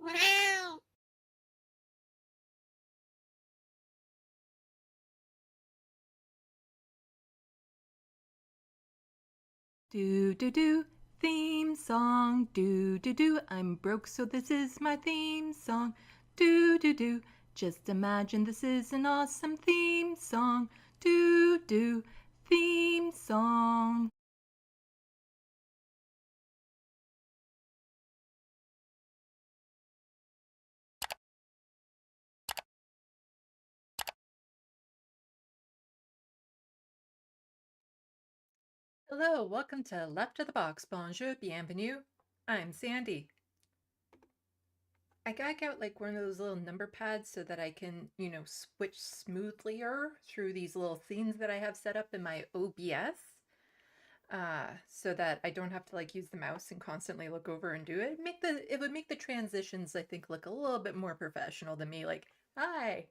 Do do do, theme song. Do do do, I'm broke so this is my theme song. Do do do, just imagine this is an awesome theme song. Do do, theme song. Hello, welcome to Left of the Box. Bonjour, bienvenue. I'm Sandy. I got out like one of those little number pads so that I can, switch smoothlier through these little scenes that I have set up in my OBS. So that I don't have to like use the mouse and constantly look over and do it. It would make the transitions, I think, look a little bit more professional than me, like, hi.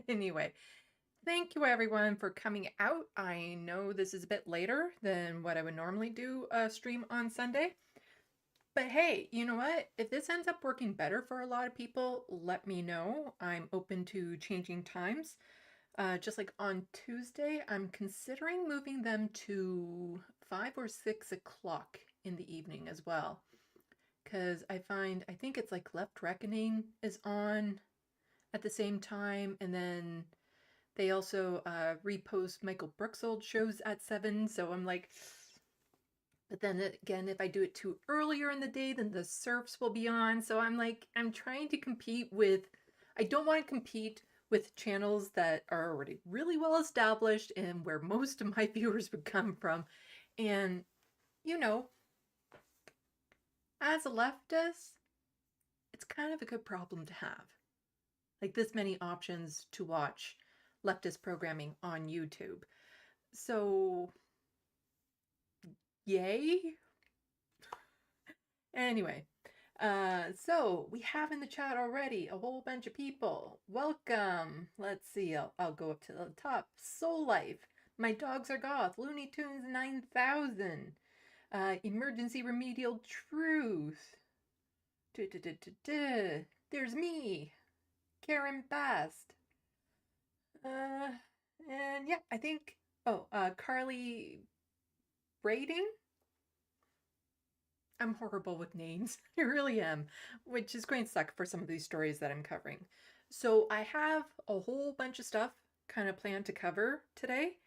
Anyway, thank you everyone for coming out. I know this is a bit later than what I would normally do a stream on Sunday. But hey, you know what? If this ends up working better for a lot of people, let me know. I'm open to changing times. Just like on Tuesday, I'm considering moving them to 5 or 6 o'clock in the evening as well. Because I think it's like Left Reckoning is on at the same time. And then they also repost Michael Brooks' old shows at 7. So I'm like, but then again, if I do it too earlier in the day, then the surfs will be on. So I'm like, I'm trying to compete with, I don't want to compete with channels that are already really well established and where most of my viewers would come from. And, as a leftist, it's kind of a good problem to have. Like this many options to watch leftist programming on YouTube. So, yay. Anyway, so we have in the chat already a whole bunch of people. Welcome. Let's see. I'll go up to the top. Soul Life. My dogs are goth. Looney Tunes 9000. Emergency Remedial Truth. There's me, Karen Bast. And yeah, I think. Oh, Carly Braiding. I'm horrible with names. I really am, which is going to suck for some of these stories that I'm covering. So I have a whole bunch of stuff kind of planned to cover today.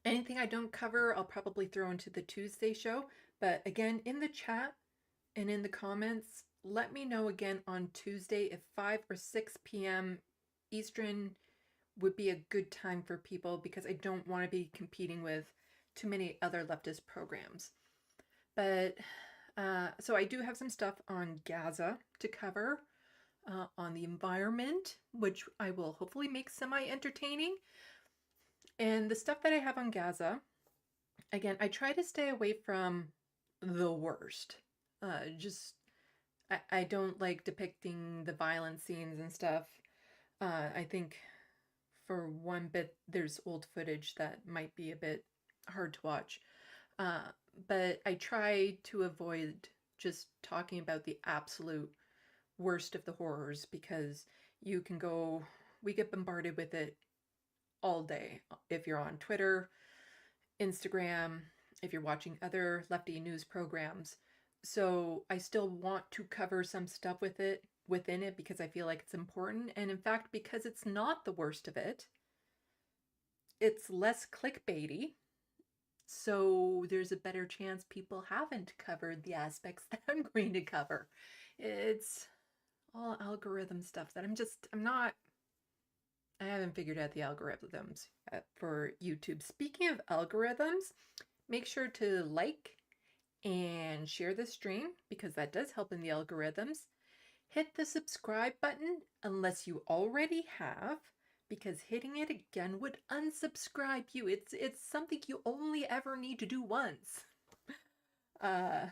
Anything I don't cover, I'll probably throw into the Tuesday show. But again, in the chat and in the comments, let me know again on Tuesday if 5 or 6 p.m. Eastern would be a good time for people, because I don't want to be competing with too many other leftist programs. But so I do have some stuff on Gaza to cover, on the environment, which I will hopefully make semi-entertaining. And the stuff that I have on Gaza, again, I try to stay away from the worst. I don't like depicting the violent scenes and stuff. I think for one bit, there's old footage that might be a bit hard to watch. But I try to avoid just talking about the absolute worst of the horrors, because we get bombarded with it all day. If you're on Twitter, Instagram, if you're watching other lefty news programs. So I still want to cover some stuff within it because I feel like it's important. And in fact, because it's not the worst of it, it's less clickbaity. So there's a better chance people haven't covered the aspects that I'm going to cover. It's all algorithm stuff that I haven't figured out the algorithms for YouTube. Speaking of algorithms, make sure to like and share the stream, because that does help in the algorithms. Hit the subscribe button unless you already have, because hitting it again would unsubscribe you. It's something you only ever need to do once. So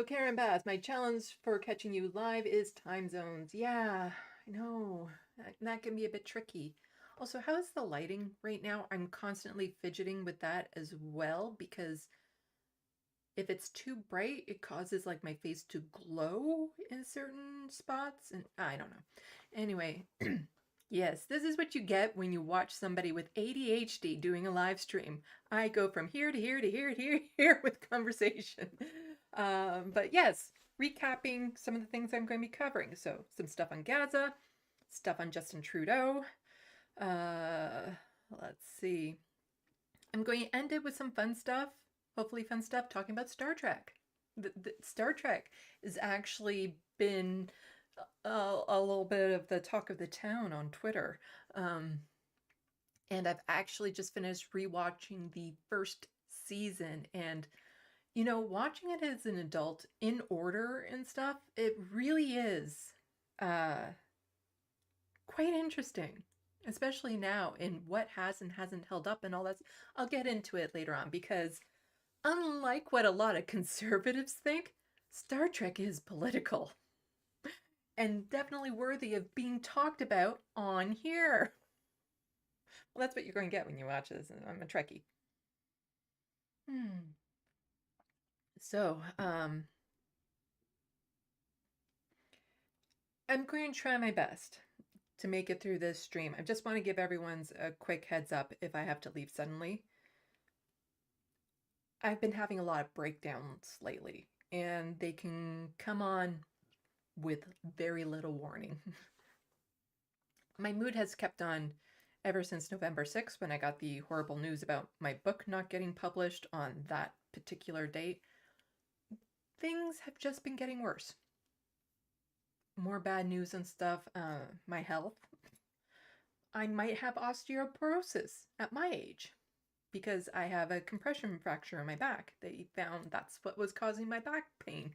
Karen Bass, my challenge for catching you live is time zones. Yeah, I know. That can be a bit tricky. Also, how is the lighting right now? I'm constantly fidgeting with that as well, because if it's too bright, it causes like my face to glow in certain spots, and I don't know. Anyway, yes, this is what you get when you watch somebody with ADHD doing a live stream. I go from here to here to here to here to here with conversation. But yes, recapping some of the things I'm going to be covering. So some stuff on Gaza, stuff on Justin Trudeau. Let's see. I'm going to end it with some fun stuff, hopefully fun stuff, talking about Star Trek. The Star Trek has actually been a little bit of the talk of the town on Twitter. And I've actually just finished rewatching the first season. And, you know, watching it as an adult in order and stuff, it really is quite interesting. Especially now in what has and hasn't held up and all that. I'll get into it later on because unlike what a lot of conservatives think, Star Trek is political and definitely worthy of being talked about on here. Well, that's what you're going to get when you watch this. I'm a Trekkie. So, I'm going to try my best to make it through this stream. I just want to give everyone a quick heads up if I have to leave suddenly. I've been having a lot of breakdowns lately, and they can come on with very little warning. My mood has kept on ever since November 6th when I got the horrible news about my book not getting published on that particular date. Things have just been getting worse. More bad news and stuff. My health. I might have osteoporosis at my age because I have a compression fracture in my back. They found that's what was causing my back pain.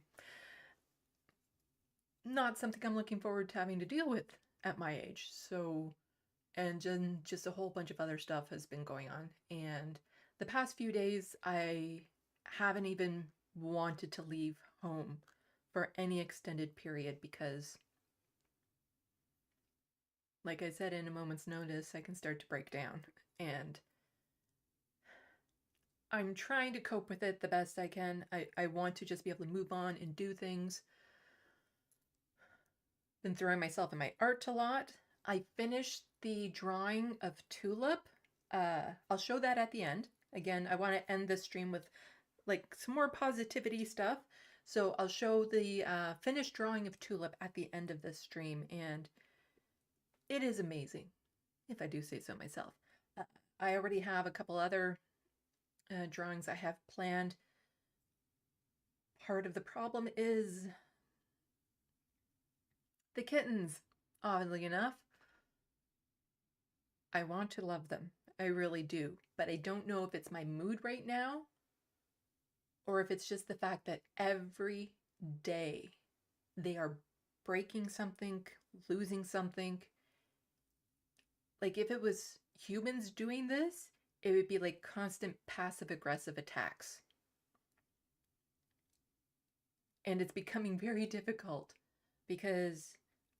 Not something I'm looking forward to having to deal with at my age. So, and then just a whole bunch of other stuff has been going on. And the past few days, I haven't even wanted to leave home for any extended period because, like I said, in a moment's notice, I can start to break down. And I'm trying to cope with it the best I can. I want to just be able to move on and do things. Been throwing myself in my art a lot. I finished the drawing of Tulip. I'll show that at the end. Again, I want to end this stream with like some more positivity stuff. So I'll show the finished drawing of Tulip at the end of this stream, and it is amazing, if I do say so myself. I already have a couple other drawings I have planned. Part of the problem is the kittens, oddly enough. I want to love them. I really do. But I don't know if it's my mood right now or if it's just the fact that every day they are breaking something, losing something. Like if it was humans doing this, it would be like constant passive-aggressive attacks. And it's becoming very difficult because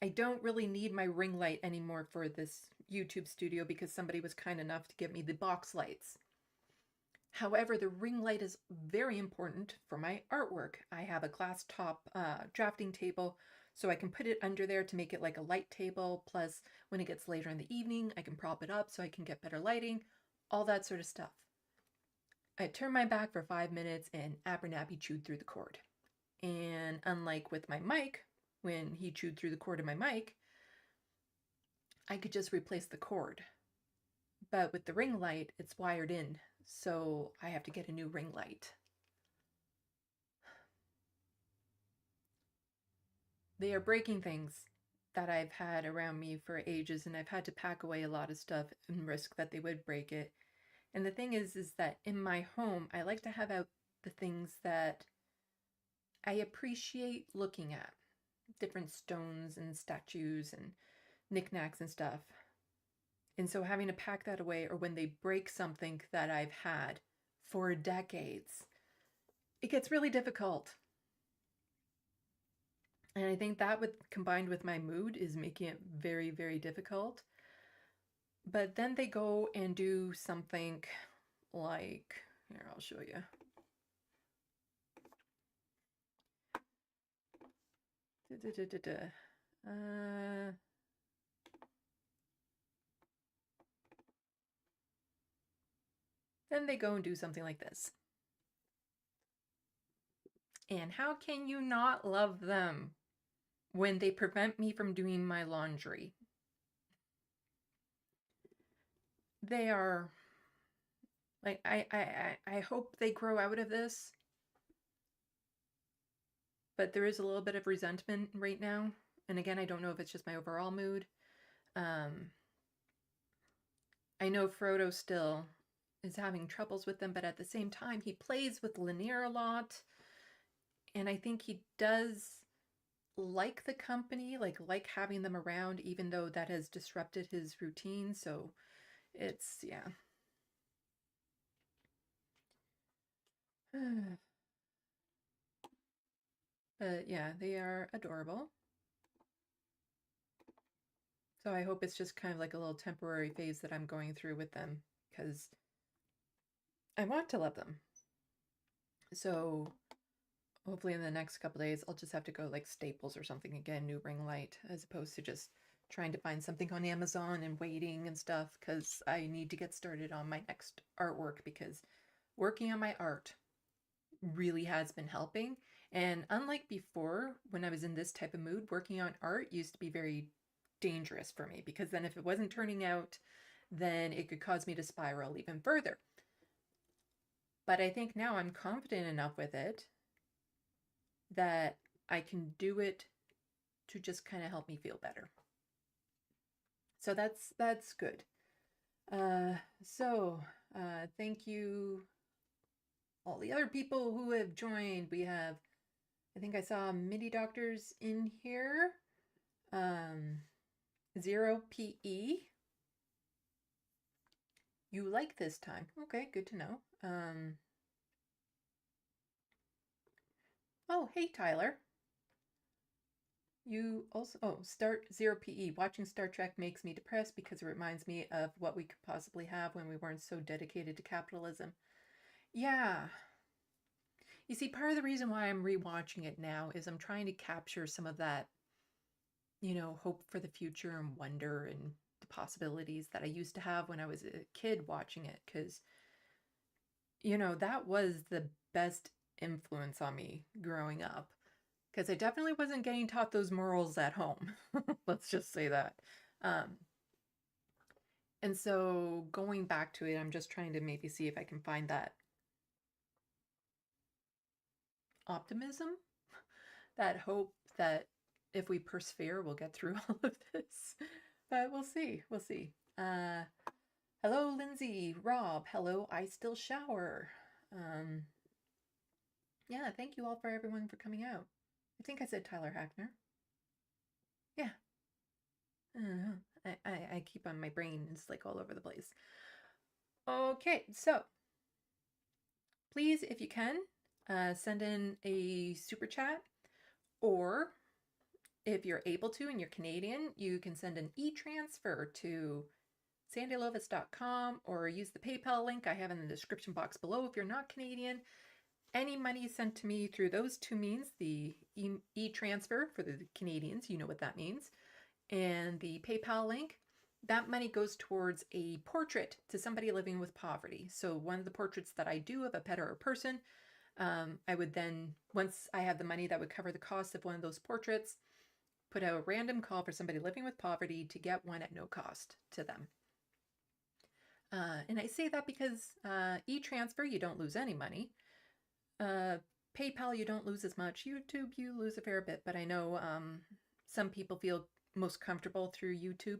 I don't really need my ring light anymore for this YouTube studio because somebody was kind enough to give me the box lights. However, the ring light is very important for my artwork. I have a glass top drafting table, so I can put it under there to make it like a light table. Plus, when it gets later in the evening, I can prop it up so I can get better lighting, all that sort of stuff. I turned my back for 5 minutes and Abernathy chewed through the cord. And unlike with my mic, when he chewed through the cord of my mic, I could just replace the cord. But with the ring light, it's wired in, so I have to get a new ring light. They are breaking things that I've had around me for ages, and I've had to pack away a lot of stuff and risk that they would break it. And the thing is that in my home, I like to have out the things that I appreciate looking at. Different stones and statues and knickknacks and stuff. And so having to pack that away, or when they break something that I've had for decades, it gets really difficult. And I think that combined with my mood is making it very, very difficult. But then they go and do something like, here, I'll show you. Then they go and do something like this. And how can you not love them when they prevent me from doing my laundry? They are like, I hope they grow out of this, but there is a little bit of resentment right now. And again, I don't know if it's just my overall mood. I know Frodo still is having troubles with them, but at the same time, he plays with Lanier a lot. And I think he does like the company, like having them around, even though that has disrupted his routine. So it's, yeah. But yeah, they are adorable. So I hope it's just kind of like a little temporary phase that I'm going through with them, because I want to love them. So hopefully in the next couple days, I'll just have to go like Staples or something again, new ring light, as opposed to just trying to find something on Amazon and waiting and stuff, because I need to get started on my next artwork, because working on my art really has been helping. And unlike before, when I was in this type of mood, working on art used to be very dangerous for me, because then if it wasn't turning out, then it could cause me to spiral even further. But I think now I'm confident enough with it that I can do it to just kind of help me feel better. So that's good. Thank you all the other people who have joined. We have, I think I saw MIDI doctors in here. 0PE. You like this time. Okay, good to know. Oh, hey, Tyler. You also, start 0PE. Watching Star Trek makes me depressed because it reminds me of what we could possibly have when we weren't so dedicated to capitalism. Yeah. You see, part of the reason why I'm rewatching it now is I'm trying to capture some of that, hope for the future and wonder and the possibilities that I used to have when I was a kid watching it. Because, that was the best influence on me growing up. Because I definitely wasn't getting taught those morals at home. Let's just say that. And so going back to it, I'm just trying to maybe see if I can find that optimism, that hope that if we persevere, we'll get through all of this. But we'll see. We'll see. Hello, Lindsay, Rob. Hello, I still shower. Yeah, thank you all for everyone for coming out. I think I said Tyler Hackner. Yeah. I keep on my brain. It's like all over the place. Okay, so please, if you can, send in a super chat, or if you're able to and you're Canadian, you can send an e-transfer to SandeeLovas.com or use the PayPal link I have in the description box below. If you're not Canadian, any money sent to me through those two means, the e-transfer for the Canadians, you know what that means, and the PayPal link, that money goes towards a portrait to somebody living with poverty. So one of the portraits that I do of a pet or a person, I would then, once I have the money that would cover the cost of one of those portraits, put out a random call for somebody living with poverty to get one at no cost to them. And I say that because e-transfer, you don't lose any money. PayPal, you don't lose as much. YouTube, you lose a fair bit, but I know some people feel most comfortable through YouTube.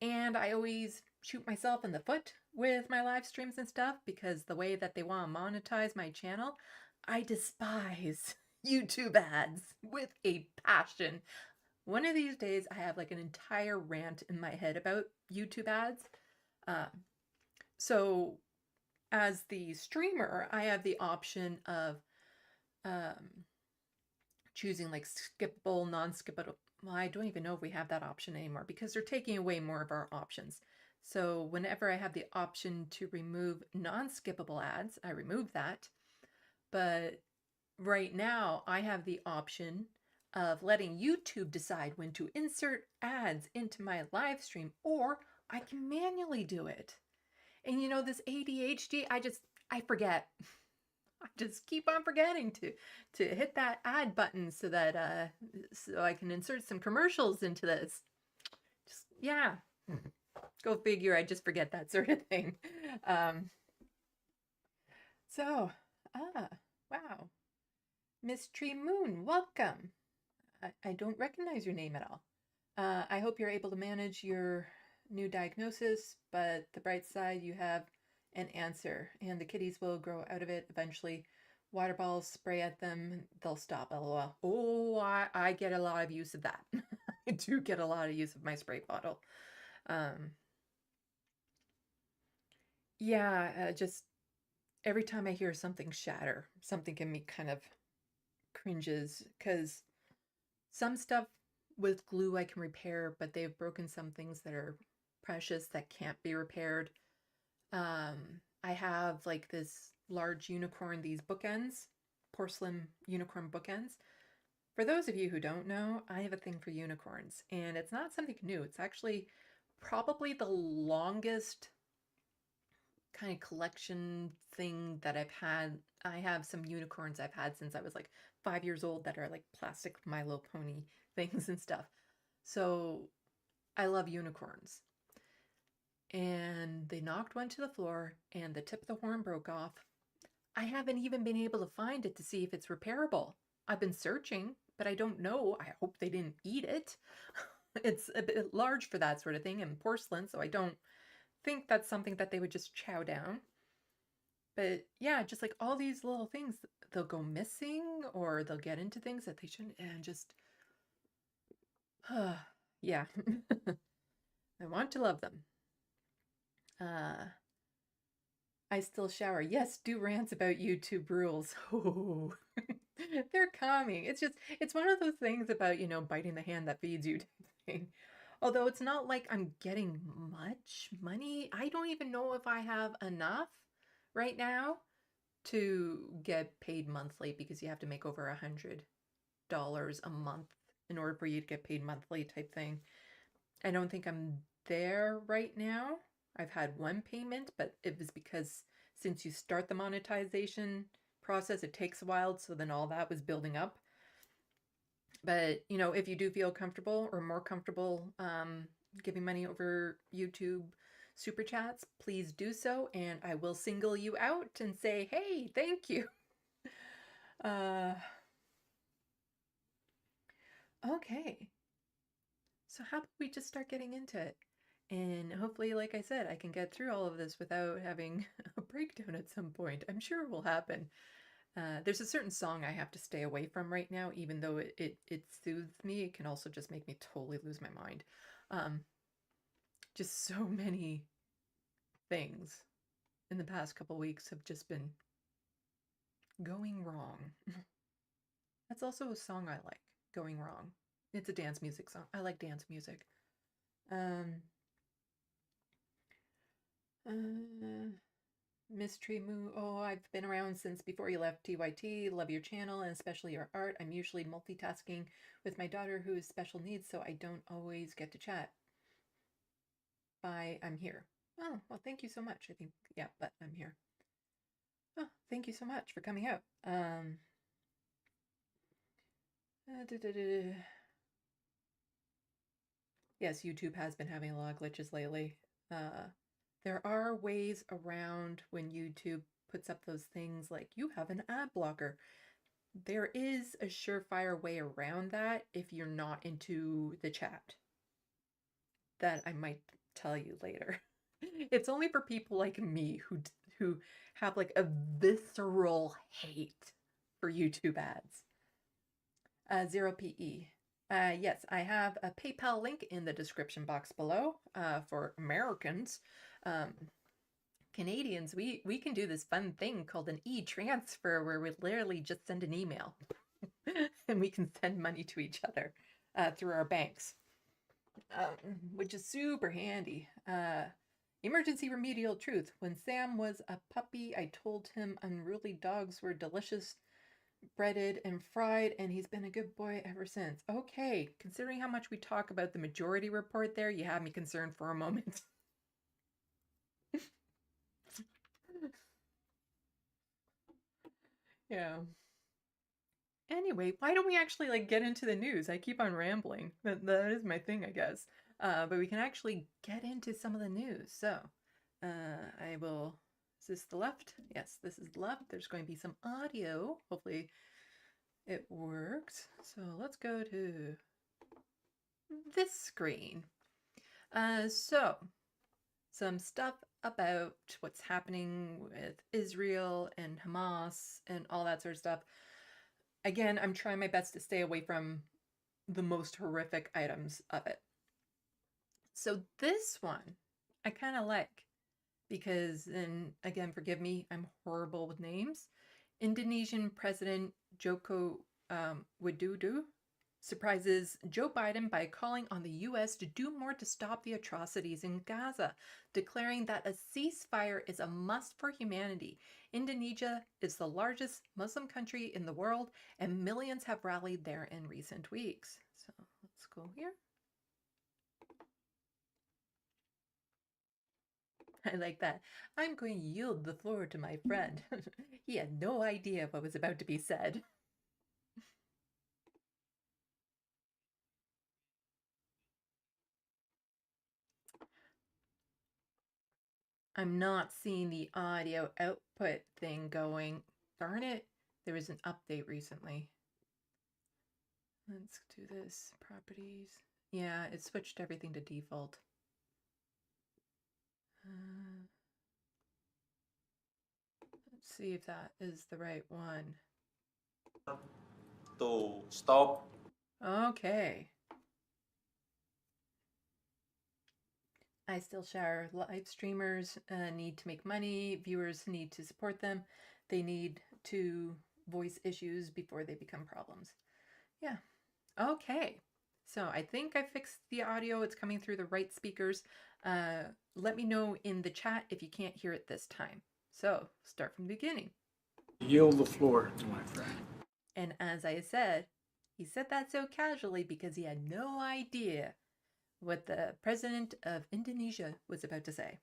And I always shoot myself in the foot with my live streams and stuff, because the way that they want to monetize my channel, I despise YouTube ads with a passion. One of these days, I have like an entire rant in my head about YouTube ads. So as the streamer, I have the option of choosing like skippable, non-skippable. Well, I don't even know if we have that option anymore, because they're taking away more of our options. So whenever I have the option to remove non-skippable ads, I remove that. But right now I have the option of letting YouTube decide when to insert ads into my live stream, or I can manually do it. And you know, this ADHD, I forget. I just keep on forgetting to hit that add button so that so I can insert some commercials into this. Just yeah. Go figure, I just forget that sort of thing. Um, so, wow. Miss Tree Moon, welcome. I don't recognize your name at all. I hope you're able to manage your new diagnosis, but the bright side, you have an answer, and the kitties will grow out of it eventually. Water balls, spray at them, they'll stop, lol. Oh, I get a lot of use of that. I do get a lot of use of my spray bottle. Yeah, just every time I hear something shatter, something in me kind of cringes, because some stuff with glue I can repair, but they've broken some things that are precious that can't be repaired. I have like this large unicorn, these bookends, porcelain unicorn bookends. For those of you who don't know, I have a thing for unicorns, and it's not something new. It's actually probably the longest kind of collection thing that I've had. I have some unicorns I've had since I was like 5 years old that are like plastic My Little Pony things and stuff. So I love unicorns. And they knocked one to the floor and the tip of the horn broke off. I haven't even been able to find it to see if it's repairable. I've been searching, but I don't know. I hope they didn't eat it. It's a bit large for that sort of thing and porcelain, so I don't think that's something that they would just chow down. But yeah, just like all these little things, they'll go missing or they'll get into things that they shouldn't, and just, yeah. I want to love them. I still shower. Yes, do rants about YouTube rules. Oh, they're calming. It's one of those things about, you know, biting the hand that feeds you type thing. Although it's not like I'm getting much money. I don't even know if I have enough right now to get paid monthly, because you have to make over $100 a month in order for you to get paid monthly type thing. I don't think I'm there right now. I've had one payment, but it was because since you start the monetization process, it takes a while. So then all that was building up. But, you know, if you do feel comfortable or more comfortable giving money over YouTube super chats, please do so. And I will single you out and say, hey, thank you. Okay. So how about we just start getting into it? And hopefully, like I said, I can get through all of this without having a breakdown at some point. I'm sure it will happen. There's a certain song I have to stay away from right now, even though it soothes me. It can also just make me totally lose my mind. Just so many things in the past couple weeks have just been going wrong. That's also a song I like, Going Wrong. It's a dance music song. I like dance music. Mystery Moo. Oh, I've been around since before you left TYT. Love your channel and especially your art. I'm usually multitasking with my daughter who has special needs, so I don't always get to chat. Bye, I'm here. Oh, well, thank you so much. I think, yeah, but I'm here. Oh, thank you so much for coming out. Yes, YouTube has been having a lot of glitches lately. There are ways around when YouTube puts up those things like you have an ad blocker. There is a surefire way around that if you're not into the chat. That I might tell you later. It's only for people like me who have like a visceral hate for YouTube ads. 0PE. Yes, I have a PayPal link in the description box below for Americans. Canadians, we can do this fun thing called an e-transfer where we literally just send an email and we can send money to each other through our banks, which is super handy. Emergency remedial truth. When Sam was a puppy, I told him unruly dogs were delicious breaded and fried, and he's been a good boy ever since. Okay, considering how much we talk about the majority report there, you had me concerned for a moment. Yeah. Anyway, why don't we actually like get into the news? I keep on rambling. That is my thing, I guess. But we can actually get into some of the news. So, I will. Is this the left? Yes, this is the left. There's going to be some audio. Hopefully, it works. So let's go to this screen. So some stuff about what's happening with Israel and Hamas and all that sort of stuff. Again, I'm trying my best to stay away from the most horrific items of it. So this one I kind of like because, and again, forgive me, I'm horrible with names. Indonesian President Joko Widodo surprises Joe Biden by calling on the U.S. to do more to stop the atrocities in Gaza, declaring that a ceasefire is a must for humanity. Indonesia is the largest Muslim country in the world, and millions have rallied there in recent weeks. So let's go here. I like that. I'm going to yield the floor to my friend. He had no idea what was about to be said. I'm not seeing the audio output thing going. Darn it. There was an update recently. Let's do this. Properties. Yeah, it switched everything to default. Let's see if that is the right one. To stop. Okay. I still share live streamers need to make money. Viewers need to support them. They need to voice issues before they become problems. Yeah. Okay. So I think I fixed the audio. It's coming through the right speakers. Let me know in the chat if you can't hear it this time. So start from the beginning. Yield the floor to my friend. And as I said, he said that so casually because he had no idea what the president of Indonesia was about to say.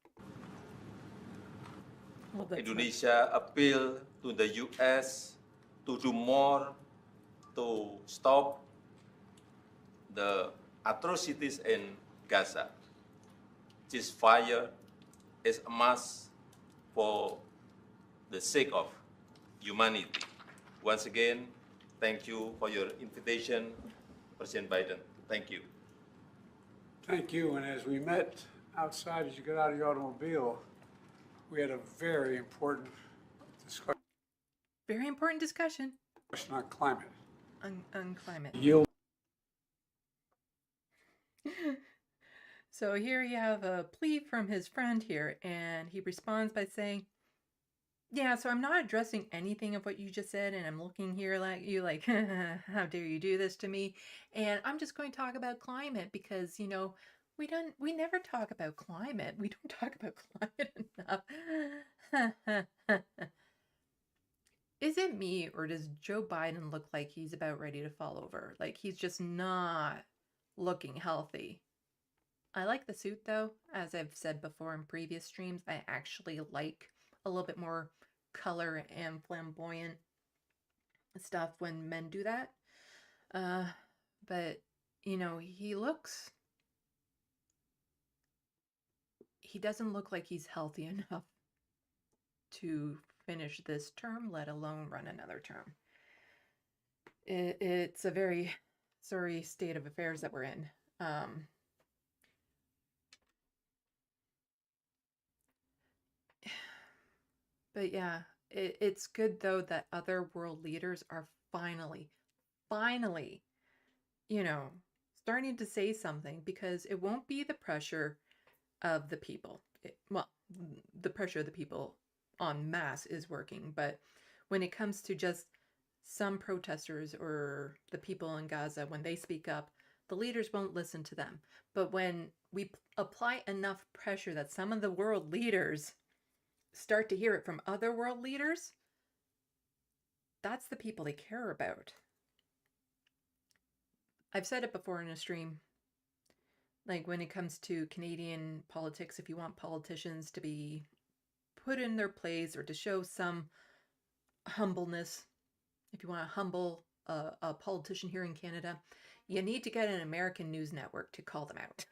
Well, Indonesia appeal to the U.S. to do more to stop the atrocities in Gaza. Ceasefire is a must for the sake of humanity. Once again, thank you for your invitation, President Biden. Thank you. Thank you. And as we met outside, as you got out of your automobile, we had a very important discussion. Very important discussion. On climate. On climate. Yield. So here you have a plea from his friend here, and he responds by saying, yeah, so I'm not addressing anything of what you just said, and I'm looking here at you like, how dare you do this to me? And I'm just going to talk about climate because, you know, we never talk about climate. We don't talk about climate enough. Is it me, or does Joe Biden look like he's about ready to fall over? Like he's just not looking healthy. I like the suit though. As I've said before in previous streams, I actually like a little bit more color and flamboyant stuff when men do that. But, you know, he doesn't look like he's healthy enough to finish this term, let alone run another term. It's a very sorry state of affairs that we're in. But yeah, it's good though that other world leaders are finally, you know, starting to say something because it won't be the pressure of the people. Well, the pressure of the people en masse is working, but when it comes to just some protesters or the people in Gaza, when they speak up, the leaders won't listen to them. But when we apply enough pressure that some of the world leaders start to hear it from other world leaders, that's the people they care about. I've said it before in a stream. Like when it comes to Canadian politics, if you want politicians to be put in their place or to show some humbleness, if you want to humble a politician here in Canada, you need to get an American news network to call them out.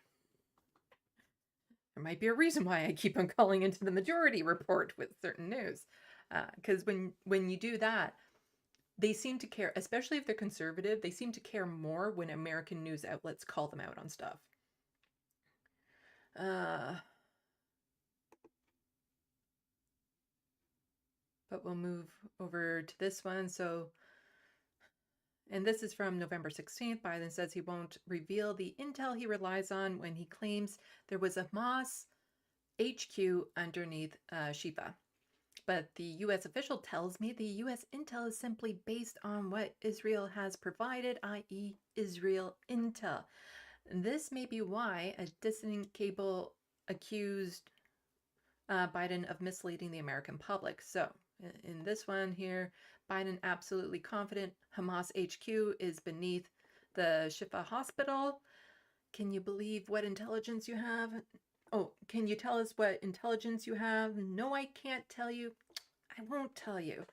There might be a reason why I keep on calling into the majority report with certain news. Because when you do that, they seem to care, especially if they're conservative, they seem to care more when American news outlets call them out on stuff. But we'll move over to this one. So, and this is from November 16th. Biden says he won't reveal the intel he relies on when he claims there was a Hamas HQ underneath Shifa. But the U.S. official tells me the U.S. intel is simply based on what Israel has provided, i.e. Israel intel. And this may be why a dissident cable accused Biden of misleading the American public. So in this one here, Biden absolutely confident Hamas HQ is beneath the Shifa hospital. Can you believe what intelligence you have? Oh, can you tell us what intelligence you have? No, I can't tell you. I won't tell you.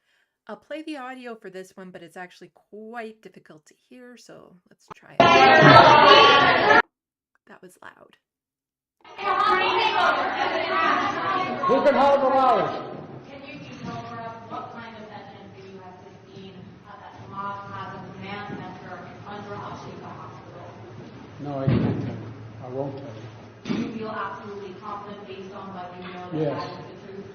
I'll play the audio for this one, but it's actually quite difficult to hear, so let's try it. That was loud. Who can hold the loudest? Can you detail for us what kind of evidence the U.S. has seen that Hamas has a command center under Al-Shifa Hospital? No, I can't tell you. I won't tell you. Do you feel absolutely confident based on what you know that Yes. that is the truth?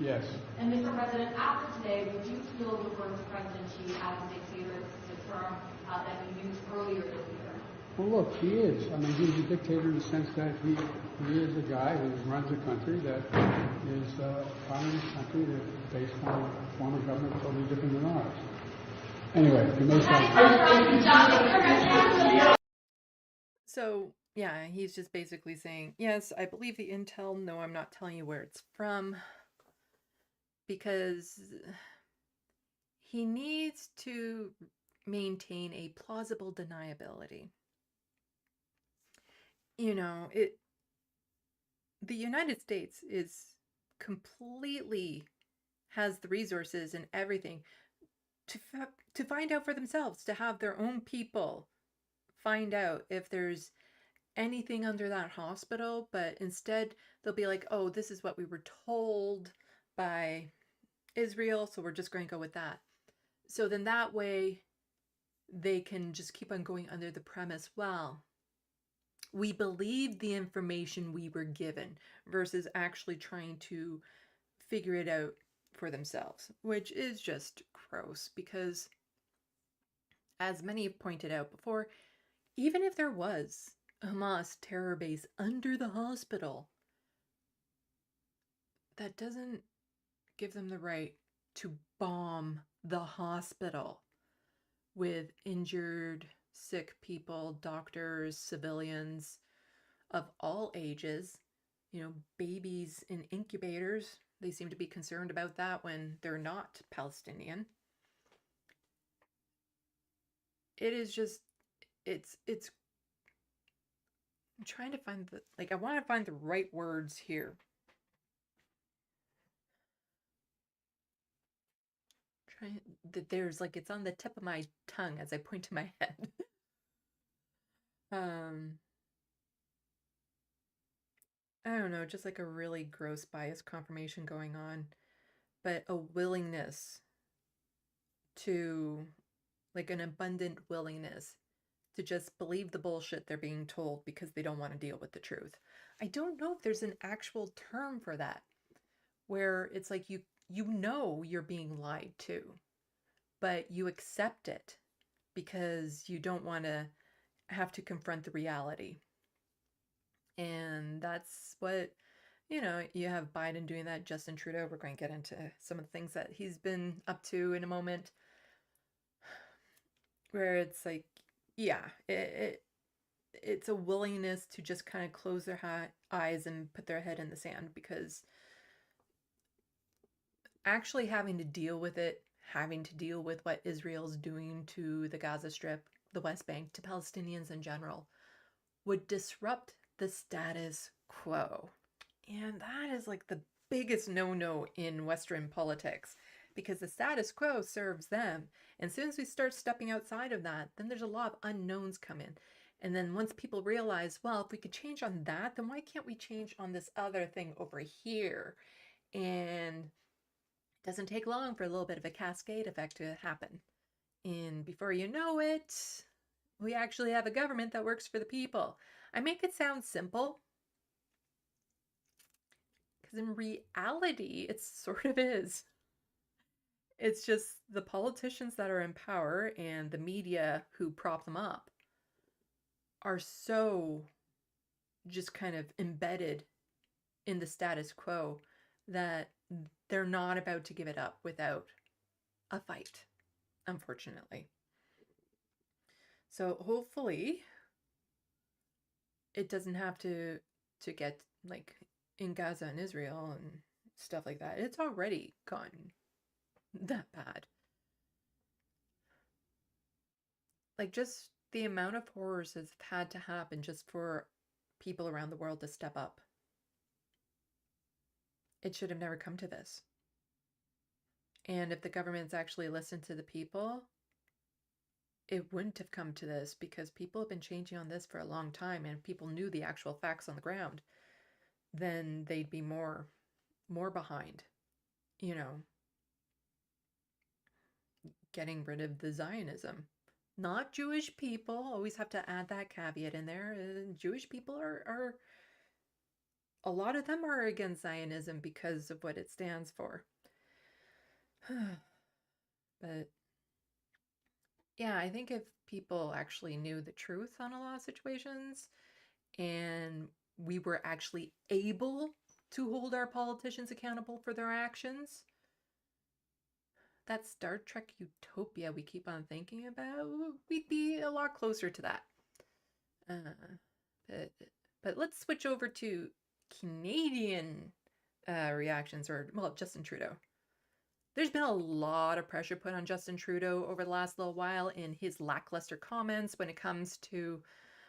Yes. And Mr. President, after today, would you still refer to President Xi as a dictator, the term that you used earlier this year? Well, look, he is. I mean, he's a dictator in the sense that he is a guy who runs a country that is a communist country that is based on a form of government totally different than ours. Anyway, you may say. So, yeah, he's just basically saying, yes, I believe the intel. No, I'm not telling you where it's from. Because he needs to maintain a plausible deniability. You know, the United States has the resources and everything to find out for themselves, to have their own people find out if there's anything under that hospital, but instead they'll be like, oh, this is what we were told by Israel, so we're just going to go with that. So then that way they can just keep on going under the premise, well, we believed the information we were given versus actually trying to figure it out for themselves, which is just gross because, as many have pointed out before, even if there was a Hamas terror base under the hospital, that doesn't give them the right to bomb the hospital with injured, sick people, doctors, civilians of all ages, babies in incubators. They seem to be concerned about that when they're not Palestinian. It is just, it's I'm trying to find I want to find the right words here. There's it's on the tip of my tongue as I point to my head. I don't know, just a really gross bias confirmation going on, but a willingness to, an abundant willingness to just believe the bullshit they're being told because they don't want to deal with the truth. I don't know if there's an actual term for that, where it's you're being lied to, but you accept it because you don't want to have to confront the reality. And that's what, you have Biden doing that, Justin Trudeau. We're going to get into some of the things that he's been up to in a moment, where it's it's a willingness to just kind of close their eyes and put their head in the sand, because actually having to deal with it having to deal with what Israel's doing to the Gaza Strip, the West Bank, to Palestinians in general, would disrupt the status quo. And that is like the biggest no-no in Western politics, because the status quo serves them. And as soon as we start stepping outside of that, then there's a lot of unknowns come in. And then once people realize, well, if we could change on that, then why can't we change on this other thing over here? And it doesn't take long for a little bit of a cascade effect to happen. And before you know it, we actually have a government that works for the people. I make it sound simple, because in reality, it sort of is. It's just the politicians that are in power and the media who prop them up are so just kind of embedded in the status quo that they're not about to give it up without a fight, unfortunately. So hopefully it doesn't have to get like in Gaza and Israel and stuff like that. It's already gotten that bad. Like, just the amount of horrors has had to happen just for people around the world to step up. It should have never come to this. And if the government's actually listened to the people, it wouldn't have come to this, because people have been changing on this for a long time, and if people knew the actual facts on the ground, then they'd be more behind, you know, getting rid of the Zionism. Not Jewish people. Always have to add that caveat in there. Jewish people are a lot of them are against Zionism because of what it stands for. But yeah, I think if people actually knew the truth on a lot of situations, and we were actually able to hold our politicians accountable for their actions, that Star Trek utopia we keep on thinking about, we'd be a lot closer to that. But let's switch over to Canadian reactions, or, well, Justin Trudeau. There's been a lot of pressure put on Justin Trudeau over the last little while in his lackluster comments when it comes to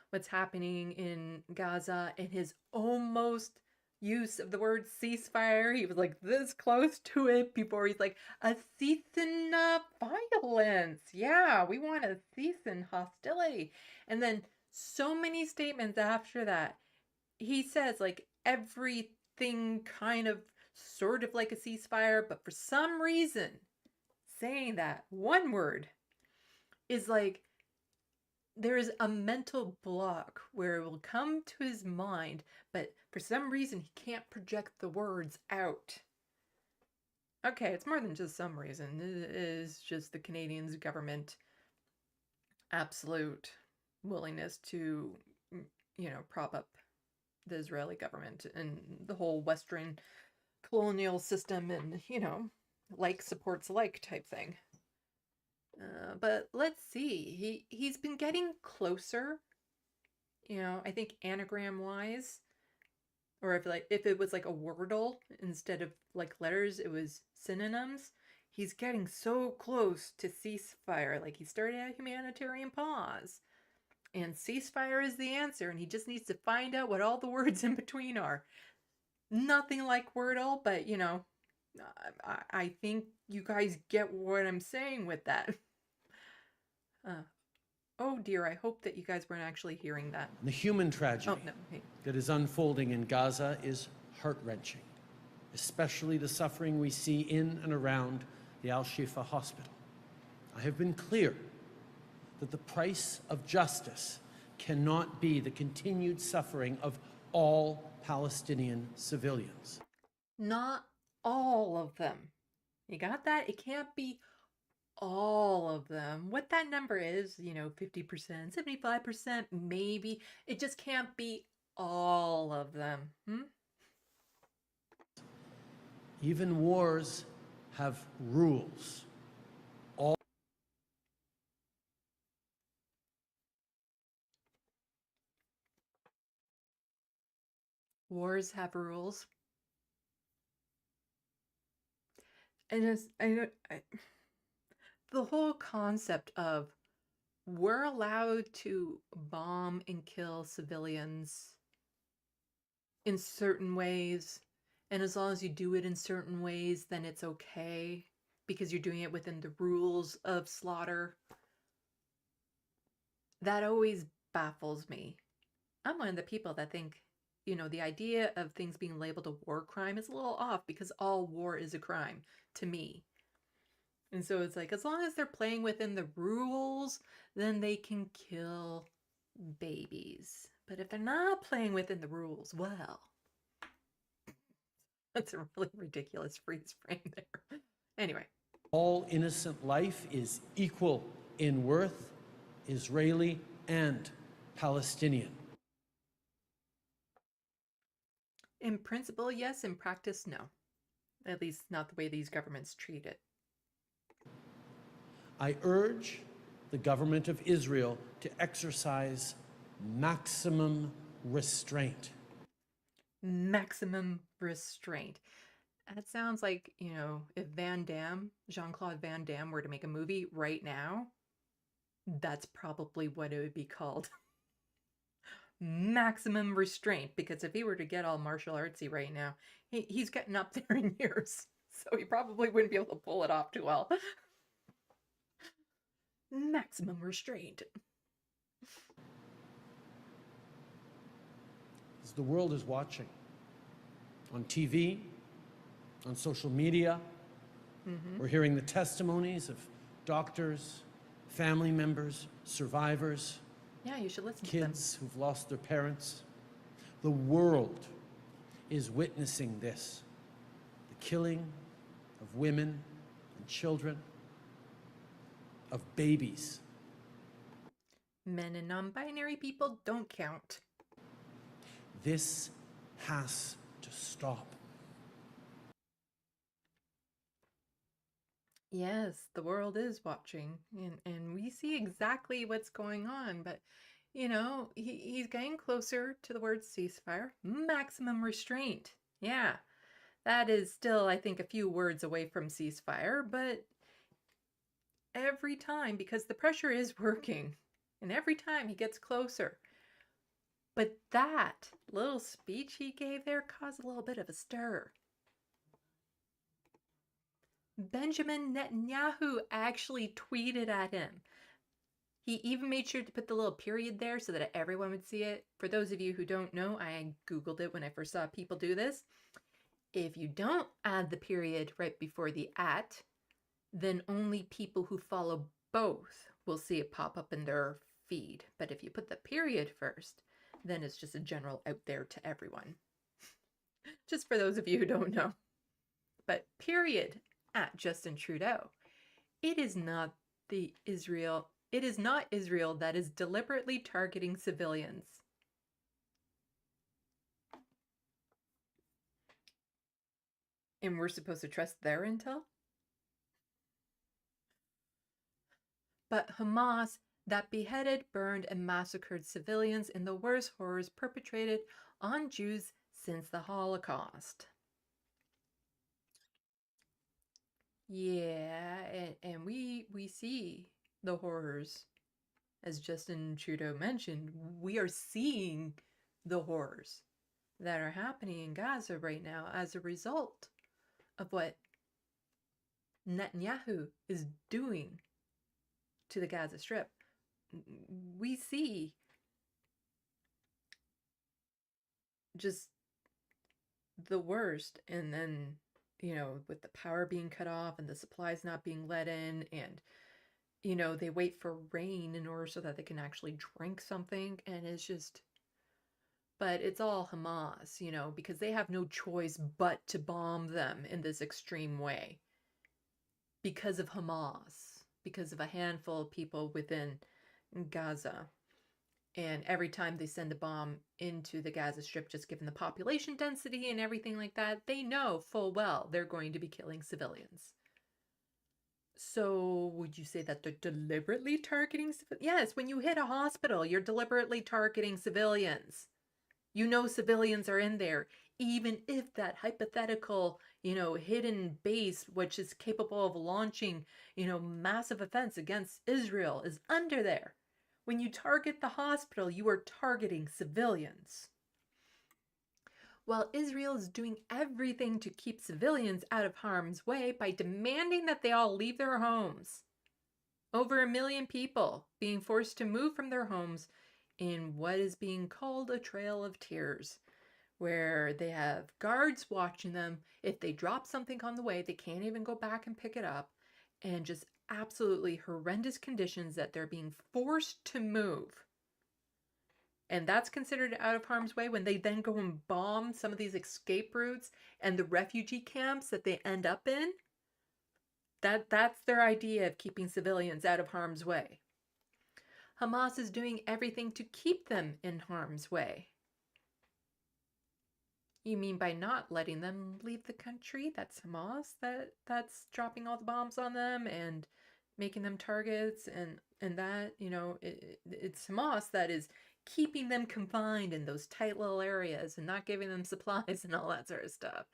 what's happening in Gaza, and his almost use of the word ceasefire. He was like this close to it before he's like, a cease in violence. Yeah, we want a cease in hostility. And then so many statements after that, he says like everything kind of sort of like a ceasefire, but for some reason, saying that one word is like, there is a mental block where it will come to his mind, but for some reason he can't project the words out. Okay, it's more than just some reason. It is just the Canadian government absolute willingness to, you know, prop up the Israeli government and the whole Western colonial system, and, you know, like supports like type thing. But let's see. He's been getting closer. You know, I think anagram wise, or if it was like a wordle instead of like letters, it was synonyms. He's getting so close to ceasefire. Like, he started a humanitarian pause, and ceasefire is the answer, and he just needs to find out what all the words in between are. Nothing like wordle, but, you know, I think you guys get what I'm saying with that. Oh dear, I hope that you guys weren't actually hearing that. The human tragedy that is unfolding in Gaza is heart-wrenching, especially the suffering we see in and around the Al-Shifa hospital. I have been clear that the price of justice cannot be the continued suffering of all Palestinian civilians. Not all of them. You got that? It can't be all of them. What that number is, you know, 50%, 75%, maybe. It just can't be all of them. Even wars have rules. Wars have rules. And the whole concept of we're allowed to bomb and kill civilians in certain ways, and as long as you do it in certain ways, then it's okay because you're doing it within the rules of slaughter. That always baffles me. I'm one of the people that think, the idea of things being labeled a war crime is a little off because all war is a crime to me. And so it's like, as long as they're playing within the rules, then they can kill babies. But if they're not playing within the rules, well, that's a really ridiculous freeze frame there. Anyway. All innocent life is equal in worth, Israeli and Palestinian. In principle, yes. In practice, no. At least not the way these governments treat it. I urge the government of Israel to exercise maximum restraint. Maximum restraint. That sounds like, if Jean-Claude Van Damme were to make a movie right now, that's probably what it would be called. Maximum restraint, because if he were to get all martial artsy right now, he's getting up there in years, so he probably wouldn't be able to pull it off too well. Maximum restraint. As the world is watching, on TV, on social media, we're hearing the testimonies of doctors, family members, survivors, Yeah, you should listen to them. kids who've lost their parents. The world is witnessing this. The killing of women and children, of babies. Men and non-binary people don't count. This has to stop. Yes, the world is watching, and we see exactly what's going on, but he's getting closer to the word ceasefire. Maximum restraint. Yeah, that is still, I think, a few words away from ceasefire, but every time, because the pressure is working, and every time he gets closer. But that little speech he gave there caused a little bit of a stir. Benjamin Netanyahu actually tweeted at him. He even made sure to put the little period there so that everyone would see it. For those of you who don't know, I Googled it when I first saw people do this. If you don't add the period right before the at, then only people who follow both will see it pop up in their feed. But if you put the period first, then it's just a general out there to everyone. Just for those of you who don't know. But period at Justin Trudeau. It is not Israel that is deliberately targeting civilians. And we're supposed to trust their intel? But Hamas that beheaded, burned, and massacred civilians in the worst horrors perpetrated on Jews since the Holocaust. Yeah, and we see the horrors. As Justin Trudeau mentioned, we are seeing the horrors that are happening in Gaza right now as a result of what Netanyahu is doing to the Gaza Strip. We see just the worst, and then with the power being cut off and the supplies not being let in, and they wait for rain in order so that they can actually drink something, and it's just, but it's all Hamas, because they have no choice but to bomb them in this extreme way because of Hamas, because of a handful of people within Gaza. And every time they send a bomb into the Gaza Strip, just given the population density and everything like that, they know full well they're going to be killing civilians. So would you say that they're deliberately targeting civilians? Yes, when you hit a hospital, you're deliberately targeting civilians. Civilians are in there. even if that hypothetical, hidden base, which is capable of launching, massive offense against Israel, is under there. When you target the hospital, you are targeting civilians. While Israel is doing everything to keep civilians out of harm's way by demanding that they all leave their homes. Over 1 million people being forced to move from their homes in what is being called a trail of tears, where they have guards watching them. If they drop something on the way, they can't even go back and pick it up, and just absolutely horrendous conditions that they're being forced to move. And that's considered out of harm's way when they then go and bomb some of these escape routes and the refugee camps that they end up in. That's their idea of keeping civilians out of harm's way. Hamas is doing everything to keep them in harm's way. You mean by not letting them leave the country? That's Hamas that's dropping all the bombs on them and making them targets, and that, it's Hamas that is keeping them confined in those tight little areas and not giving them supplies and all that sort of stuff.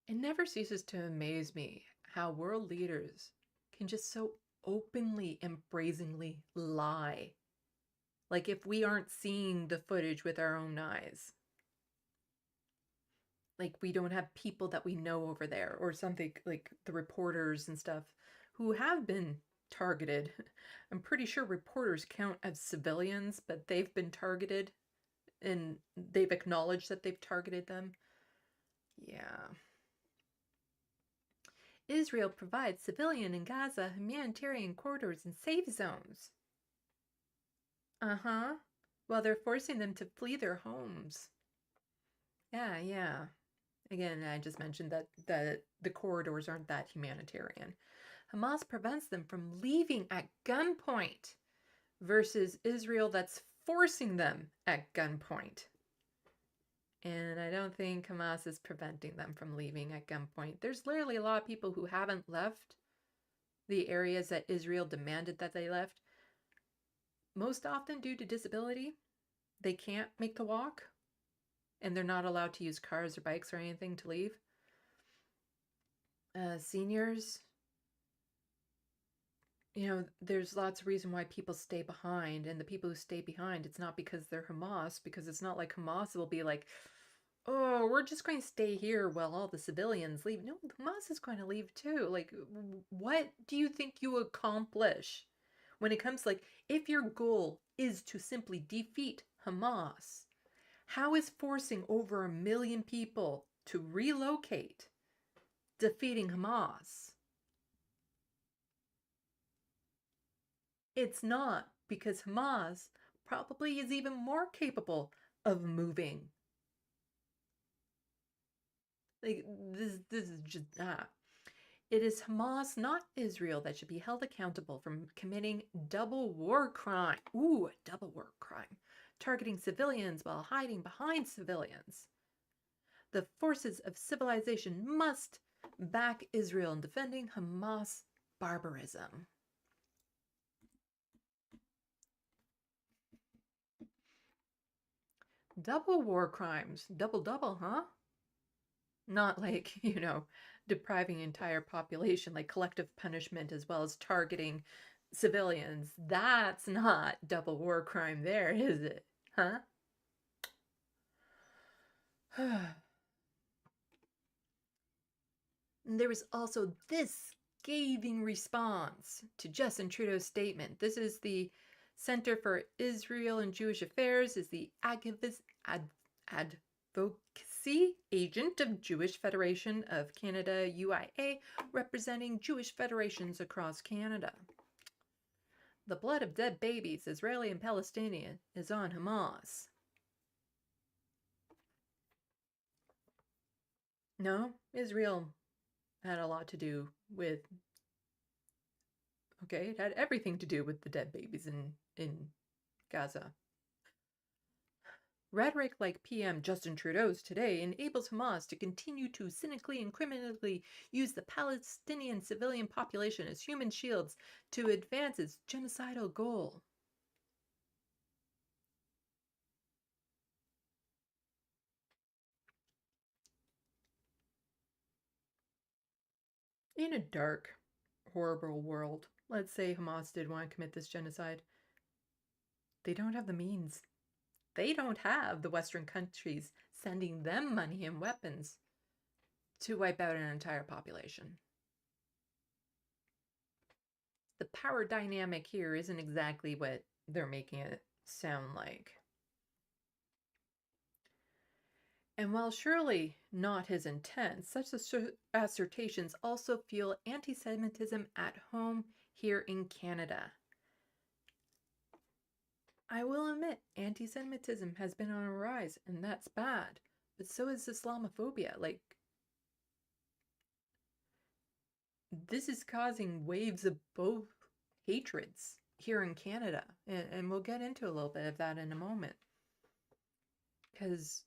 It never ceases to amaze me how world leaders can just so openly and brazenly lie. Like if we aren't seeing the footage with our own eyes. Like we don't have people that we know over there, or something, like the reporters and stuff who have been targeted. I'm pretty sure reporters count as civilians, but they've been targeted and they've acknowledged that they've targeted them. Yeah. Israel provides civilian in Gaza humanitarian corridors and safe zones. Uh-huh. While they're forcing them to flee their homes. Yeah. Again, I just mentioned that the corridors aren't that humanitarian. Hamas prevents them from leaving at gunpoint versus Israel that's forcing them at gunpoint. And I don't think Hamas is preventing them from leaving at gunpoint. There's literally a lot of people who haven't left the areas that Israel demanded that they left. Most often due to disability. They can't make the walk. And they're not allowed to use cars or bikes or anything to leave. Seniors. There's lots of reason why people stay behind. And the people who stay behind, it's not because they're Hamas. Because it's not like Hamas will be like, oh, we're just going to stay here while all the civilians leave. No, Hamas is going to leave too. Like, what do you think you accomplish? When it comes, like, if your goal is to simply defeat Hamas, how is forcing over 1 million people to relocate defeating Hamas? It's not, because Hamas probably is even more capable of moving. Like, this is just, It is Hamas, not Israel, that should be held accountable for committing double war crime. Ooh, a double war crime. Targeting civilians while hiding behind civilians. The forces of civilization must back Israel in defending Hamas barbarism. Double war crimes. Double, huh? Not like, depriving entire population, like collective punishment as well as targeting civilians. That's not double war crime there, is it? Huh? There was also this scathing response to Justin Trudeau's statement. This is the Center for Israel and Jewish Affairs, is the advocacy agent of Jewish Federation of Canada, UIA, representing Jewish federations across Canada. The blood of dead babies, Israeli and Palestinian, is on Hamas. No, Israel had a lot to do with, it had everything to do with the dead babies in Gaza. Rhetoric like PM Justin Trudeau's today enables Hamas to continue to cynically and criminally use the Palestinian civilian population as human shields to advance its genocidal goal. In a dark, horrible world, let's say Hamas did want to commit this genocide, they don't have the means. They don't have the Western countries sending them money and weapons to wipe out an entire population. The power dynamic here isn't exactly what they're making it sound like. And while surely not his intent, such assertions also fuel anti-Semitism at home here in Canada. I will admit, anti-Semitism has been on a rise, and that's bad. But so is Islamophobia. Like, this is causing waves of both hatreds here in Canada. And we'll get into a little bit of that in a moment. Because,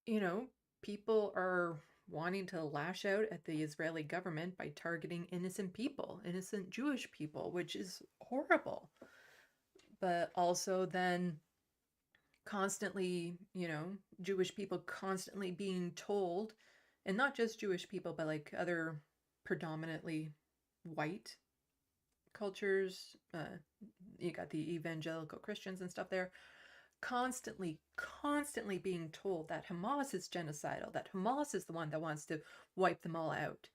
you know, people are wanting to lash out at the Israeli government by targeting innocent people, innocent Jewish people, which is horrible. But also then constantly, you know, Jewish people constantly being told, and not just Jewish people, but like other predominantly white cultures, you got the evangelical Christians and stuff there, constantly being told that Hamas is genocidal, that Hamas is the one that wants to wipe them all out.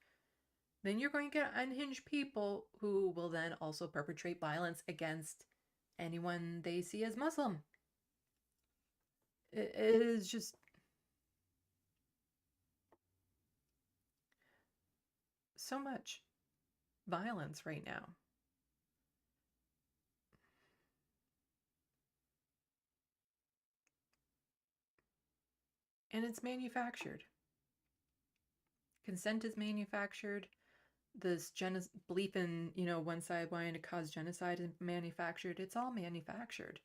Then you're going to get unhinged people who will then also perpetrate violence against anyone they see as Muslim. It is just so much violence right now. And it's manufactured. Consent is manufactured. This belief in, you know, one side wanting to cause genocide is manufactured. It's all manufactured.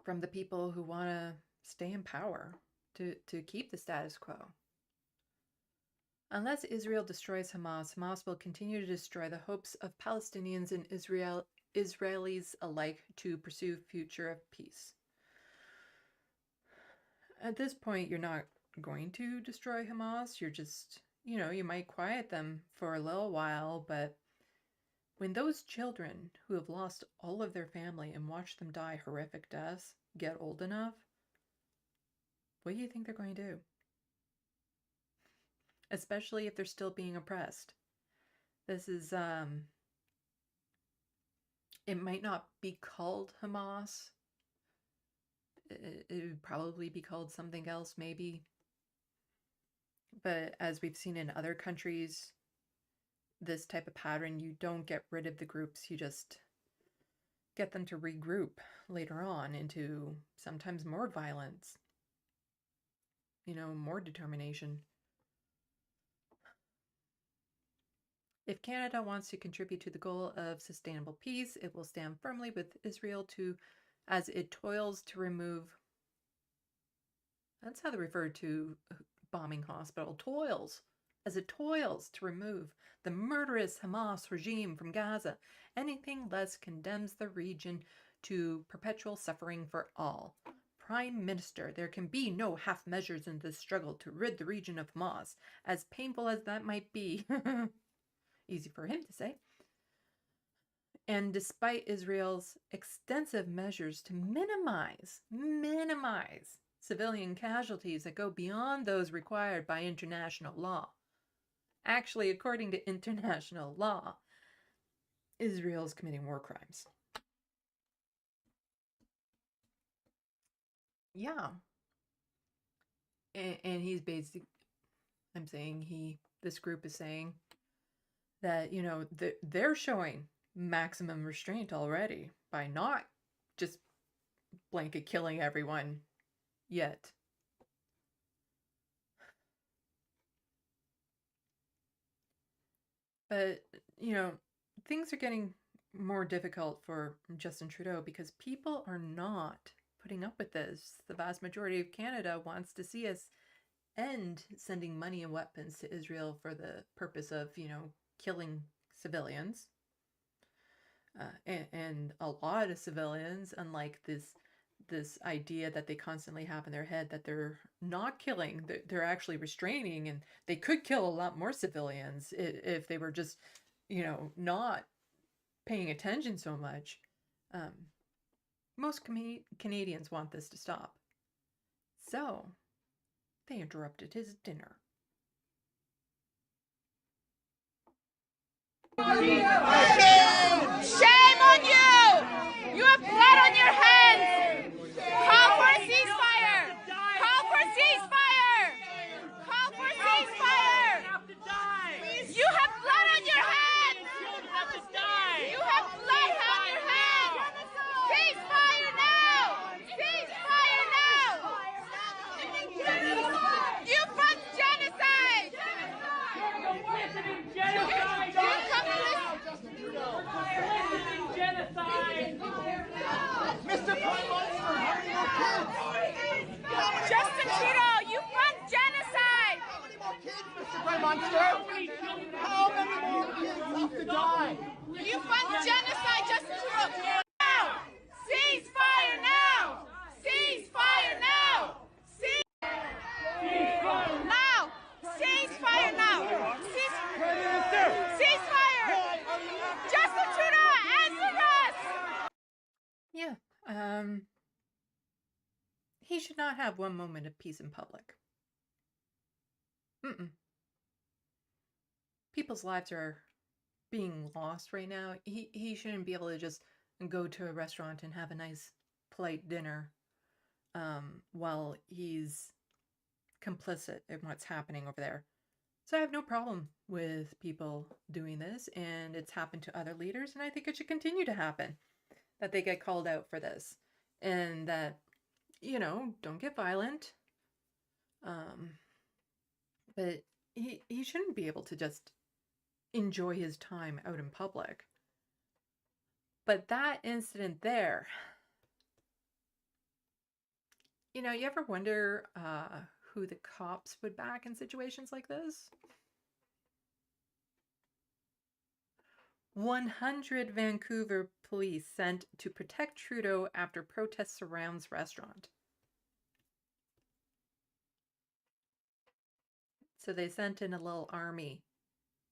From the people who want to stay in power, to keep the status quo. Unless Israel destroys Hamas, Hamas will continue to destroy the hopes of Palestinians and Israelis alike to pursue future of peace. At this point, you're not going to destroy Hamas. You're just, you know, you might quiet them for a little while, but when those children who have lost all of their family and watched them die horrific deaths get old enough, what do you think they're going to do? Especially if they're still being oppressed. This is, it might not be called Hamas. It would probably be called something else, maybe. But as we've seen in other countries, this type of pattern, you don't get rid of the groups, you just get them to regroup later on into sometimes more violence, you know, more determination. If Canada wants to contribute to the goal of sustainable peace, it will stand firmly with Israel as it toils to remove, that's how they refer to bombing hospital, as it toils to remove the murderous Hamas regime from Gaza. Anything less condemns the region to perpetual suffering for all. Prime Minister, there can be no half measures in this struggle to rid the region of Hamas, as painful as that might be. Easy for him to say. And despite Israel's extensive measures to minimize civilian casualties that go beyond those required by international law. Actually, according to international law, Israel is committing war crimes. Yeah. And he's basically, this group is saying that, you know, they're showing maximum restraint already by not just blanket killing everyone yet. But, you know, things are getting more difficult for Justin Trudeau because people are not putting up with this. The vast majority of Canada wants to see us end sending money and weapons to Israel for the purpose of, you know, killing civilians. And a lot of civilians, unlike this idea that they constantly have in their head that they're not killing, they're actually restraining, and they could kill a lot more civilians if they were just, not paying attention so much. Most Canadians want this to stop. So they interrupted his dinner. Shame on you! You have blood on your hands! Call for a ceasefire! Call for a ceasefire! Call for a ceasefire! You have blood on your hands! You have blood on your hands! Ceasefire now! Ceasefire now! You fund genocide! Mr. Prime Minister, how many more kids? Justin Trudeau, you fund genocide! How many more kids, Mr. Prime Minister? How many more kids have to die? You fund genocide, Justin Trudeau! Now! Ceasefire now! Ceasefire now! Ceasefire now! Ceasefire now! Ceasefire! Justin Trudeau, answer us! Yeah, he should not have one moment of peace in public. People's lives are being lost right now. He shouldn't be able to just go to a restaurant and have a nice, polite dinner while he's complicit in what's happening over there. So I have no problem with people doing this, and it's happened to other leaders, and I think it should continue to happen, that they get called out for this, and that, don't get violent. But he shouldn't be able to just enjoy his time out in public. But that incident there, you ever wonder who the cops would back in situations like this? 100 Vancouver police sent to protect Trudeau after protest surrounds restaurant. So they sent in a little army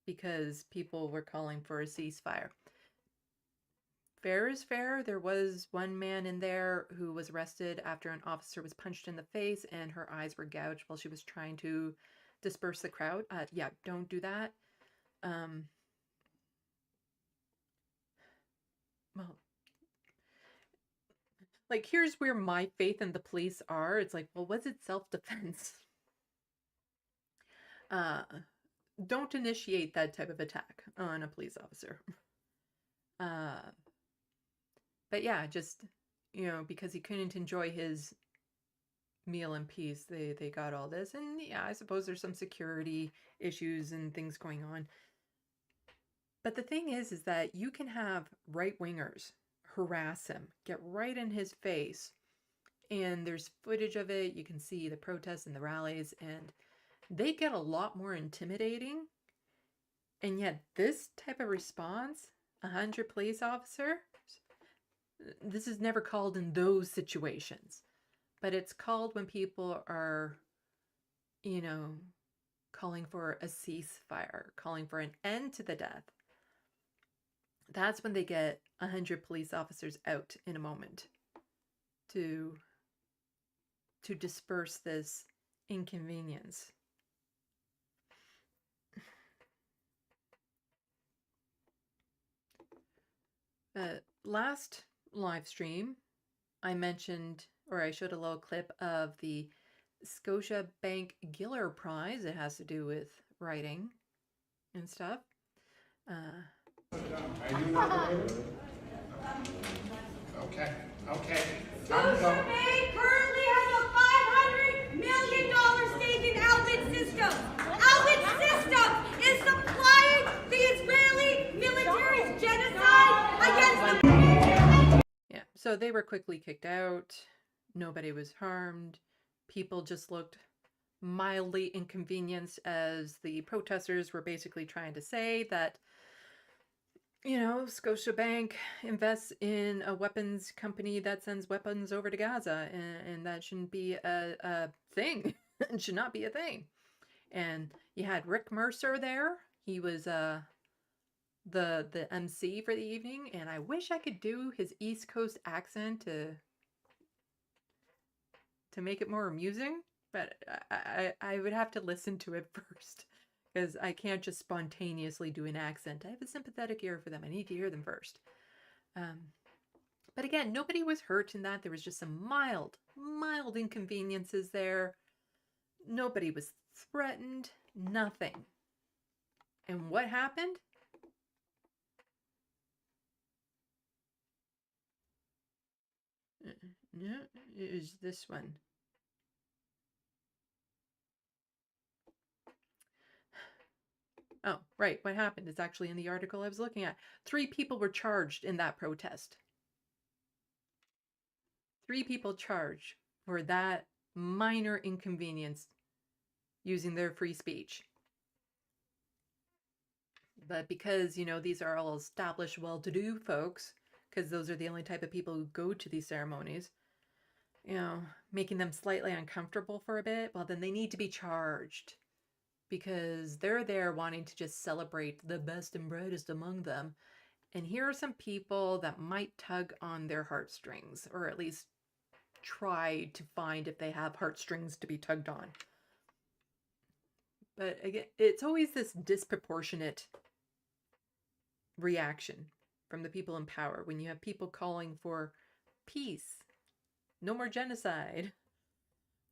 because people were calling for a ceasefire. Fair is fair. There was one man in there who was arrested after an officer was punched in the face and her eyes were gouged while she was trying to disperse the crowd. Yeah, don't do that. Well, like, here's where my faith in the police are. It's like, well, was it self-defense? Don't initiate that type of attack on a police officer. But yeah, just, because he couldn't enjoy his meal in peace, they got all this. And yeah, I suppose there's some security issues and things going on. But the thing is that you can have right-wingers harass him, get right in his face. And there's footage of it. You can see the protests and the rallies, and they get a lot more intimidating. And yet this type of response, 100 police officers, this is never called in those situations. But it's called when people are, calling for a ceasefire, calling for an end to the death. That's when they get 100 police officers out in a moment to disperse this inconvenience. Last live stream, I mentioned, or I showed a little clip of the Scotia Bank Giller Prize. It has to do with writing and stuff. Okay. Scotia Bank currently has a $500 million stake in Outlet Systems. Outlet Systems is supplying the Israeli military's genocide against the... Yeah, so they were quickly kicked out. Nobody was harmed. People just looked mildly inconvenienced, as the protesters were basically trying to say that you know, Scotiabank invests in a weapons company that sends weapons over to Gaza, and that shouldn't be a thing. It should not be a thing. And you had Rick Mercer there. He was the MC for the evening, and I wish I could do his East Coast accent to make it more amusing, but I would have to listen to it first, because I can't just spontaneously do an accent. I have a sympathetic ear for them. I need to hear them first. But again, nobody was hurt in that. There was just some mild inconveniences there. Nobody was threatened. Nothing. And what happened? No, it was this one. Oh, right. What happened is actually in the article I was looking at. 3 people were charged in that protest. 3 people charged for that minor inconvenience using their free speech. But because, you know, these are all established, well-to-do folks, because those are the only type of people who go to these ceremonies, you know, making them slightly uncomfortable for a bit, well, then they need to be charged, because they're there wanting to just celebrate the best and brightest among them. And here are some people that might tug on their heartstrings, or at least try to find if they have heartstrings to be tugged on. But again, it's always this disproportionate reaction from the people in power when you have people calling for peace, no more genocide,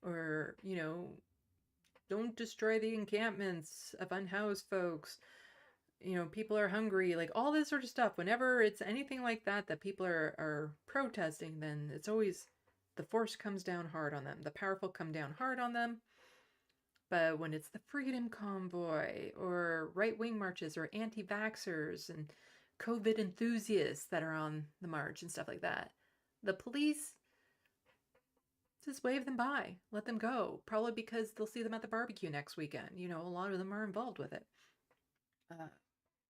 or, you know, don't destroy the encampments of unhoused folks. You know, people are hungry, like all this sort of stuff. Whenever it's anything like that people are protesting, then it's always the force comes down hard on them. The powerful come down hard on them. But when it's the Freedom Convoy or right-wing marches or anti-vaxxers and COVID enthusiasts that are on the march and stuff like that, the police just wave them by, let them go. Probably because they'll see them at the barbecue next weekend. You know, a lot of them are involved with it.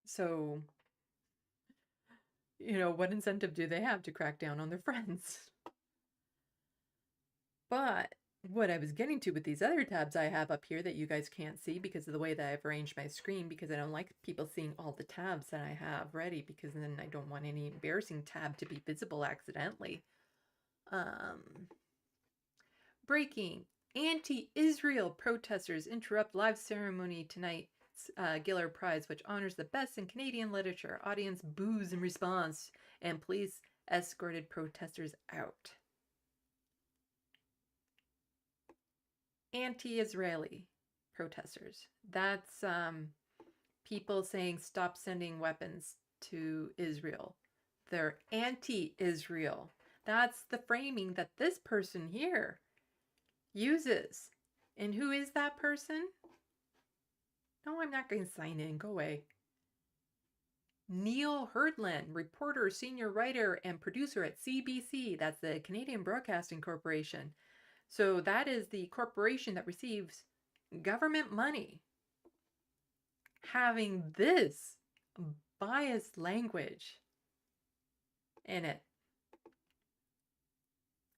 So, you know, what incentive do they have to crack down on their friends? But what I was getting to with these other tabs I have up here that you guys can't see because of the way that I've arranged my screen, because I don't like people seeing all the tabs that I have ready, because then I don't want any embarrassing tab to be visible accidentally. Breaking. Anti-Israel protesters interrupt live ceremony tonight's Giller Prize, which honors the best in Canadian literature. Audience boos in response, and police escorted protesters out. Anti-Israeli protesters. That's people saying stop sending weapons to Israel. They're anti-Israel. That's the framing that this person here uses. And who is that person? No, I'm not going to sign in. Go away. Neil Herdland, reporter, senior writer, and producer at CBC. That's the Canadian Broadcasting Corporation. So that is the corporation that receives government money. Having this biased language in it.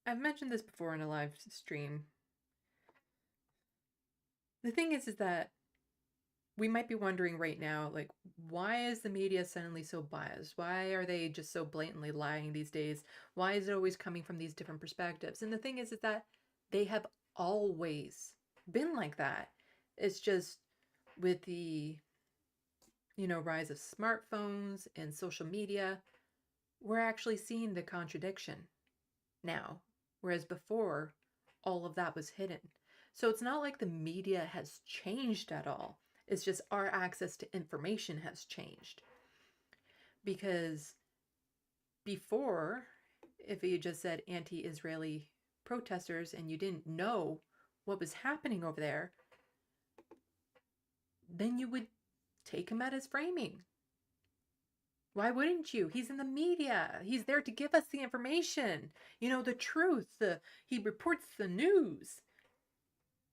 I've mentioned this before in a live stream. The thing is that we might be wondering right now, like, why is the media suddenly so biased? Why are they just so blatantly lying these days? Why is it always coming from these different perspectives? And the thing is that they have always been like that. It's just with the, you know, rise of smartphones and social media, we're actually seeing the contradiction now, whereas before, all of that was hidden. So it's not like the media has changed at all. It's just our access to information has changed. Because before, if you just said anti-Israeli protesters and you didn't know what was happening over there, then you would take him at his framing. Why wouldn't you? He's in the media. He's there to give us the information, you know, the truth. He reports the news.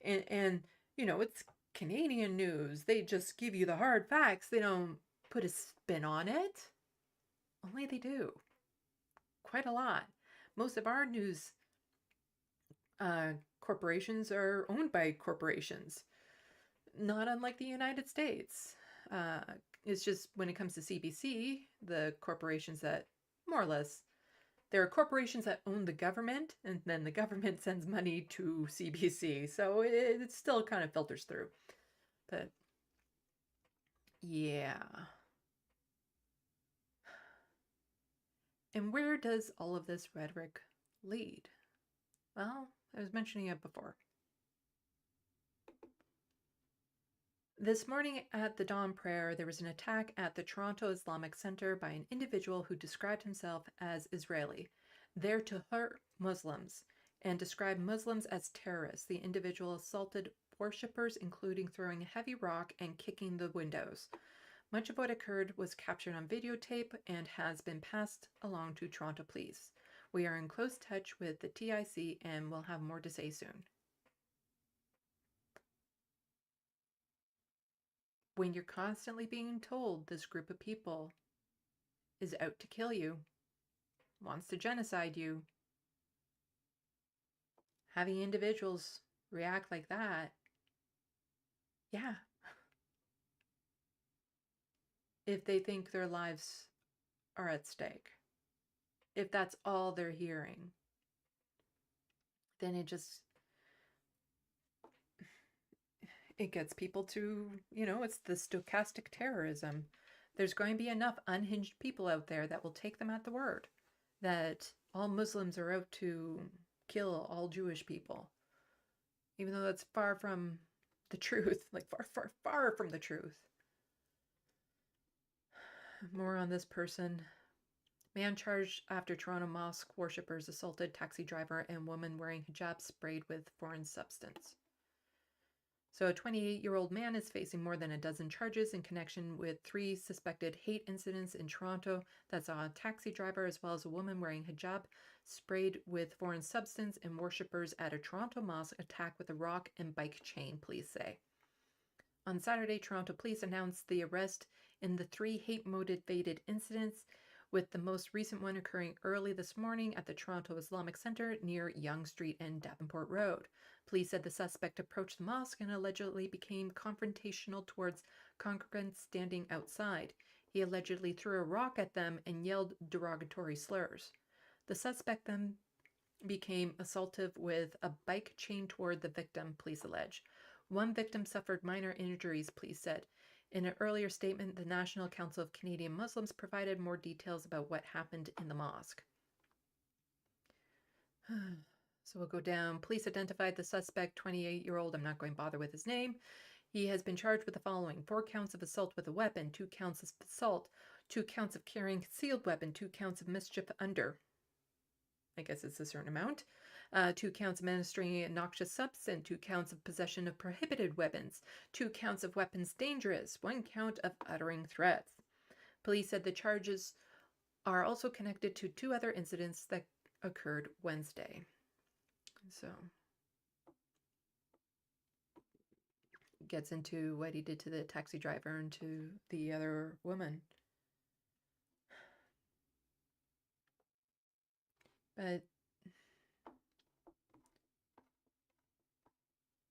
And you know, it's Canadian news. They just give you the hard facts. They don't put a spin on it. Only they do. Quite a lot. Most of our news corporations are owned by corporations, not unlike the United States. It's just when it comes to CBC, the corporations that more or less, there are corporations that own the government, and then the government sends money to CBC. So it still kind of filters through. But yeah. And where does all of this rhetoric lead? Well, I was mentioning it before. This morning at the dawn prayer, there was an attack at the Toronto Islamic Center by an individual who described himself as Israeli, there to hurt Muslims, and described Muslims as terrorists. The individual assaulted worshippers, including throwing a heavy rock and kicking the windows. Much of what occurred was captured on videotape and has been passed along to Toronto Police. We are in close touch with the TIC and will have more to say soon. When you're constantly being told this group of people is out to kill you, wants to genocide you, having individuals react like that, yeah. If they think their lives are at stake, if that's all they're hearing, then it gets people to, it's the stochastic terrorism. There's going to be enough unhinged people out there that will take them at the word, that all Muslims are out to kill all Jewish people. Even though that's far from the truth, like far, far, far from the truth. More on this person. Man charged after Toronto mosque worshippers assaulted taxi driver and woman wearing hijab sprayed with foreign substance. So a 28-year-old man is facing more than a dozen charges in connection with 3 suspected hate incidents in Toronto that saw a taxi driver as well as a woman wearing hijab sprayed with foreign substance and worshippers at a Toronto mosque attack with a rock and bike chain, police say. On Saturday, Toronto police announced the arrest in the 3 hate-motivated incidents, with the most recent one occurring early this morning at the Toronto Islamic Center near Yonge Street and Davenport Road. Police said the suspect approached the mosque and allegedly became confrontational towards congregants standing outside. He allegedly threw a rock at them and yelled derogatory slurs. The suspect then became assaultive with a bike chained toward the victim, police allege. One victim suffered minor injuries, police said. In an earlier statement, the National Council of Canadian Muslims provided more details about what happened in the mosque. So we'll go down. Police identified the suspect, 28-year-old. I'm not going to bother with his name. He has been charged with the following: 4 counts of assault with a weapon, 2 counts of assault, 2 counts of carrying concealed weapon, 2 counts of mischief under, I guess it's a certain amount, 2 counts of administering a noxious substance, 2 counts of possession of prohibited weapons, 2 counts of weapons dangerous, 1 count of uttering threats. Police said the charges are also connected to 2 other incidents that occurred Wednesday. So, gets into what he did to the taxi driver and to the other woman. But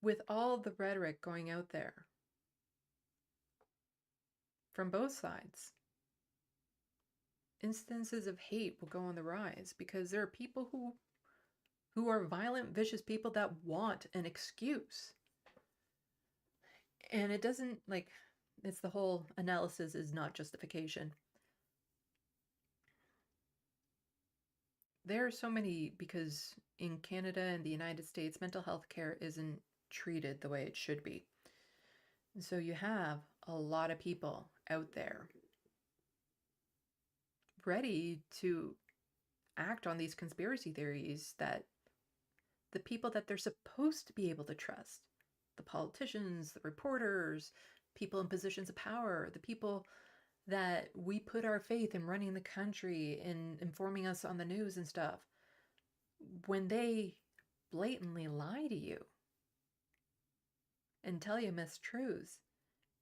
with all the rhetoric going out there from both sides, instances of hate will go on the rise because there are people who are violent, vicious people that want an excuse. And it doesn't, it's the whole analysis is not justification. There are so many, because in Canada and the United States, mental health care isn't treated the way it should be. And so you have a lot of people out there ready to act on these conspiracy theories that the people that they're supposed to be able to trust, the politicians, the reporters, people in positions of power, the people that we put our faith in running the country, in informing us on the news and stuff, when they blatantly lie to you and tell you mistruths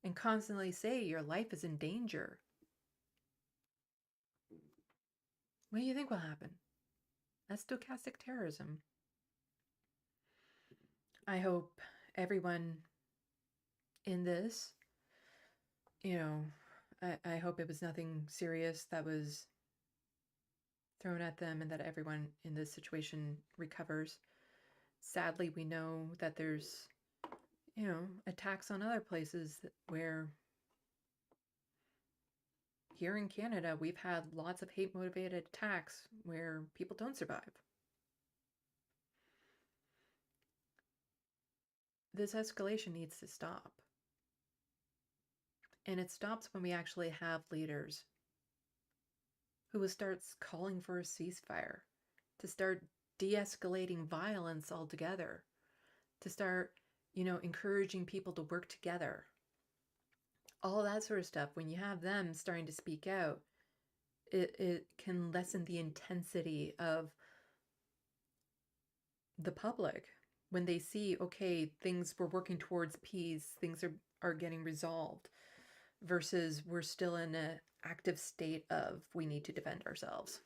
and constantly say your life is in danger, What do you think will happen? That's stochastic terrorism. I hope everyone in this, you know, I hope it was nothing serious that was thrown at them and that everyone in this situation recovers. Sadly, we know that there's, you know, attacks on other places where here in Canada, we've had lots of hate-motivated attacks where people don't survive. This escalation needs to stop. And it stops when we actually have leaders who will start calling for a ceasefire, to start de-escalating violence altogether, to start, you know, encouraging people to work together. All that sort of stuff. When you have them starting to speak out, it can lessen the intensity of the public when they see, okay, we're working towards peace, things are getting resolved, versus we're still in an active state of we need to defend ourselves.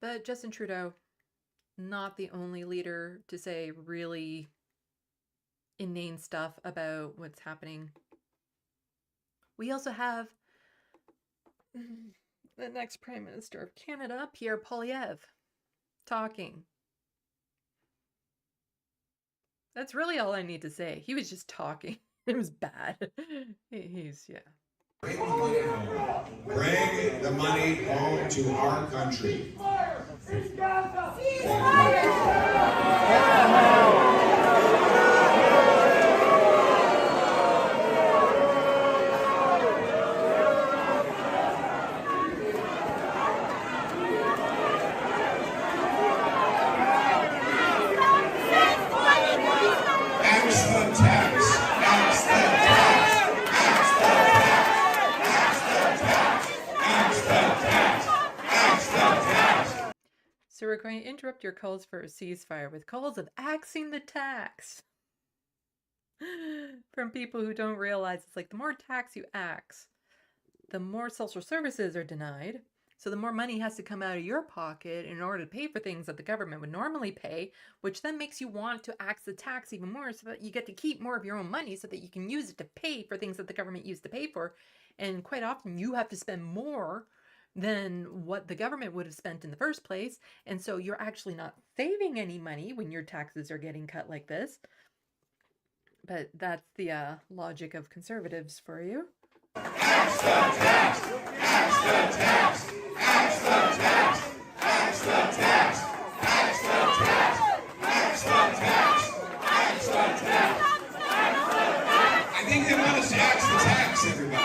But Justin Trudeau, not the only leader to say really inane stuff about what's happening. We also have the next Prime Minister of Canada, Pierre Poilievre, talking. That's really all I need to say. He was just talking. It was bad. He's, yeah. Bring the money home to our country. So we're going to interrupt your calls for a ceasefire with calls of axing the tax. From people who don't realize it's like the more tax you axe, the more social services are denied. So the more money has to come out of your pocket in order to pay for things that the government would normally pay, which then makes you want to axe the tax even more so that you get to keep more of your own money so that you can use it to pay for things that the government used to pay for. And quite often you have to spend more than what the government would have spent in the first place. And so you're actually not saving any money when your taxes are getting cut like this. But that's the logic of conservatives for you. Axe the tax! Axe the tax! Axe the tax! Axe the tax! Axe the tax! Axe the tax! Axe the tax! I think they want us to axe the tax, everybody.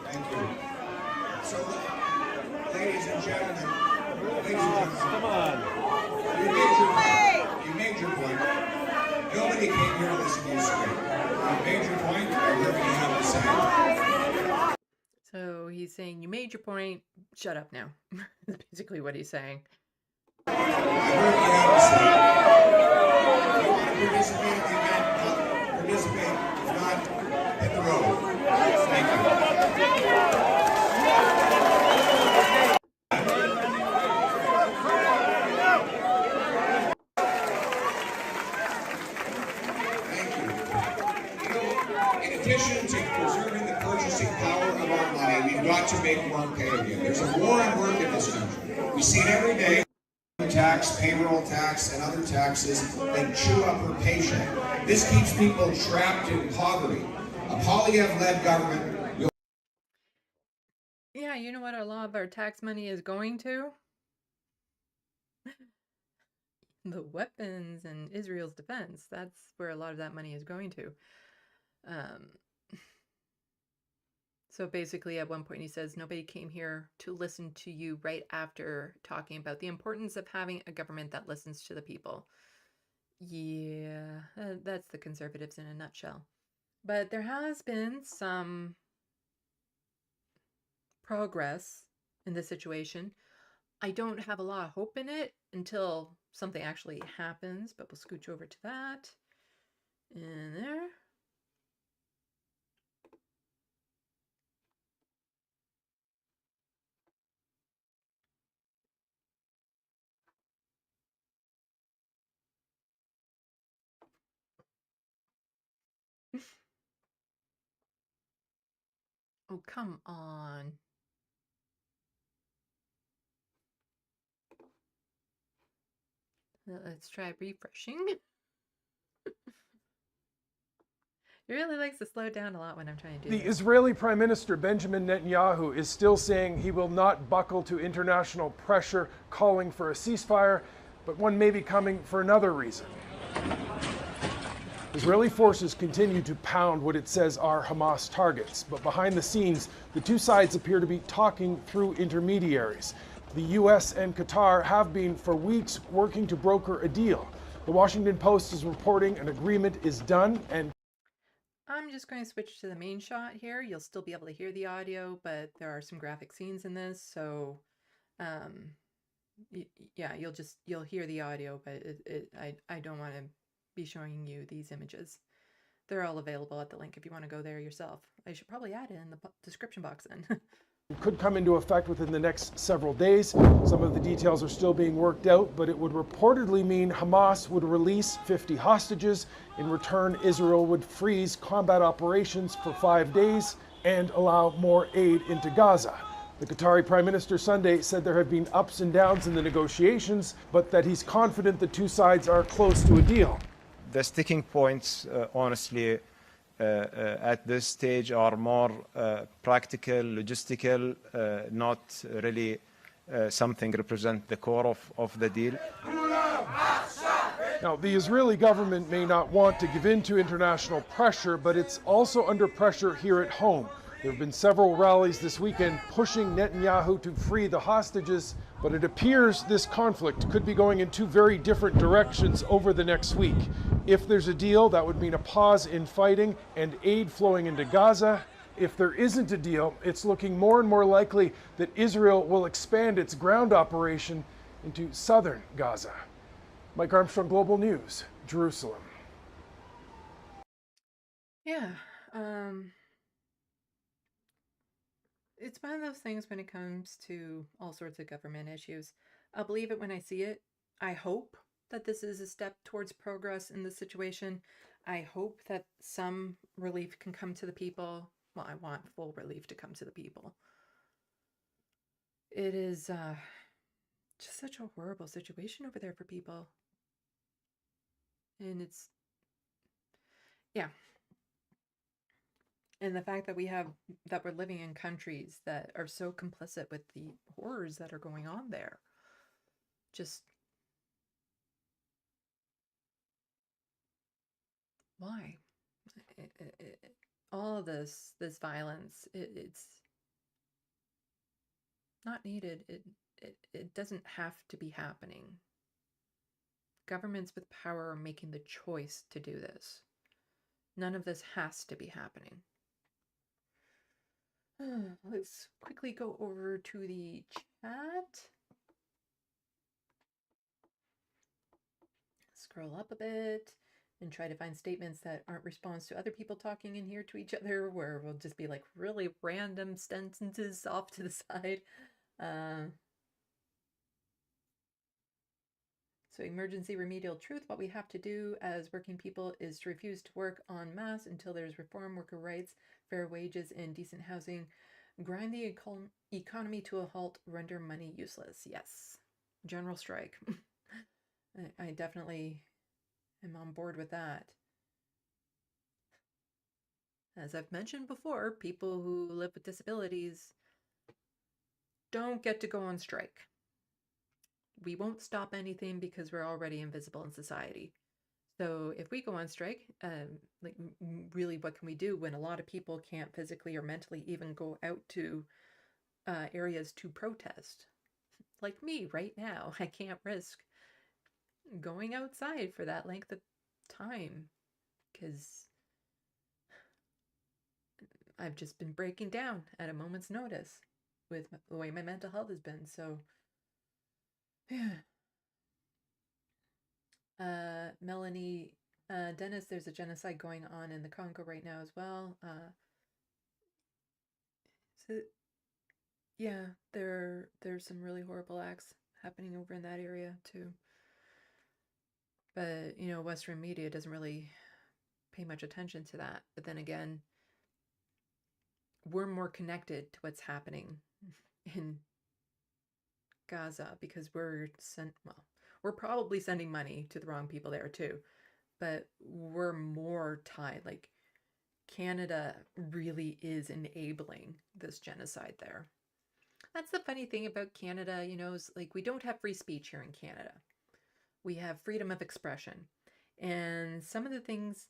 Thank you. So, ladies and gentlemen, come on. You made your point. Nobody came here to listen to you scream. You made your point. I heard what you have to say. So he's saying, you made your point, shut up now. That's basically what he's saying. I heard what you have to say. If you want to participate in the event, participate. If not, hit the road. Thank you. In addition to preserving the purchasing power of our money, we've got to make work pay again. There's a war on work in this country. We see it every day. Tax, payroll tax, and other taxes that chew up our paycheck. This keeps people trapped in poverty. A Poilievre-led government will... Yeah, you know what a lot of our tax money is going to? The weapons and Israel's defense. That's where a lot of that money is going to. So basically at one point he says, nobody came here to listen to you right after talking about the importance of having a government that listens to the people. Yeah, that's the conservatives in a nutshell. But there has been some progress in this situation. I don't have a lot of hope in it until something actually happens, but we'll scooch over to that. in there. Oh, come on. Let's try refreshing. He really likes to slow down a lot when I'm trying to do The this. Israeli Prime Minister Benjamin Netanyahu is still saying he will not buckle to international pressure, calling for a ceasefire, but one may be coming for another reason. Israeli forces continue to pound what it says are Hamas targets, but behind the scenes, the two sides appear to be talking through intermediaries. The U.S. and Qatar have been for weeks working to broker a deal. The Washington Post is reporting an agreement is done and I'm just going to switch to the main shot here. You'll still be able to hear the audio, but there are some graphic scenes in this, so yeah, you'll hear the audio, but I don't want to be showing you these images. They're all available at the link if you want to go there yourself. I should probably add it in the description box then. could come into effect within the next several days. Some of the details are still being worked out, but it would reportedly mean Hamas would release 50 hostages. In return, Israel would freeze combat operations for 5 days and allow more aid into Gaza. The Qatari Prime Minister Sunday said there have been ups and downs in the negotiations, but that he's confident the two sides are close to a deal. The sticking points, honestly, at this stage are more practical, logistical, not really something represent the core of the deal. Now, the Israeli government may not want to give in to international pressure, but it's also under pressure here at home. There have been several rallies this weekend pushing Netanyahu to free the hostages, but it appears this conflict could be going in two very different directions over the next week. If there's a deal, that would mean a pause in fighting and aid flowing into Gaza. If there isn't a deal, it's looking more and more likely that Israel will expand its ground operation into southern Gaza. Mike Armstrong, Global News, Jerusalem. Yeah, it's one of those things when it comes to all sorts of government issues. I'll believe it when I see it. I hope that this is a step towards progress in this situation. I hope that some relief can come to the people. Well, I want full relief to come to the people. It is just such a horrible situation over there for people. And it's, yeah. And the fact that we're living in countries that are so complicit with the horrors that are going on there. Just why? All of this violence, it's not needed. It doesn't have to be happening. Governments with power are making the choice to do this. None of this has to be happening. Let's quickly go over to the chat. Scroll up a bit and try to find statements that aren't response to other people talking in here to each other, where we'll just be like really random sentences off to the side. So emergency remedial truth, what we have to do as working people is to refuse to work en masse until there's reform, worker rights, fair wages, and decent housing. Grind the economy to a halt, render money useless. Yes. General strike. I definitely am on board with that. As I've mentioned before, people who live with disabilities don't get to go on strike. We won't stop anything because we're already invisible in society. So if we go on strike, like really what can we do when a lot of people can't physically or mentally even go out to areas to protest? Like me right now, I can't risk going outside for that length of time because I've just been breaking down at a moment's notice with the way my mental health has been. So yeah. Melanie Dennis, there's a genocide going on in the Congo right now as well. So yeah, there's some really horrible acts happening over in that area too. But, you know, Western media doesn't really pay much attention to that. But then again, we're more connected to what's happening in Gaza because we're probably sending money to the wrong people there too. But we're more tied. Like, Canada really is enabling this genocide there. That's the funny thing about Canada, you know, is like we don't have free speech here in Canada. We have freedom of expression. And some of the things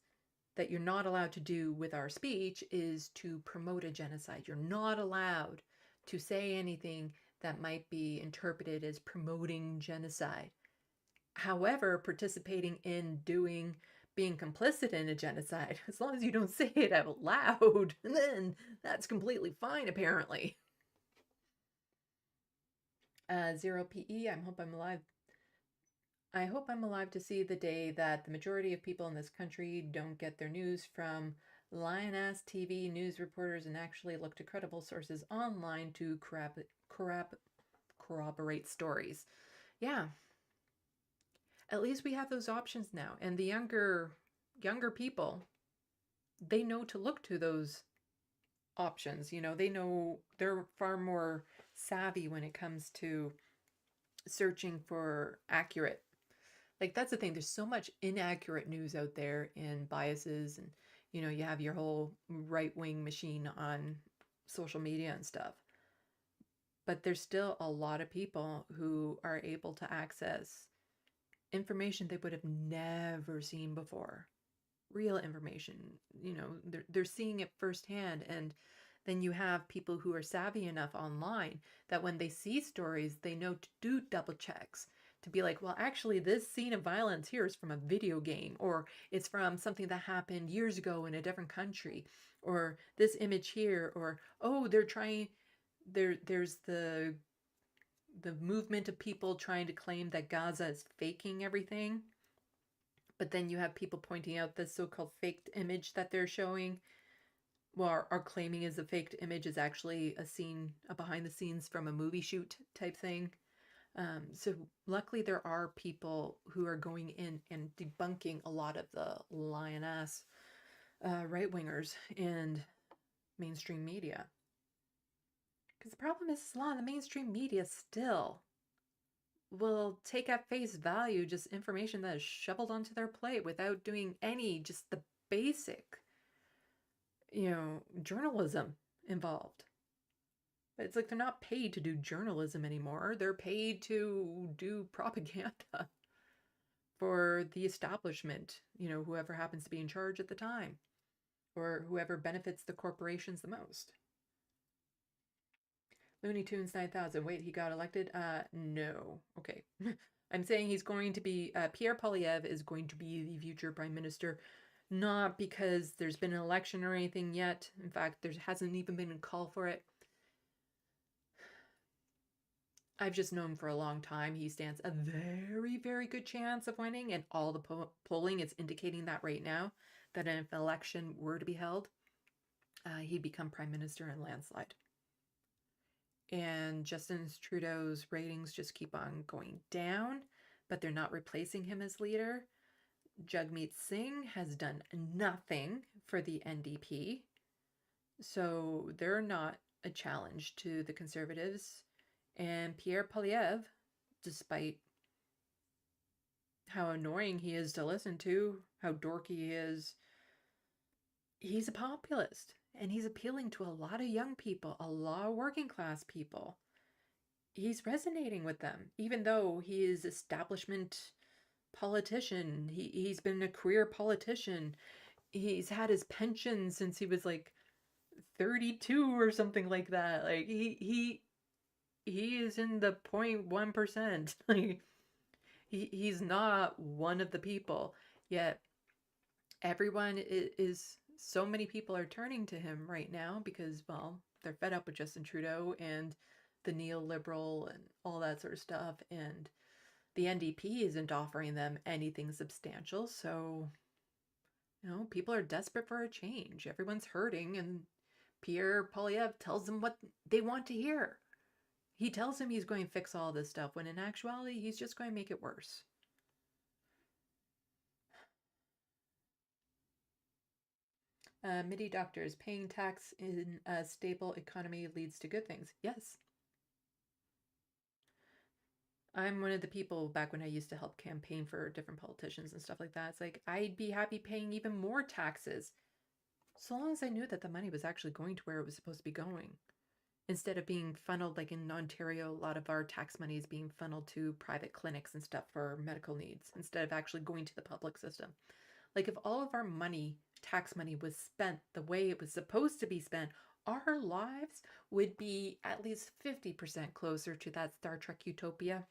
that you're not allowed to do with our speech is to promote a genocide. You're not allowed to say anything that might be interpreted as promoting genocide. However, participating in being complicit in a genocide, as long as you don't say it out loud, then that's completely fine, apparently. 0PE, I hope I'm alive to see the day that the majority of people in this country don't get their news from lioness TV news reporters and actually look to credible sources online to corroborate stories. Yeah. At least we have those options now. And the younger people, they know to look to those options. You know, they know they're far more savvy when it comes to searching for accurate. Like, that's the thing. There's so much inaccurate news out there and biases. And, you know, you have your whole right-wing machine on social media and stuff. But there's still a lot of people who are able to access information they would have never seen before. Real information, you know, they're seeing it firsthand. And then you have people who are savvy enough online that when they see stories, they know to do double checks, to be like, well, actually, this scene of violence here is from a video game, or it's from something that happened years ago in a different country, or this image here, or, oh, there's the movement of people trying to claim that Gaza is faking everything. But then you have people pointing out the so-called faked image that they're showing, well, are claiming is a faked image, is actually a scene, a behind the scenes from a movie shoot type thing. So luckily there are people who are going in and debunking a lot of the lion-ass right-wingers and mainstream media. Because the problem is a lot of the mainstream media still will take at face value just information that is shoveled onto their plate without doing any, just the basic, you know, journalism involved. But it's like they're not paid to do journalism anymore. They're paid to do propaganda for the establishment, you know, whoever happens to be in charge at the time, or whoever benefits the corporations the most. Looney Tunes 9000. Wait, he got elected? No. Okay. I'm saying he's going to be, Pierre Poilievre is going to be the future prime minister, not because there's been an election or anything yet. In fact, there hasn't even been a call for it. I've just known him for a long time. He stands a very, very good chance of winning, and all the polling is indicating that right now, that if an election were to be held, he'd become prime minister in landslide. And Justin Trudeau's ratings just keep on going down, but they're not replacing him as leader. Jagmeet Singh has done nothing for the NDP, so they're not a challenge to the Conservatives. And Pierre Poilievre, despite how annoying he is to listen to, how dorky he is, he's a populist. And he's appealing to a lot of young people, a lot of working class people. He's resonating with them, even though he is establishment politician. He's been a career politician. He's had his pension since he was like 32 or something like that. Like he is in the 0.1%. Like he's not one of the people. Yet everyone is so many people are turning to him right now because, well, they're fed up with Justin Trudeau and the neoliberal and all that sort of stuff. And the NDP isn't offering them anything substantial. So You know, people are desperate for a change. Everyone's hurting, and Pierre Poilievre tells them what they want to hear. He tells him he's going to fix all this stuff, when in actuality, he's just going to make it worse. MIDI doctors, paying tax in a stable economy leads to good things. Yes. I'm one of the people back when I used to help campaign for different politicians and stuff like that. It's like, I'd be happy paying even more taxes, so long as I knew that the money was actually going to where it was supposed to be going. Instead of being funneled, like in Ontario, a lot of our tax money is being funneled to private clinics and stuff for medical needs, instead of actually going to the public system. Like, if all of our money, tax money, was spent the way it was supposed to be spent, our lives would be at least 50% closer to that Star Trek utopia.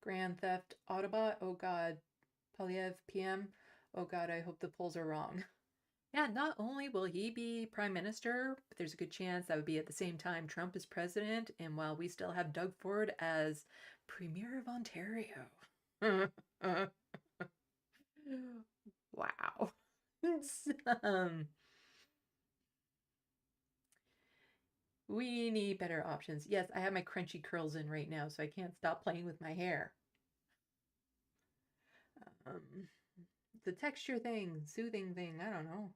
Grand Theft Autobot, oh god. Poilievre PM, oh god, I hope the polls are wrong. Yeah, not only will he be prime minister, but there's a good chance that would be at the same time Trump is president, and while we still have Doug Ford as Premier of Ontario. Wow. We need better options. Yes, I have my crunchy curls in right now, so I can't stop playing with my hair. The texture thing, soothing thing, I don't know.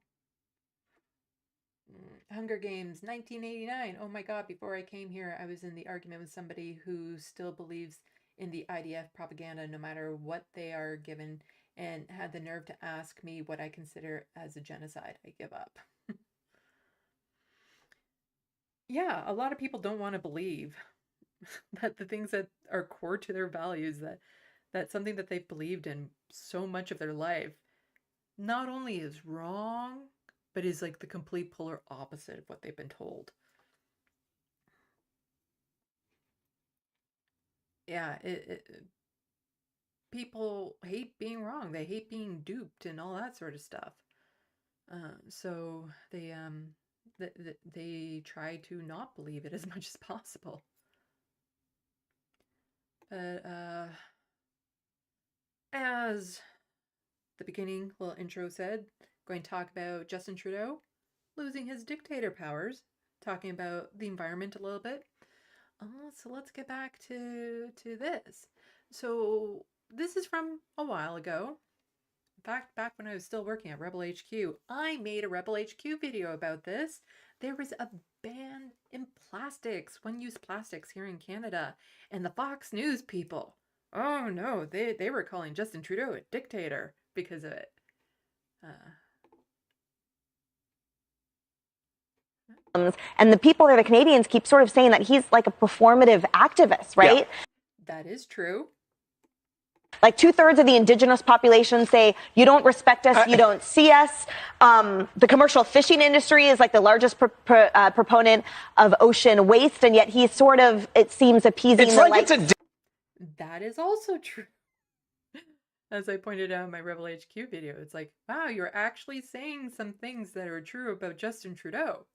Hunger Games, 1989. Oh my god, before I came here, I was in the argument with somebody who still believes in the IDF propaganda no matter what they are given, and had the nerve to ask me what I consider as a genocide. I give up. Yeah, a lot of people don't want to believe that the things that are core to their values, that something that they've believed in so much of their life, not only is wrong, but is like the complete polar opposite of what they've been told. Yeah, people hate being wrong. They hate being duped and all that sort of stuff. So they try to not believe it as much as possible. But as the beginning little intro said, going to talk about Justin Trudeau losing his dictator powers, talking about the environment a little bit. So let's get back to this. So this is from a while ago. In fact, back when I was still working at Rebel HQ, I made a Rebel HQ video about this. There was a ban in plastics, one-use plastics here in Canada, and the Fox News people, oh no, they were calling Justin Trudeau a dictator because of it. And the people there, the Canadians, keep sort of saying that he's like a performative activist, right? Yeah, that is true. Like 2/3 of the Indigenous population say, you don't respect us, you don't see us. The commercial fishing industry is like the largest proponent of ocean waste, and yet he's sort of, it seems, appeasing That is also true. As I pointed out in my Rebel HQ video, it's like, wow, you're actually saying some things that are true about Justin Trudeau.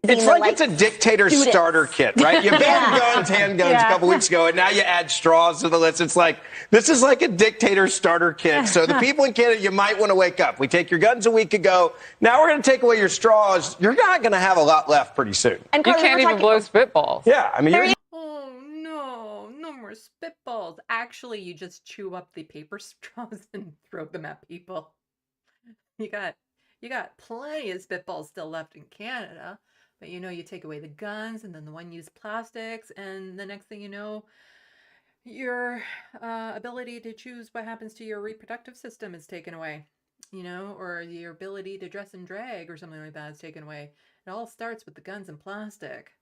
It's like it's a dictator starter kit, right? You banned guns, handguns a couple weeks ago, and now you add straws to the list. It's like, this is like a dictator starter kit. So the people in Canada, you might want to wake up. We take your guns a week ago. Now we're going to take away your straws. You're not going to have a lot left pretty soon. And you can't even blow spitballs. Yeah, I mean, oh no, no more spitballs. Actually, you just chew up the paper straws and throw them at people. You got plenty of spitballs still left in Canada. But you know, you take away the guns and then the one-use plastics, and the next thing you know, your ability to choose what happens to your reproductive system is taken away, you know, or your ability to dress and drag or something like that is taken away. It all starts with the guns and plastic.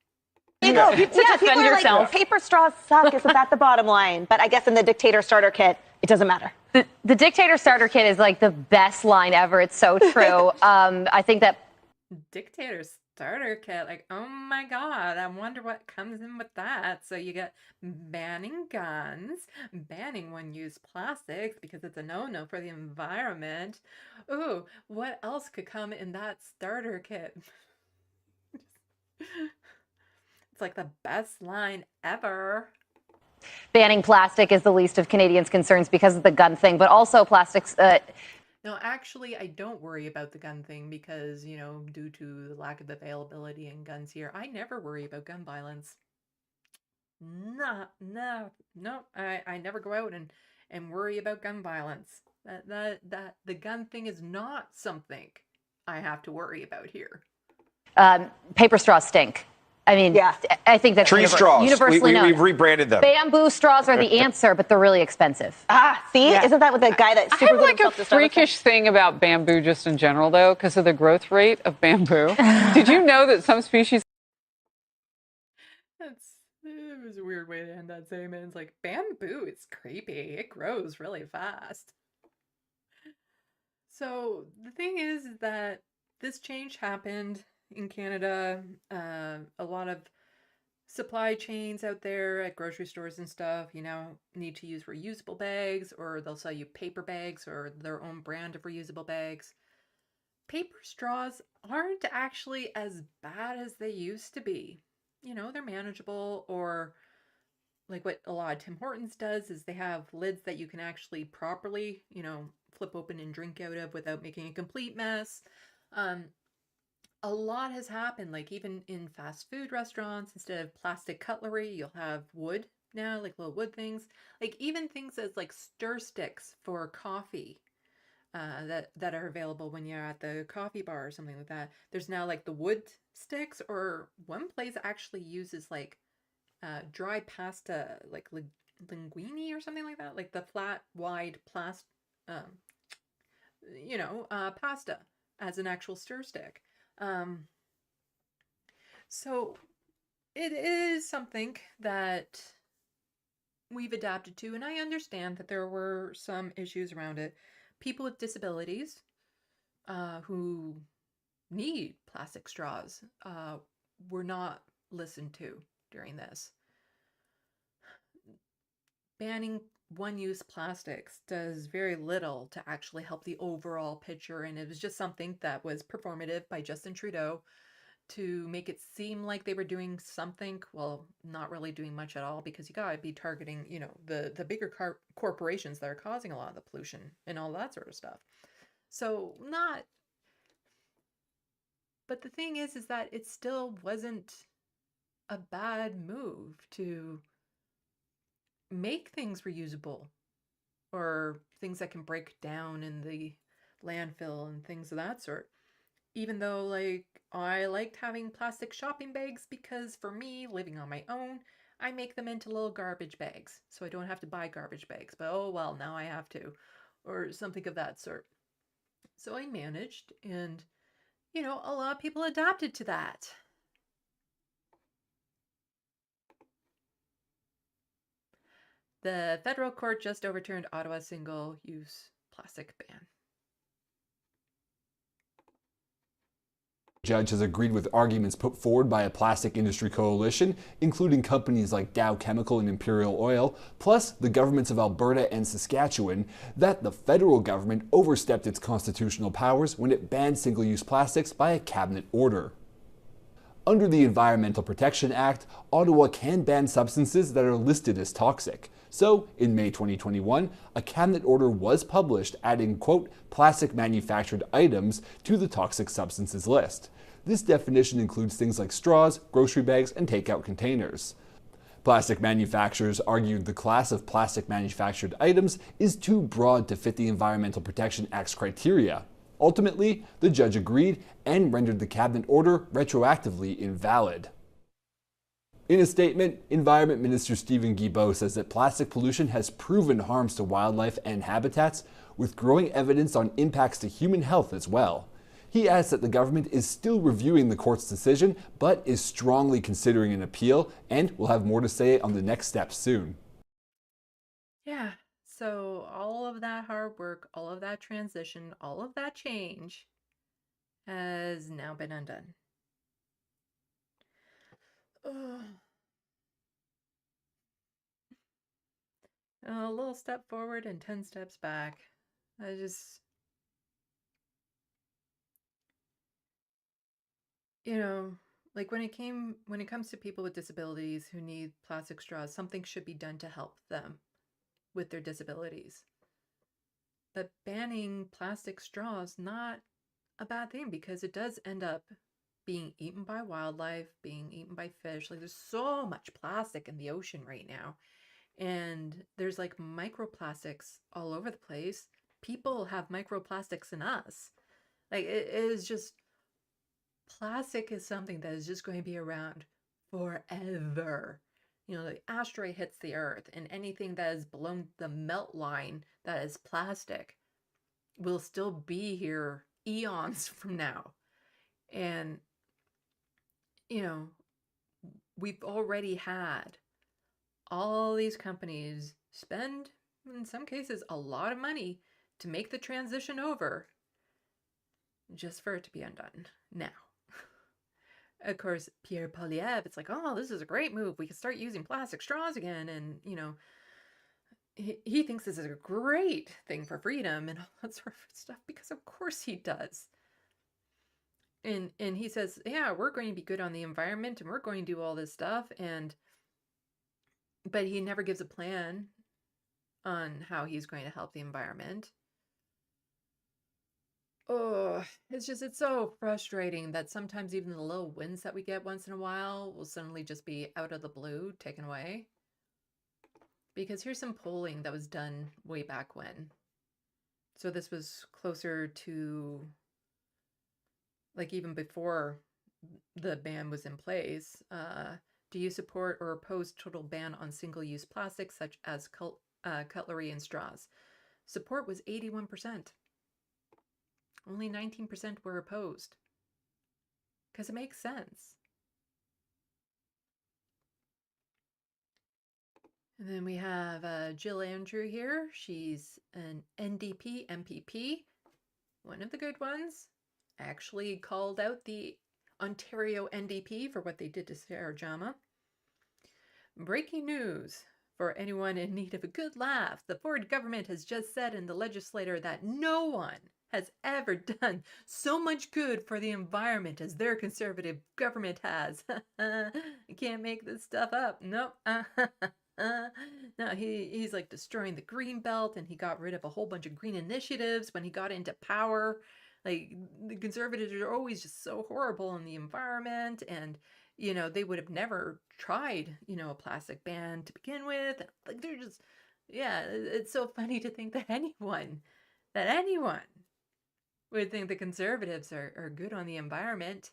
You know, people are like, paper straws suck. Isn't that the bottom line? But I guess in the dictator starter kit, it doesn't matter. The dictator starter kit is like the best line ever. It's so true. I think that dictator starter kit, like, oh my god, I wonder what comes in with that. So you get banning guns, banning one-use plastics because it's a no-no for the environment. Ooh, what else could come in that starter kit? It's like the best line ever. banning plastic is the least of Canadians' concerns because of the gun thing, but also plastics. No, actually, I don't worry about the gun thing because, you know, due to the lack of availability in guns here, I never worry about gun violence. No, I never go out and worry about gun violence. The gun thing is not something I have to worry about here. Paper straws stink. I mean, I think that's tree straws. Universally known. We've rebranded them. Bamboo straws are the answer, but they're really expensive. See? Yeah. Isn't that what the guy that super I have like a freakish thing about bamboo just in general, though, because of the growth rate of bamboo. Did you know that some species... It was a weird way to end that statement. It's like, bamboo, it's creepy. It grows really fast. So the thing is that this change happened in Canada. A lot of supply chains out there at grocery stores and stuff, you know, need to use reusable bags, or they'll sell you paper bags or their own brand of reusable bags. Paper straws aren't actually as bad as they used to be. You know, they're manageable, or like what a lot of Tim Hortons does is they have lids that you can actually properly, you know, flip open and drink out of without making a complete mess. A lot has happened, like even in fast food restaurants, instead of plastic cutlery, you'll have wood now, like little wood things. Like even things as like stir sticks for coffee that are available when you're at the coffee bar or something like that. There's now like the wood sticks, or one place actually uses like dry pasta, like linguine or something like that, like the flat, wide pasta as an actual stir stick. So it is something that we've adapted to, and I understand that there were some issues around it. People with disabilities who need plastic straws were not listened to during this. Banning one-use plastics does very little to actually help the overall picture, and it was just something that was performative by Justin Trudeau to make it seem like they were doing something, well, not really doing much at all, because you gotta be targeting, you know, the bigger corporations that are causing a lot of the pollution and all that sort of stuff. So but the thing is that it still wasn't a bad move to make things reusable, or things that can break down in the landfill and things of that sort. Even though, like, I liked having plastic shopping bags because for me, living on my own, I make them into little garbage bags, so I don't have to buy garbage bags. But oh well, now I have to, or something of that sort. So I managed, and, you know, a lot of people adapted to that. The federal court just overturned Ottawa's single-use plastic ban. The judge has agreed with arguments put forward by a plastic industry coalition, including companies like Dow Chemical and Imperial Oil, plus the governments of Alberta and Saskatchewan, that the federal government overstepped its constitutional powers when it banned single-use plastics by a cabinet order. Under the Environmental Protection Act, Ottawa can ban substances that are listed as toxic. So, in May 2021, a cabinet order was published adding, quote, plastic manufactured items to the toxic substances list. This definition includes things like straws, grocery bags, and takeout containers. Plastic manufacturers argued the class of plastic manufactured items is too broad to fit the Environmental Protection Act's criteria. Ultimately, the judge agreed and rendered the cabinet order retroactively invalid. In a statement, Environment Minister Stephen Guilbeault says that plastic pollution has proven harms to wildlife and habitats, with growing evidence on impacts to human health as well. He adds that the government is still reviewing the court's decision, but is strongly considering an appeal, and will have more to say on the next steps soon. Yeah, so all of that hard work, all of that transition, all of that change has now been undone. Ugh. A little step forward and 10 steps back. You know, Like when it comes to people with disabilities who need plastic straws, something should be done to help them with their disabilities. But banning plastic straws, not a bad thing, because it does end up being eaten by wildlife, being eaten by fish. Like there's so much plastic in the ocean right now. And there's like microplastics all over the place. People have microplastics in us. Like it is just, plastic is something that is just going to be around forever. You know, the asteroid hits the Earth, and anything that is below the melt line that is plastic will still be here eons from now. And, you know, we've already had all these companies spend, in some cases, a lot of money to make the transition over just for it to be undone now. Of course, Pierre Poilievre, it's like, oh, this is a great move. We can start using plastic straws again. And, you know, he thinks this is a great thing for freedom and all that sort of stuff, because of course he does. And he says, yeah, we're going to be good on the environment and we're going to do all this stuff. But he never gives a plan on how he's going to help the environment. Oh, it's so frustrating that sometimes even the little wins that we get once in a while will suddenly just be out of the blue, taken away. Because here's some polling that was done way back when. So this was closer to, like, even before the ban was in place. Do you support or oppose total ban on single-use plastics such as cutlery and straws? Support was 81%. Only 19% were opposed. Because it makes sense. And then we have Jill Andrew here. She's an NDP MPP, one of the good ones. Actually called out the Ontario NDP for what they did to Sarah Jama. Breaking news for anyone in need of a good laugh. The Ford government has just said in the legislature that no one has ever done so much good for the environment as their conservative government has. You can't make this stuff up. Nope. No, he's like destroying the green belt, and he got rid of a whole bunch of green initiatives when he got into power. Like, the conservatives are always just so horrible on the environment, and, you know, they would have never tried, you know, a plastic ban to begin with. Like, they're just, yeah, it's so funny to think that anyone would think the conservatives are good on the environment.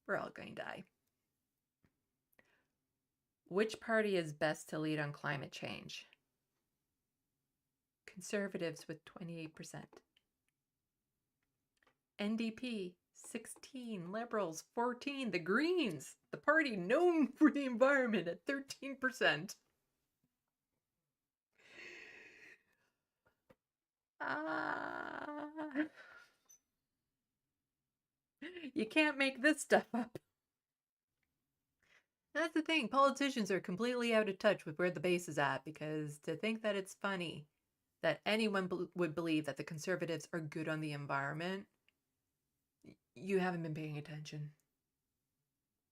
We're all going to die. Which party is best to lead on climate change? Conservatives with 28%. NDP, 16. Liberals, 14. The Greens, the party known for the environment, at 13%. You can't make this stuff up. That's the thing. Politicians are completely out of touch with where the base is at, because to think that it's funny that anyone would believe that the conservatives are good on the environment, you haven't been paying attention.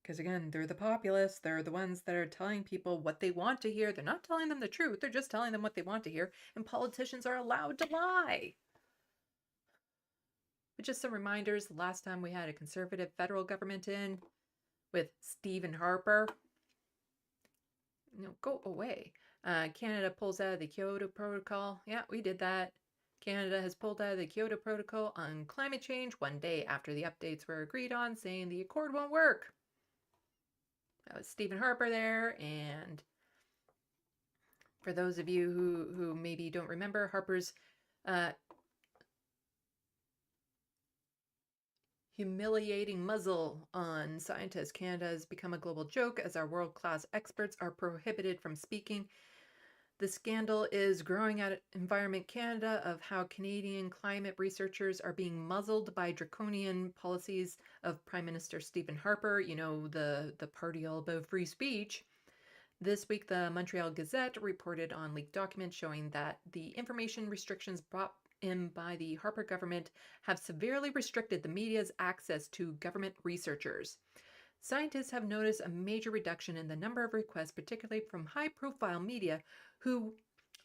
Because again, they're the populists. They're the ones that are telling people what they want to hear. They're not telling them the truth. They're just telling them what they want to hear. And politicians are allowed to lie. But just some reminders. The last time we had a conservative federal government in with Stephen Harper. No, go away. Canada pulls out of the Kyoto Protocol. Yeah, we did that. Canada has pulled out of the Kyoto Protocol on climate change one day after the updates were agreed on, saying the accord won't work. That was Stephen Harper there. And for those of you who maybe don't remember, Harper's humiliating muzzle on scientists. Canada has become a global joke as our world-class experts are prohibited from speaking. The scandal is growing at Environment Canada of how Canadian climate researchers are being muzzled by draconian policies of Prime Minister Stephen Harper, you know, the party all about free speech. This week, the Montreal Gazette reported on leaked documents showing that the information restrictions brought in by the Harper government have severely restricted the media's access to government researchers. Scientists have noticed a major reduction in the number of requests, particularly from high-profile media who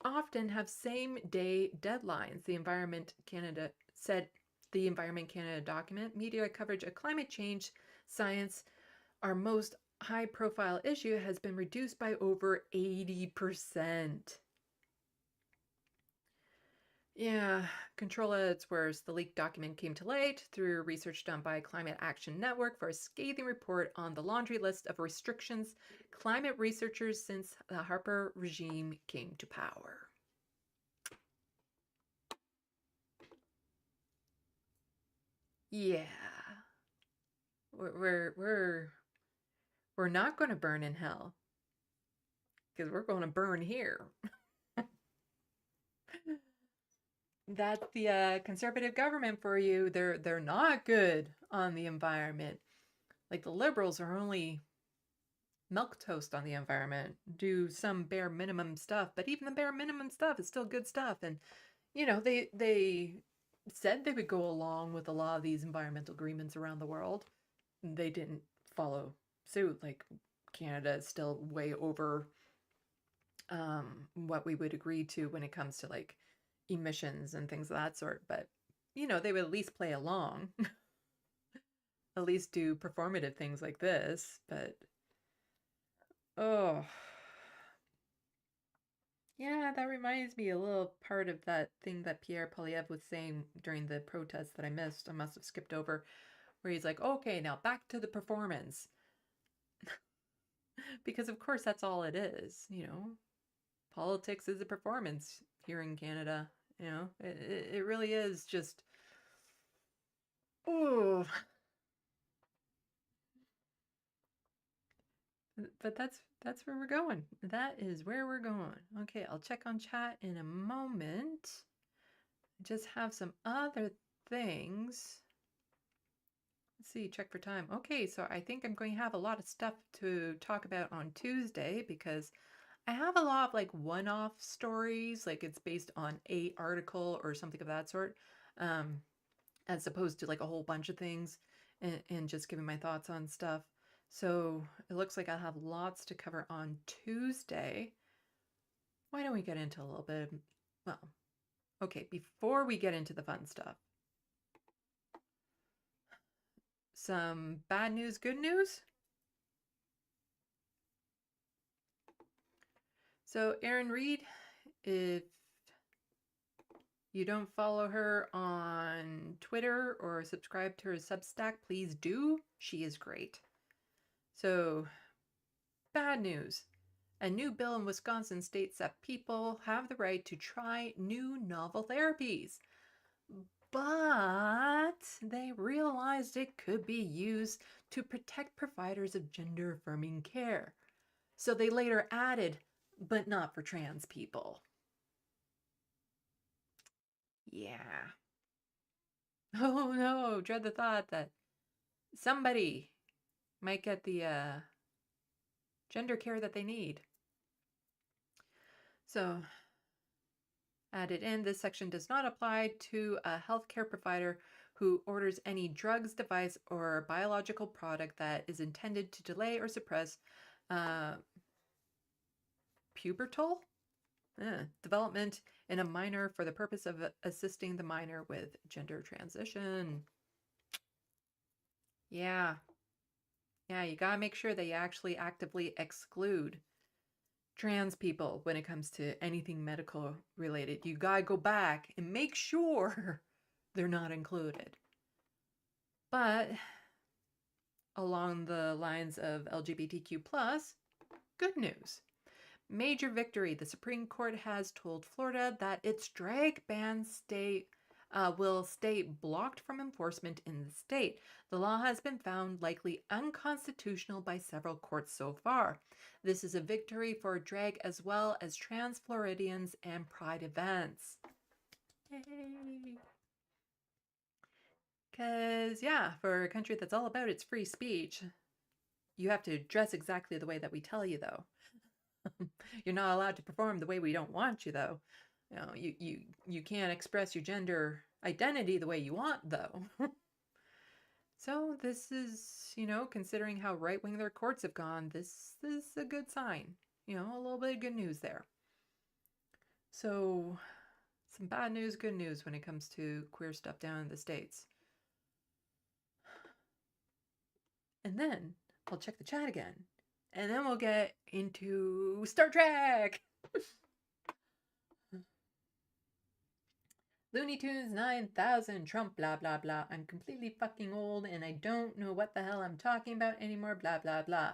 often have same-day deadlines. The Environment Canada said the Environment Canada document, media coverage of climate change science, our most high-profile issue, has been reduced by over 80%. Yeah, control at its worst. The leaked document came to light through research done by Climate Action Network for a scathing report on the laundry list of restrictions climate researchers since the Harper regime came to power. Yeah. We're not going to burn in hell, because we're going to burn here. That's the conservative government for you. They're not good on the environment. Like, the liberals are only milquetoast on the environment, do some bare minimum stuff, but even the bare minimum stuff is still good stuff. And you know, they said they would go along with a lot of these environmental agreements around the world. They didn't follow suit. Like, Canada is still way over what we would agree to when it comes to like emissions and things of that sort. But you know, they would at least play along. At least do performative things like this. But oh yeah, that reminds me a little part of that thing that Pierre Poilievre was saying during the protest that I missed. I must have skipped over, where he's like, okay, now back to the performance. Because of course that's all it is, you know. Politics is a performance here in Canada, you know. It really is just, oh. But that's where we're going. That is where we're going. Okay, I'll check on chat in a moment. Just have some other things. Let's see, check for time. Okay, so I think I'm going to have a lot of stuff to talk about on Tuesday, because I have a lot of like one-off stories, like it's based on a article or something of that sort, as opposed to like a whole bunch of things and just giving my thoughts on stuff. So it looks like I'll have lots to cover on Tuesday. Why don't we get into a little bit of, well, okay, before we get into the fun stuff, some bad news, good news. So Erin Reed, if you don't follow her on Twitter or subscribe to her Substack, please do. She is great. So, bad news. A new bill in Wisconsin states that people have the right to try new novel therapies, but they realized it could be used to protect providers of gender-affirming care. So they later added, but not for trans people. Yeah. Oh no, dread the thought that somebody might get the gender care that they need. So, added in, this section does not apply to a healthcare provider who orders any drugs, device, or biological product that is intended to delay or suppress pubertal development in a minor for the purpose of assisting the minor with gender transition. Yeah. Yeah, you gotta make sure that you actually actively exclude trans people when it comes to anything medical related. You gotta go back and make sure they're not included. But along the lines of LGBTQ+, good news. Major victory. The Supreme Court has told Florida that its drag ban will stay blocked from enforcement in the state. The law has been found likely unconstitutional by several courts so far. This is a victory for drag as well as trans Floridians and pride events. Yay! Because, yeah, for a country that's all about its free speech, you have to dress exactly the way that we tell you, though. You're not allowed to perform the way we don't want you, though. You know, you can't express your gender identity the way you want, though. So this is, you know, considering how right-wing their courts have gone, this is a good sign. You know, a little bit of good news there. So some bad news, good news when it comes to queer stuff down in the States. And then I'll check the chat again. And then we'll get into Star Trek! Looney Tunes 9000, Trump, blah, blah, blah. I'm completely fucking old and I don't know what the hell I'm talking about anymore, blah, blah, blah.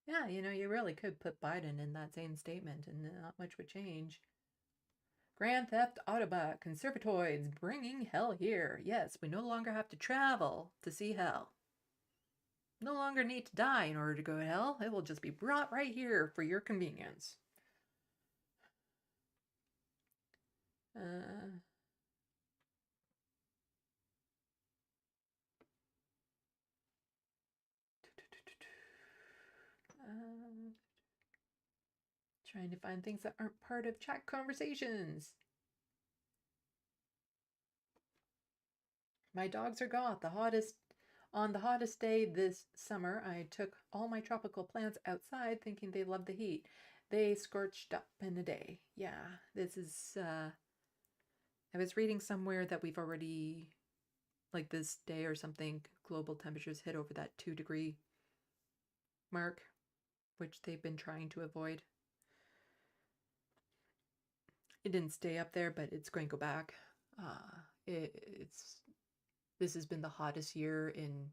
Yeah, you know, you really could put Biden in that same statement and not much would change. Grand Theft Autobot, Conservatoids, bringing hell here. Yes, we no longer have to travel to see hell. No longer need to die in order to go to hell. It will just be brought right here for your convenience. Trying to find things that aren't part of chat conversations. My dogs are goth. On the hottest day this summer, I took all my tropical plants outside thinking they loved the heat. They scorched up in a day. Yeah, this is, I was reading somewhere that we've already, like this day or something, global temperatures hit over that 2-degree mark, which they've been trying to avoid. It didn't stay up there, but it's going to go back. This has been the hottest year in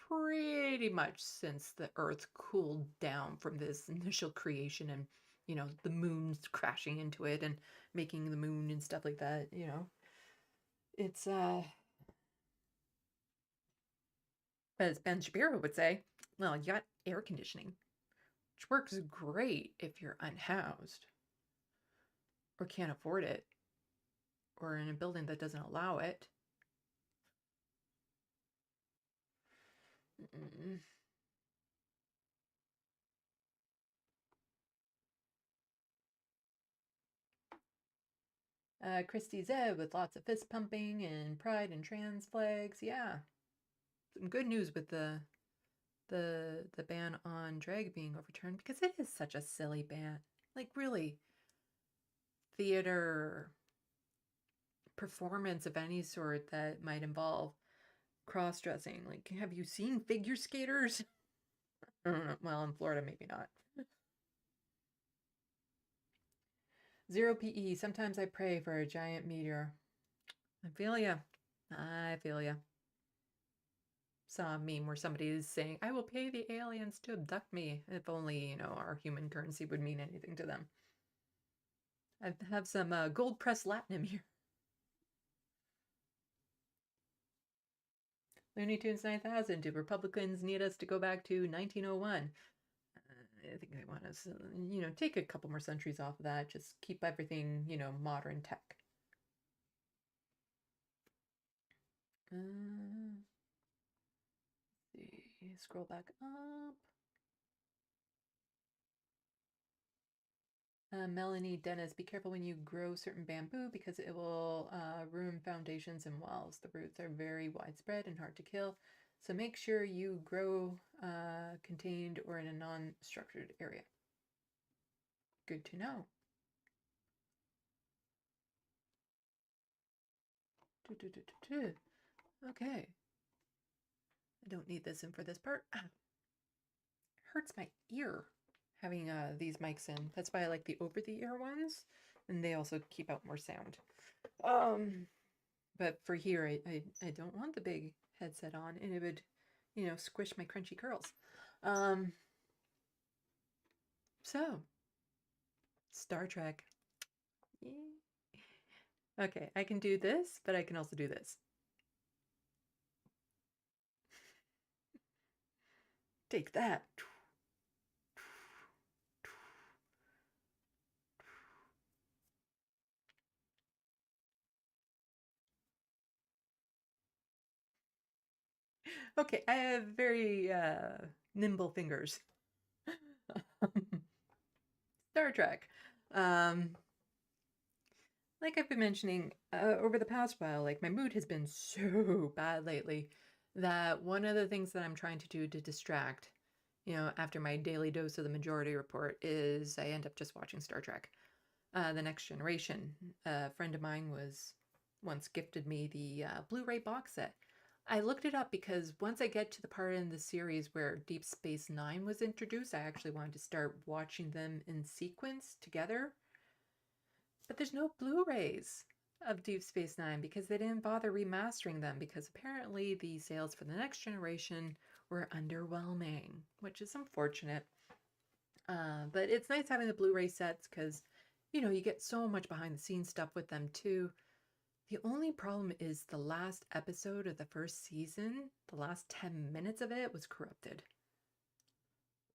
pretty much since the Earth cooled down from this initial creation and, you know, the moon's crashing into it and making the moon and stuff like that, you know. It's, as Ben Shapiro would say, well, you got air conditioning, which works great if you're unhoused or can't afford it or in a building that doesn't allow it. Christy Zeb with lots of fist pumping and pride and trans flags. Yeah, some good news with the ban on drag being overturned because it is such a silly ban. Like really, theater performance of any sort that might involve cross-dressing. Like, have you seen figure skaters? I don't know. Well, in Florida, maybe not. Zero PE. Sometimes I pray for a giant meteor. I feel ya. I feel ya. Saw a meme where somebody is saying, I will pay the aliens to abduct me. If only, you know, our human currency would mean anything to them. I have some gold pressed Latinum here. Looney Tunes 9000. Do Republicans need us to go back to 1901? I think they want us, you know, take a couple more centuries off of that. Just keep everything, you know, modern tech. See, scroll back up. Melanie Dennis, be careful when you grow certain bamboo because it will ruin foundations and walls. The roots are very widespread and hard to kill. So make sure you grow contained or in a non-structured area. Good to know. Okay. I don't need this in for this part. Hurts my ear having these mics in. That's why I like the over-the-ear ones. And they also keep out more sound. But for here, I don't want the big headset on. And it would, you know, squish my crunchy curls. So, Star Trek. Okay, I can do this, but I can also do this. Take that. Okay, I have very nimble fingers. Star Trek. Like I've been mentioning over the past while, like my mood has been so bad lately that one of the things that I'm trying to do to distract, after my daily dose of the Majority Report is I end up just watching Star Trek. The Next Generation. A friend of mine once gifted me the Blu-ray box set. I looked it up because once I get to the part in the series where Deep Space Nine was introduced, I actually wanted to start watching them in sequence together. But there's no Blu-rays of Deep Space Nine because they didn't bother remastering them because apparently the sales for the Next Generation were underwhelming, which is unfortunate. But it's nice having the Blu-ray sets because, you get so much behind-the-scenes stuff with them too. The only problem is the last episode of the first season, the last 10 minutes of it was corrupted.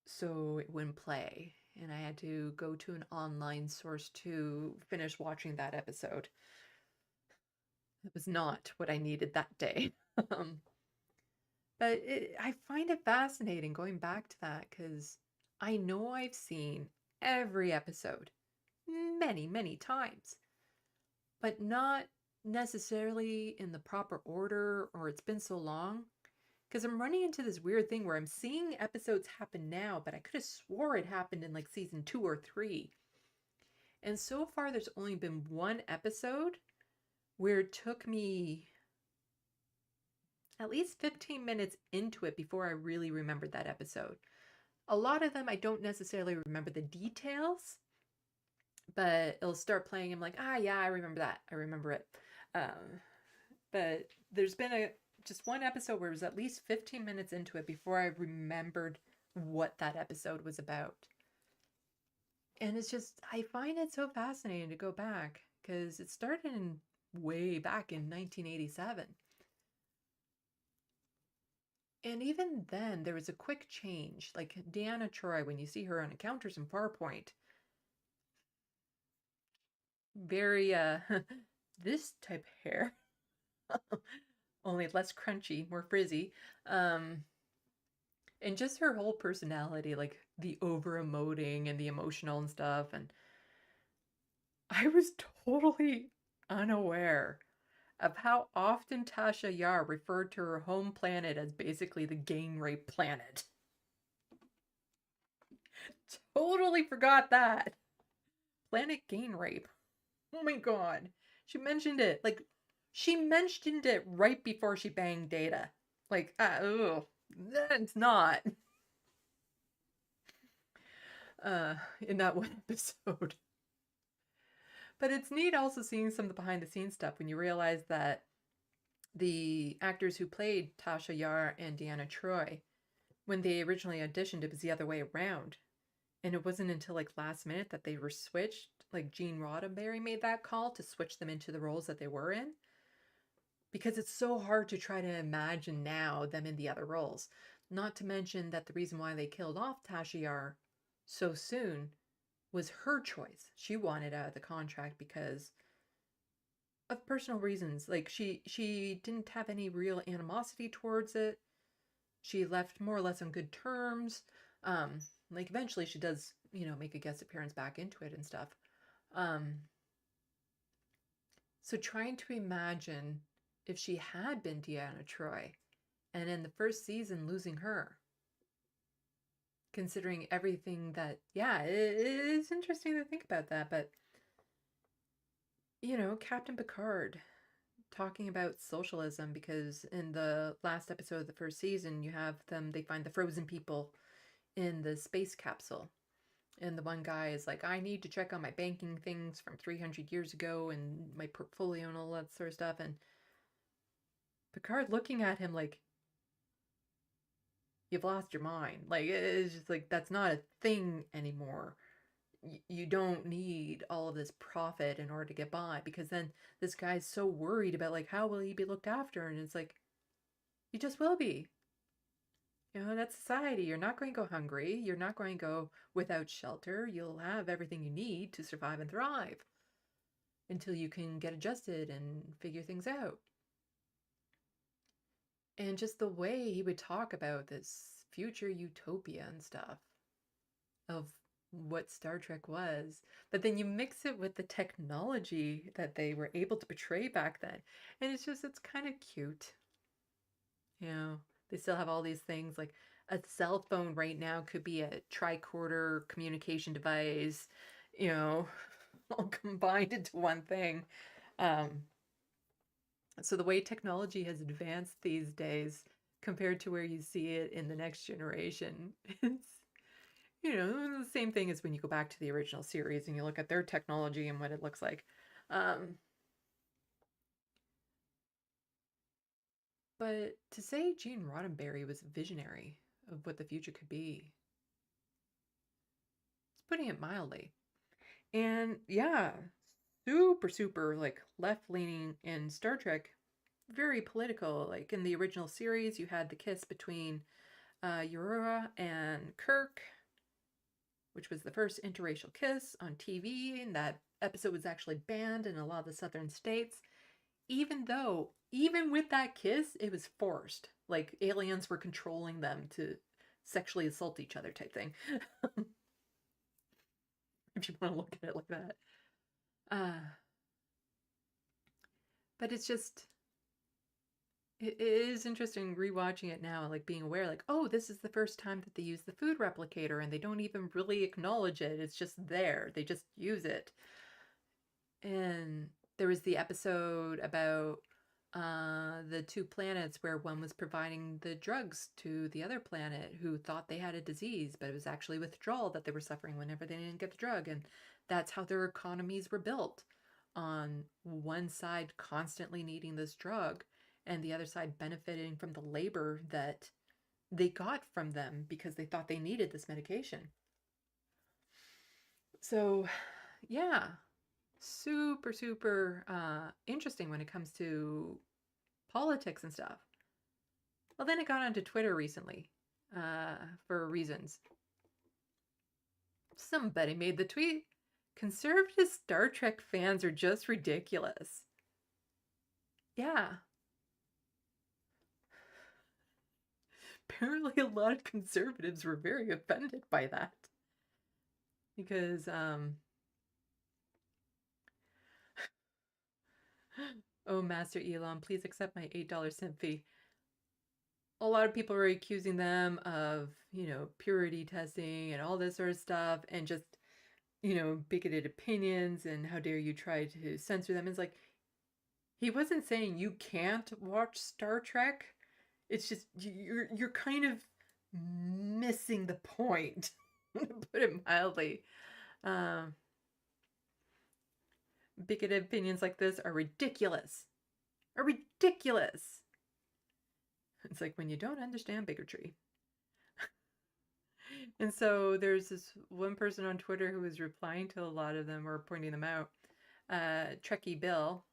So it wouldn't play. And I had to go to an online source to finish watching that episode. It was not what I needed that day. But I find it fascinating going back to that because I know I've seen every episode many, many times, but not necessarily in the proper order, or it's been so long. Because I'm running into this weird thing where I'm seeing episodes happen now, but I could have swore it happened in like season 2 or 3. And so far, there's only been one episode where it took me at least 15 minutes into it before I really remembered that episode. A lot of them, I don't necessarily remember the details, but it'll start playing. I'm like, yeah, I remember that. I remember it. But there's been just one episode where it was at least 15 minutes into it before I remembered what that episode was about. And it's just, I find it so fascinating to go back because it started way back in 1987. And even then, there was a quick change. Like Deanna Troi, when you see her on Encounters in Farpoint, very, this type of hair. Only less crunchy, more frizzy. And just her whole personality, like the over-emoting and the emotional and stuff. And I was totally unaware of how often Tasha Yar referred to her home planet as basically the gang rape planet. Totally forgot that. Planet gang rape. Oh my god. She mentioned it. Like, she mentioned it right before she banged Data. Like, that's not. In that one episode. But it's neat also seeing some of the behind-the-scenes stuff when you realize that the actors who played Tasha Yar and Deanna Troi, when they originally auditioned, it was the other way around. And it wasn't until like last minute that they were switched. Like Gene Roddenberry made that call to switch them into the roles that they were in. Because it's so hard to try to imagine now them in the other roles. Not to mention that the reason why they killed off Tasha Yar so soon was her choice. She wanted out of the contract because of personal reasons. Like she didn't have any real animosity towards it. She left more or less on good terms. Like eventually she does, make a guest appearance back into it and stuff. So trying to imagine if she had been Deanna Troi and in the first season losing her, considering everything that, it is interesting to think about that. But, Captain Picard talking about socialism, because in the last episode of the first season, you have they find the frozen people in the space capsule. And the one guy is like, I need to check on my banking things from 300 years ago and my portfolio and all that sort of stuff. And Picard looking at him like, you've lost your mind. Like, it's just like, that's not a thing anymore. You don't need all of this profit in order to get by, because then this guy's so worried about, like, how will he be looked after? And it's like, you just will be. That's society. You're not going to go hungry. You're not going to go without shelter. You'll have everything you need to survive and thrive until you can get adjusted and figure things out. And just the way he would talk about this future utopia and stuff of what Star Trek was. But then you mix it with the technology that they were able to portray back then. And it's kind of cute. You know, they still have all these things like a cell phone right now could be a tricorder communication device, you know, all combined into one thing. So the way technology has advanced these days compared to where you see it in the next generation, it's, you know, the same thing as when you go back to the original series and you look at their technology and what it looks like. But to say Gene Roddenberry was a visionary of what the future could be, it's putting it mildly. And yeah, super like left-leaning in Star Trek, very political. Like in the original series, you had the kiss between Uhura and Kirk, which was the first interracial kiss on TV, and that episode was actually banned in a lot of the southern states. Even with that kiss, it was forced. Like aliens were controlling them to sexually assault each other type thing. If you want to look at it like that. But it's just, it is interesting rewatching it now, like being aware, like, oh, this is the first time that they use the food replicator and they don't even really acknowledge it. It's just there. They just use it. And there was the episode about the two planets where one was providing the drugs to the other planet who thought they had a disease, but it was actually withdrawal that they were suffering whenever they didn't get the drug. And that's how their economies were built, on one side constantly needing this drug and the other side benefiting from the labor that they got from them because they thought they needed this medication. So yeah, super interesting when it comes to politics and stuff. Well, then it got onto Twitter recently for reasons. Somebody made the tweet, "Conservative Star Trek fans are just ridiculous." Yeah. Apparently a lot of conservatives were very offended by that. Because, oh, Master Elon, please accept my $8 simp fee. A lot of people are accusing them of, you know, purity testing and all this sort of stuff, and just, you know, bigoted opinions, and how dare you try to censor them. It's like, he wasn't saying you can't watch Star Trek. It's just, you're kind of missing the point, to put it mildly. Bigoted opinions like this are ridiculous. It's like when you don't understand bigotry. And so there's this one person on Twitter who was replying to a lot of them, or pointing them out. Trekkie Bill.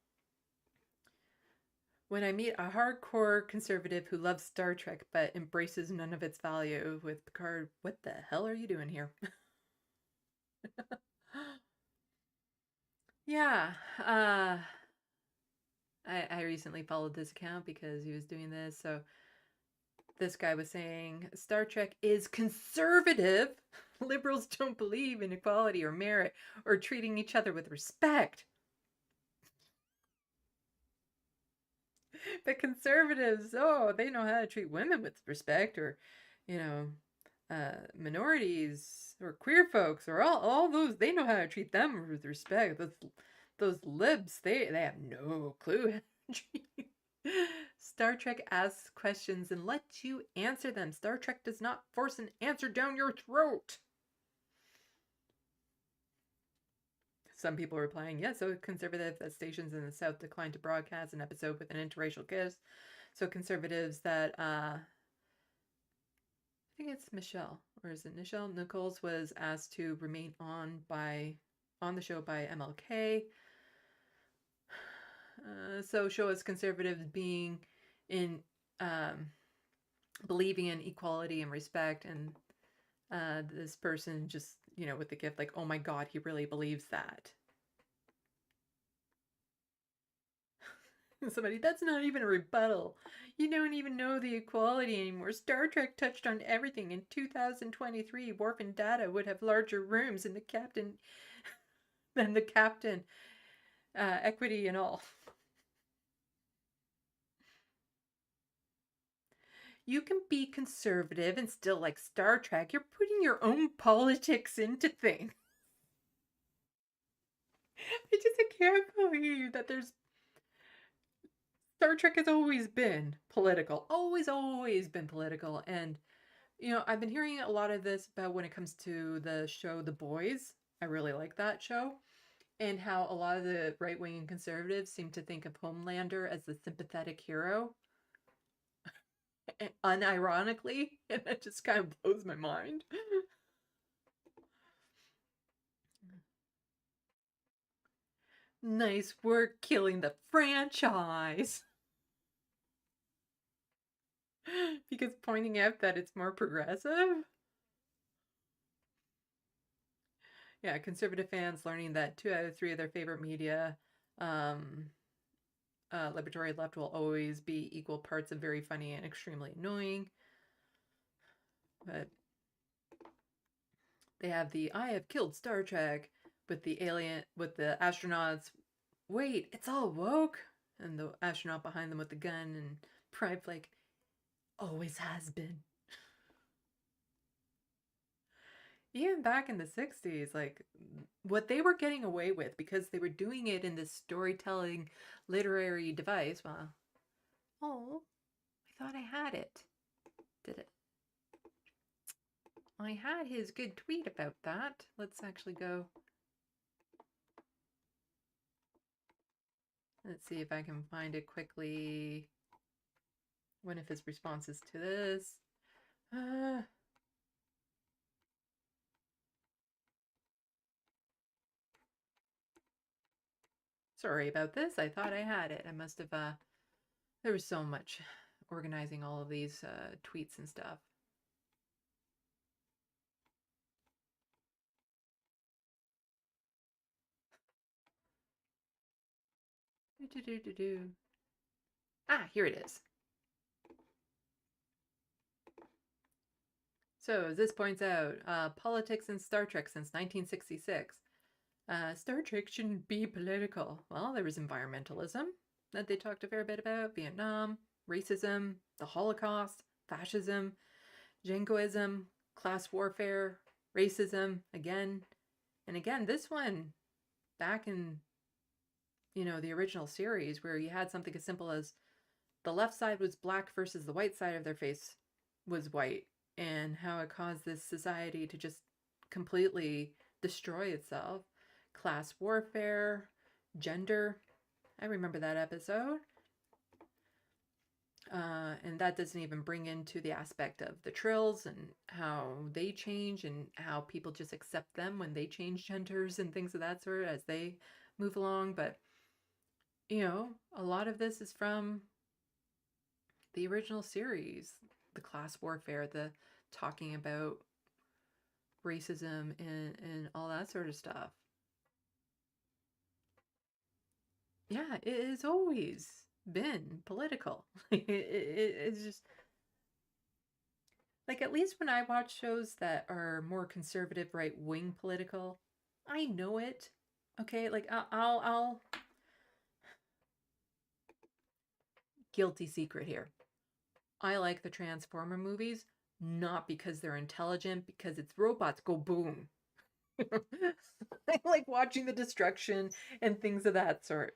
"When I meet a hardcore conservative who loves Star Trek but embraces none of its value," with Picard, what the hell are you doing here? Yeah, I recently followed this account because he was doing this. So this guy was saying, Star Trek is conservative. Liberals don't believe in equality or merit or treating each other with respect. But conservatives, oh, they know how to treat women with respect, or, you know, minorities or queer folks, or all those, they know how to treat them with respect. Those libs, they have no clue how to treat. Star Trek asks questions and lets you answer them. Star Trek does not force an answer down your throat. Some people replying, yes, so conservative that stations in the South declined to broadcast an episode with an interracial kiss. So conservatives that, I think it's Michelle, or is it Nichelle Nichols, was asked to remain on the show by MLK. So show us conservatives being in, believing in equality and respect, and this person just, you know, with the gift, like, oh my God, he really believes that. Somebody, that's not even a rebuttal. You don't even know the equality anymore. Star Trek touched on everything. In 2023, Worf and Data would have larger rooms than the captain, equity and all. You can be conservative and still like Star Trek. You're putting your own politics into things. I can't believe that there's... Star Trek has always been political. Always been political. And, you know, I've been hearing a lot of this about when it comes to the show The Boys. I really like that show. And how a lot of the right-wing conservatives seem to think of Homelander as the sympathetic hero. Unironically. And that just kind of blows my mind. Nice work killing the franchise. Because pointing out that it's more progressive. Yeah, conservative fans learning that 2 out of 3 of their favorite media, libertarian left, will always be equal parts of very funny and extremely annoying. But they have the "I have killed Star Trek" with the astronauts. Wait, it's all woke, and the astronaut behind them with the gun, and Pride like always has been. Even back in the 60s, like, what they were getting away with, because they were doing it in this storytelling literary device. Well, oh, I thought I had it. Did it? I had his good tweet about that. Let's actually go. Let's see if I can find it quickly. One of his responses to this. Sorry about this. I thought I had it. I must have, there was so much organizing all of these tweets and stuff. Ah, here it is. So, as this points out, politics in Star Trek since 1966. Star Trek shouldn't be political. Well, there was environmentalism that they talked a fair bit about, Vietnam, racism, the Holocaust, fascism, jingoism, class warfare, racism, again and again. This one, back in, you know, the original series, where you had something as simple as the left side was black versus the white side of their face was white, and how it caused this society to just completely destroy itself. Class warfare, gender. I remember that episode. And that doesn't even bring into the aspect of the trills and how they change and how people just accept them when they change genders and things of that sort as they move along. But, you know, a lot of this is from the original series, the class warfare, the talking about racism and all that sort of stuff. Yeah, it has always been political. It's just like, at least when I watch shows that are more conservative, right-wing political, I know it. Okay, like I'll guilty secret here. I like the Transformer movies, not because they're intelligent, because it's robots go boom. I like watching the destruction and things of that sort.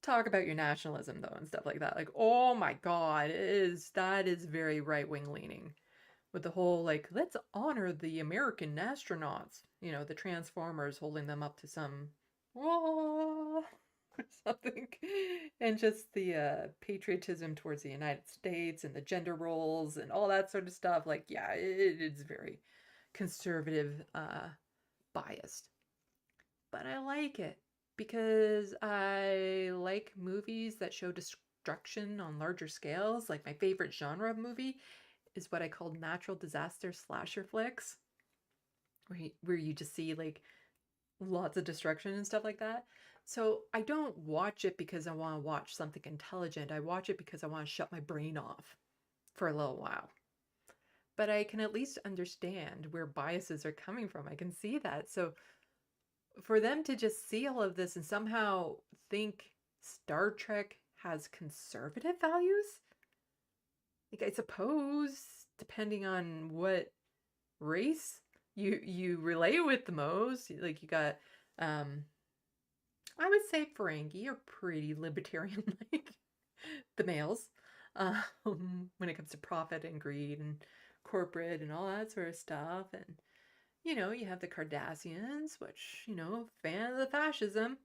Talk about your nationalism though and stuff like that. Like, oh my God, that is very right-wing leaning. With the whole, like, let's honor the American astronauts. You know, the Transformers holding them up to some or something. And just the patriotism towards the United States and the gender roles and all that sort of stuff. Like, yeah, it is very conservative, biased. But I like it because I like movies that show destruction on larger scales. Like, my favorite genre of movie is what I call natural disaster slasher flicks, where you just see, like, lots of destruction and stuff like that. So I don't watch it because I want to watch something intelligent. I watch it because I want to shut my brain off for a little while. But I can at least understand where biases are coming from. I can see that. So for them to just see all of this and somehow think Star Trek has conservative values, like I suppose, depending on what race you relate with the most, like you got, I would say Ferengi are pretty libertarian, like the males, when it comes to profit and greed and corporate and all that sort of stuff. And you know, you have the Cardassians, which, you know, fan of the fascism.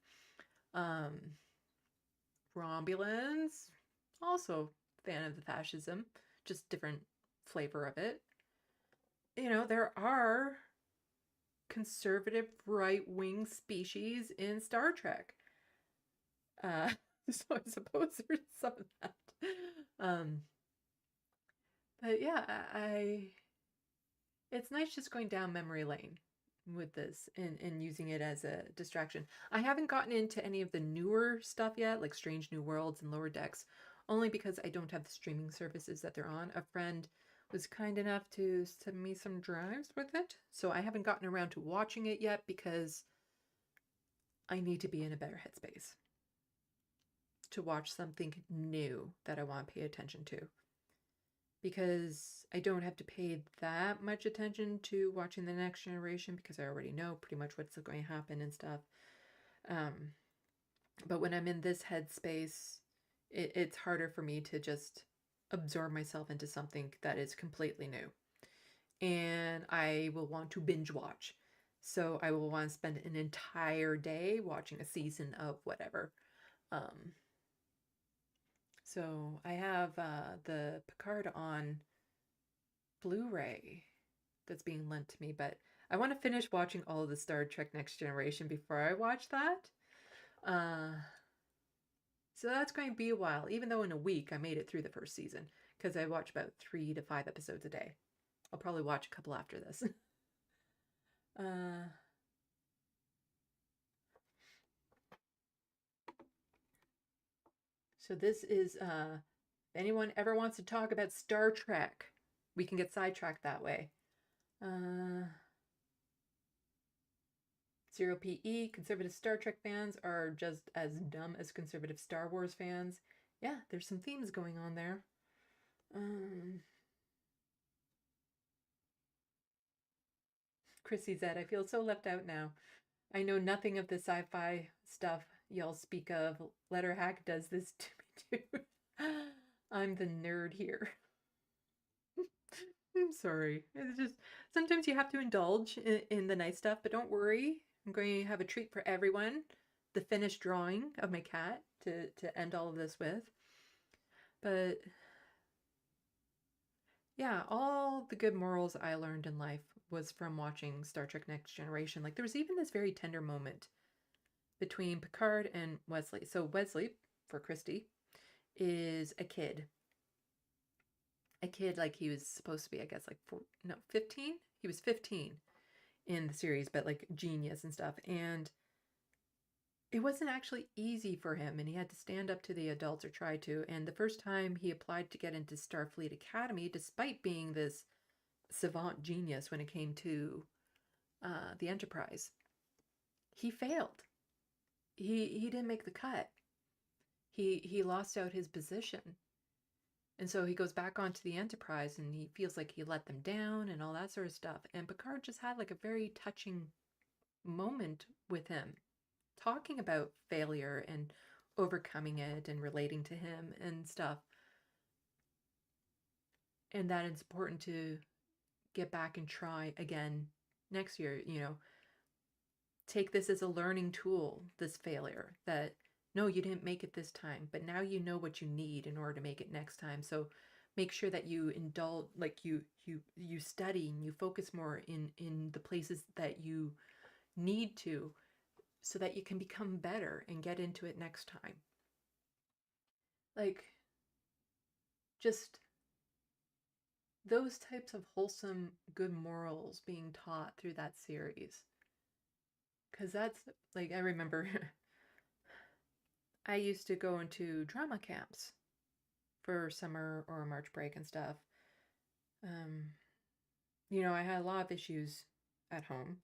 Romulans, also fan of the fascism, just different flavor of it. You know, there are conservative right-wing species in Star Trek. So I suppose there's some of that. But yeah, it's nice just going down memory lane with this and using it as a distraction. I haven't gotten into any of the newer stuff yet, like Strange New Worlds and Lower Decks, only because I don't have the streaming services that they're on. A friend was kind enough to send me some drives with it, so I haven't gotten around to watching it yet because I need to be in a better headspace to watch something new that I want to pay attention to. Because I don't have to pay that much attention to watching The Next Generation because I already know pretty much what's going to happen and stuff. But when I'm in this headspace, it's harder for me to just absorb myself into something that is completely new. And I will want to binge watch. So I will want to spend an entire day watching a season of whatever. So I have the Picard on Blu-ray that's being lent to me, but I want to finish watching all of the Star Trek Next Generation before I watch that. So that's going to be a while, even though in a week I made it through the first season, because I watch about 3 to 5 episodes a day. I'll probably watch a couple after this. So this is, if anyone ever wants to talk about Star Trek, we can get sidetracked that way. 0PE, conservative Star Trek fans are just as dumb as conservative Star Wars fans. Yeah, there's some themes going on there. Chrissy said, I feel so left out now. I know nothing of the sci-fi stuff y'all speak of. Letterhack does this to me too. I'm the nerd here. I'm sorry. It's just, sometimes you have to indulge in the nice stuff, but don't worry. I'm going to have a treat for everyone. The finished drawing of my cat to end all of this with. But yeah, all the good morals I learned in life was from watching Star Trek Next Generation. Like there was even this very tender moment between Picard and Wesley. So Wesley, for Christy, is a kid. A kid like he was supposed to be, I guess, like 15? He was 15 in the series, but like genius and stuff. And it wasn't actually easy for him, and he had to stand up to the adults, or try to. And the first time he applied to get into Starfleet Academy, despite being this savant genius when it came to the Enterprise, he failed. He didn't make the cut. He lost out his position. And so he goes back onto the Enterprise and he feels like he let them down and all that sort of stuff. And Picard just had like a very touching moment with him, talking about failure and overcoming it and relating to him and stuff. And that it's important to get back and try again next year, you know. Take this as a learning tool, this failure, that no, you didn't make it this time, but now you know what you need in order to make it next time. So make sure that you indulge, like you study and you focus more in the places that you need to, so that you can become better and get into it next time. Like, just those types of wholesome, good morals being taught through that series. because that's like, I remember I used to go into drama camps for summer or March break and stuff. You know, I had a lot of issues at home.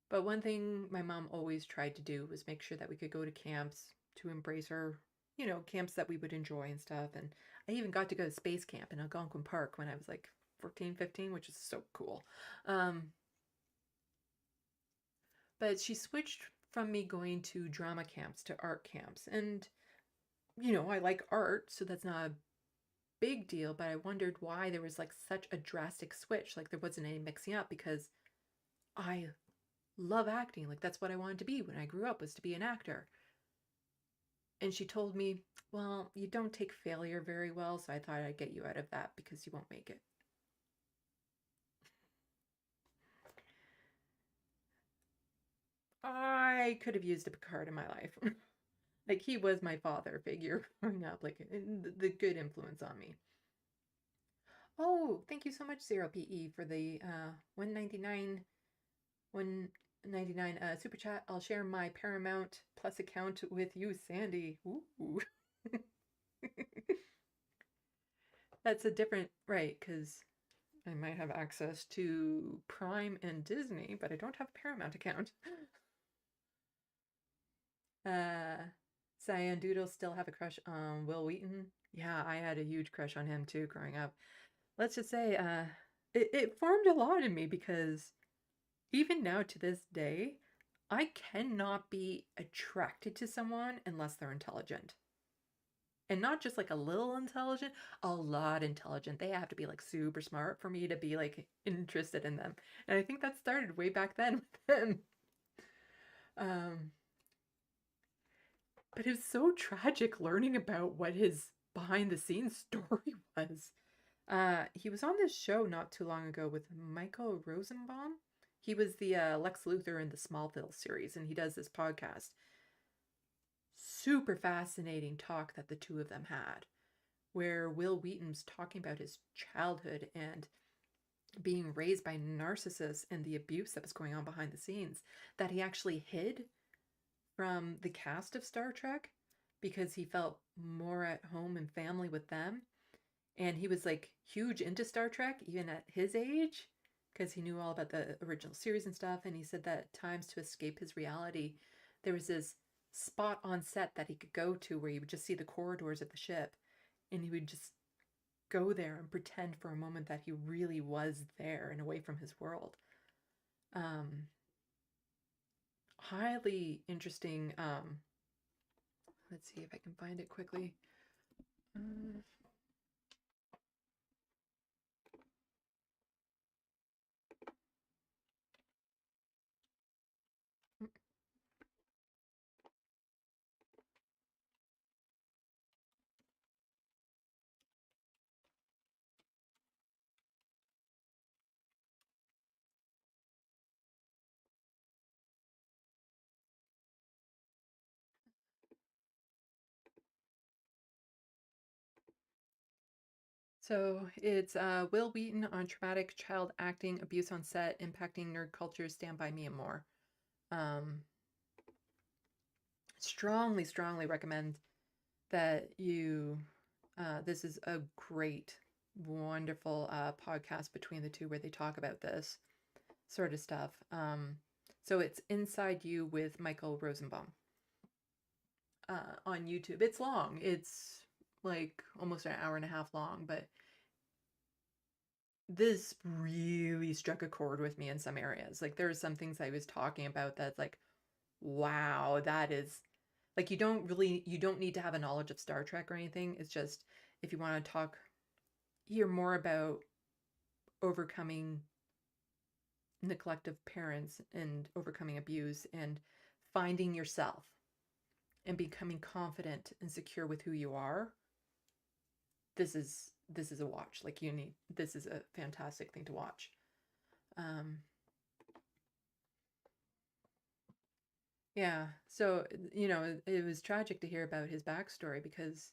But one thing my mom always tried to do was make sure that we could go to camps to embrace her, you know, camps that we would enjoy and stuff. And I even got to go to space camp in Algonquin Park when I was like 14, 15, which is so cool. But she switched from me going to drama camps to art camps. And, you know, I like art, so that's not a big deal, but I wondered why there was like such a drastic switch. Like there wasn't any mixing up because I love acting. Like that's what I wanted to be when I grew up, was to be an actor. And she told me, well, you don't take failure very well, so I thought I'd get you out of that because you won't make it. I could have used a Picard in my life. Like he was my father figure growing up, like the good influence on me. Oh, thank you so much, 0PE, for the 199 super chat. I'll share my Paramount Plus account with you, Sandy. Ooh. That's a different, right, because I might have access to Prime and Disney, but I don't have a Paramount account. Cyan Doodle still have a crush on Will Wheaton. Yeah, I had a huge crush on him too growing up. Let's just say it formed a lot in me because even now to this day, I cannot be attracted to someone unless they're intelligent. And not just like a little intelligent, a lot intelligent. They have to be like super smart for me to be like interested in them. And I think that started way back then with him. But it was so tragic learning about what his behind the scenes story was. He was on this show not too long ago with Michael Rosenbaum. He was the Lex Luthor in the Smallville series, and he does this podcast. Super fascinating talk that the two of them had, where Will Wheaton's talking about his childhood and being raised by narcissists and the abuse that was going on behind the scenes that he actually hid from the cast of Star Trek because he felt more at home and family with them. And he was like huge into Star Trek even at his age because he knew all about the original series and stuff. And he said that at times, to escape his reality, there was this spot on set that he could go to where you would just see the corridors of the ship, and he would just go there and pretend for a moment that he really was there and away from his world. Highly interesting. Let's see if I can find it quickly. So it's Will Wheaton on traumatic child acting, abuse on set, impacting nerd culture, Stand By Me, and more. Strongly recommend that you, this is a great, wonderful podcast between the two where they talk about this sort of stuff. So it's Inside You with Michael Rosenbaum on YouTube. It's long. It's like almost an hour and a half long, but this really struck a chord with me in some areas. Like there's some things I was talking about that's like, wow, that is like, you don't need to have a knowledge of Star Trek or anything. It's just, if you want to hear more about overcoming neglect of parents and overcoming abuse and finding yourself and becoming confident and secure with who you are, this is a watch. Like this is a fantastic thing to watch. Yeah, so, you know, it was tragic to hear about his backstory because,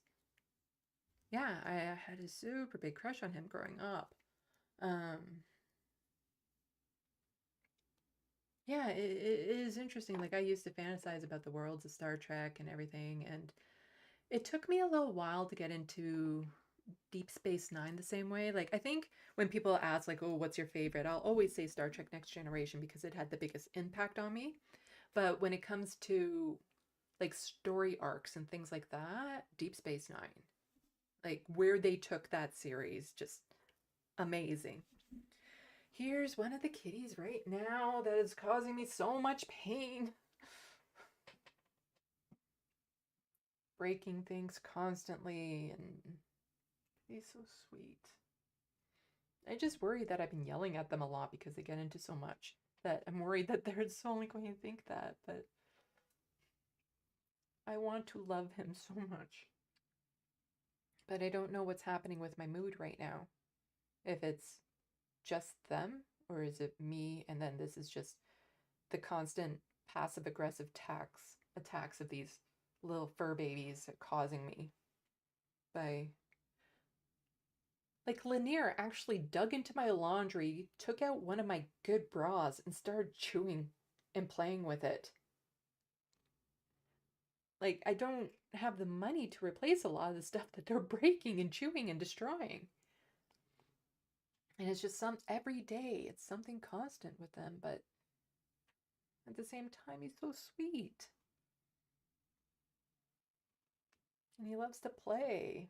yeah, I had a super big crush on him growing up. Yeah, it is interesting. Like, I used to fantasize about the worlds of Star Trek and everything, and it took me a little while to get into Deep Space Nine the same way. Like, I think when people ask, like, oh, what's your favorite? I'll always say Star Trek Next Generation because it had the biggest impact on me. But when it comes to, like, story arcs and things like that, Deep Space Nine, like, where they took that series, just amazing. Here's one of the kitties right now that is causing me so much pain. Breaking things constantly, and he's so sweet. I just worry that I've been yelling at them a lot because they get into so much that I'm worried that they're just only going to think that, but I want to love him so much. But I don't know what's happening with my mood right now. If it's just them, or is it me, and then this is just the constant passive-aggressive attacks of these little fur babies causing me by... Like, Lanier actually dug into my laundry, took out one of my good bras, and started chewing and playing with it. Like, I don't have the money to replace a lot of the stuff that they're breaking and chewing and destroying. And it's just every day, it's something constant with them, but at the same time, he's so sweet. And he loves to play.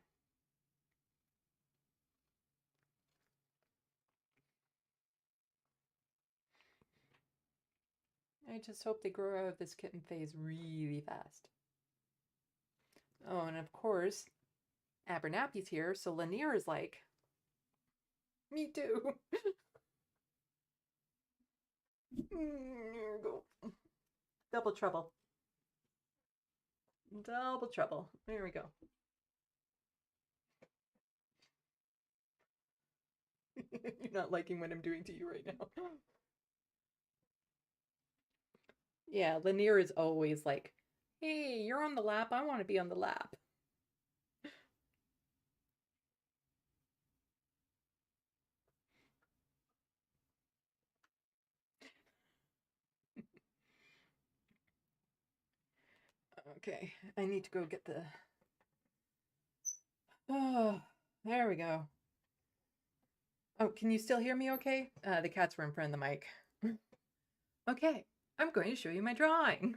I just hope they grow out of this kitten phase really fast. Oh, and of course, Abernathy's here, so Lanier is like, me too. Here we go. Double trouble. Double trouble. There we go. You're not liking what I'm doing to you right now. Yeah, Lanier is always like, hey, you're on the lap. I want to be on the lap. Okay, I need to go get the... Oh, there we go. Oh, can you still hear me okay? The cats were in front of the mic. Okay, I'm going to show you my drawing.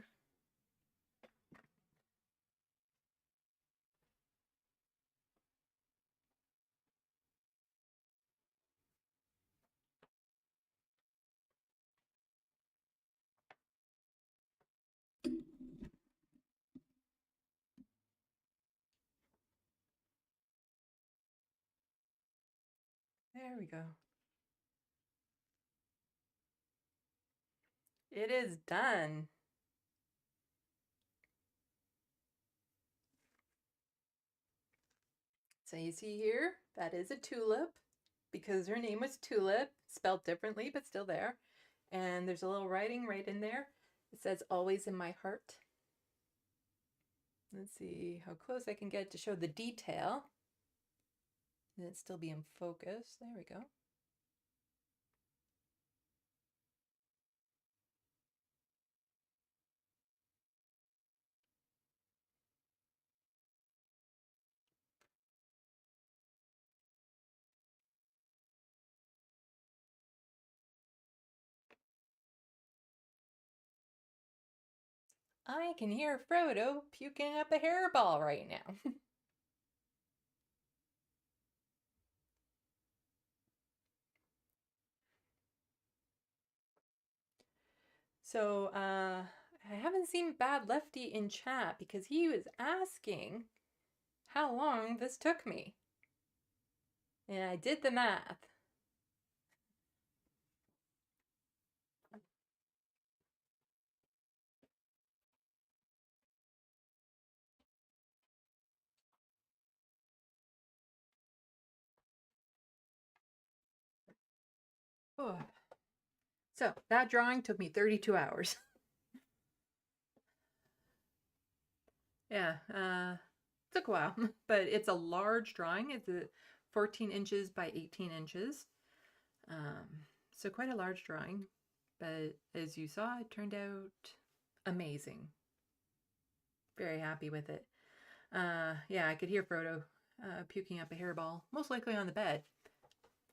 There we go. It is done. So you see here, that is a tulip because her name was Tulip, spelled differently, but still there. And there's a little writing right in there. It says, always in my heart. Let's see how close I can get to show the detail. And it still be in focus. There we go. I can hear Frodo puking up a hairball right now. So, I haven't seen Bad Lefty in chat because he was asking how long this took me. And I did the math. Oh. So, that drawing took me 32 hours. Yeah, took a while, but it's a large drawing. It's 14 inches by 18 inches. So quite a large drawing, But as you saw, it turned out amazing. Very happy with it. Yeah, I could hear Frodo puking up a hairball, most likely on the bed.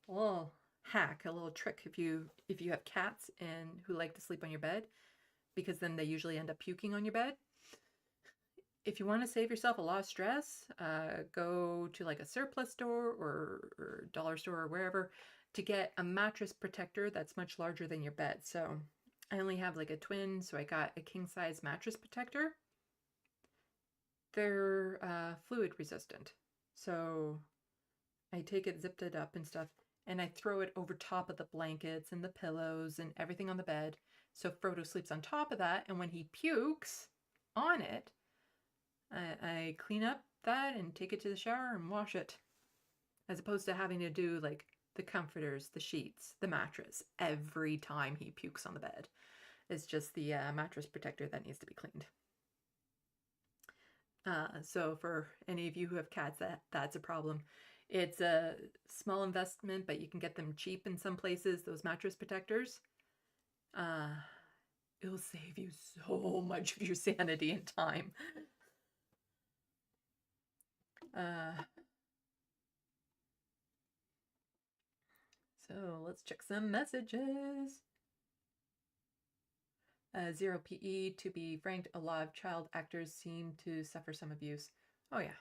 A little hack, a little trick if you have cats and who like to sleep on your bed, because then they usually end up puking on your bed. If you want to save yourself a lot of stress, go to like a surplus store or dollar store or wherever to get a mattress protector that's much larger than your bed. So I only have like a twin, so I got a king size mattress protector. They're fluid resistant. So I take it, zipped it up and stuff, and I throw it over top of the blankets and the pillows and everything on the bed. So Frodo sleeps on top of that, and when he pukes on it, I clean up that and take it to the shower and wash it. As opposed to having to do like the comforters, the sheets, the mattress every time he pukes on the bed. It's just the mattress protector that needs to be cleaned. So for any of you who have cats, that's a problem. It's a small investment, but you can get them cheap in some places, those mattress protectors. It'll save you so much of your sanity and time. So let's check some messages. Zero PE, to be frank, a lot of child actors seem to suffer some abuse. Oh yeah.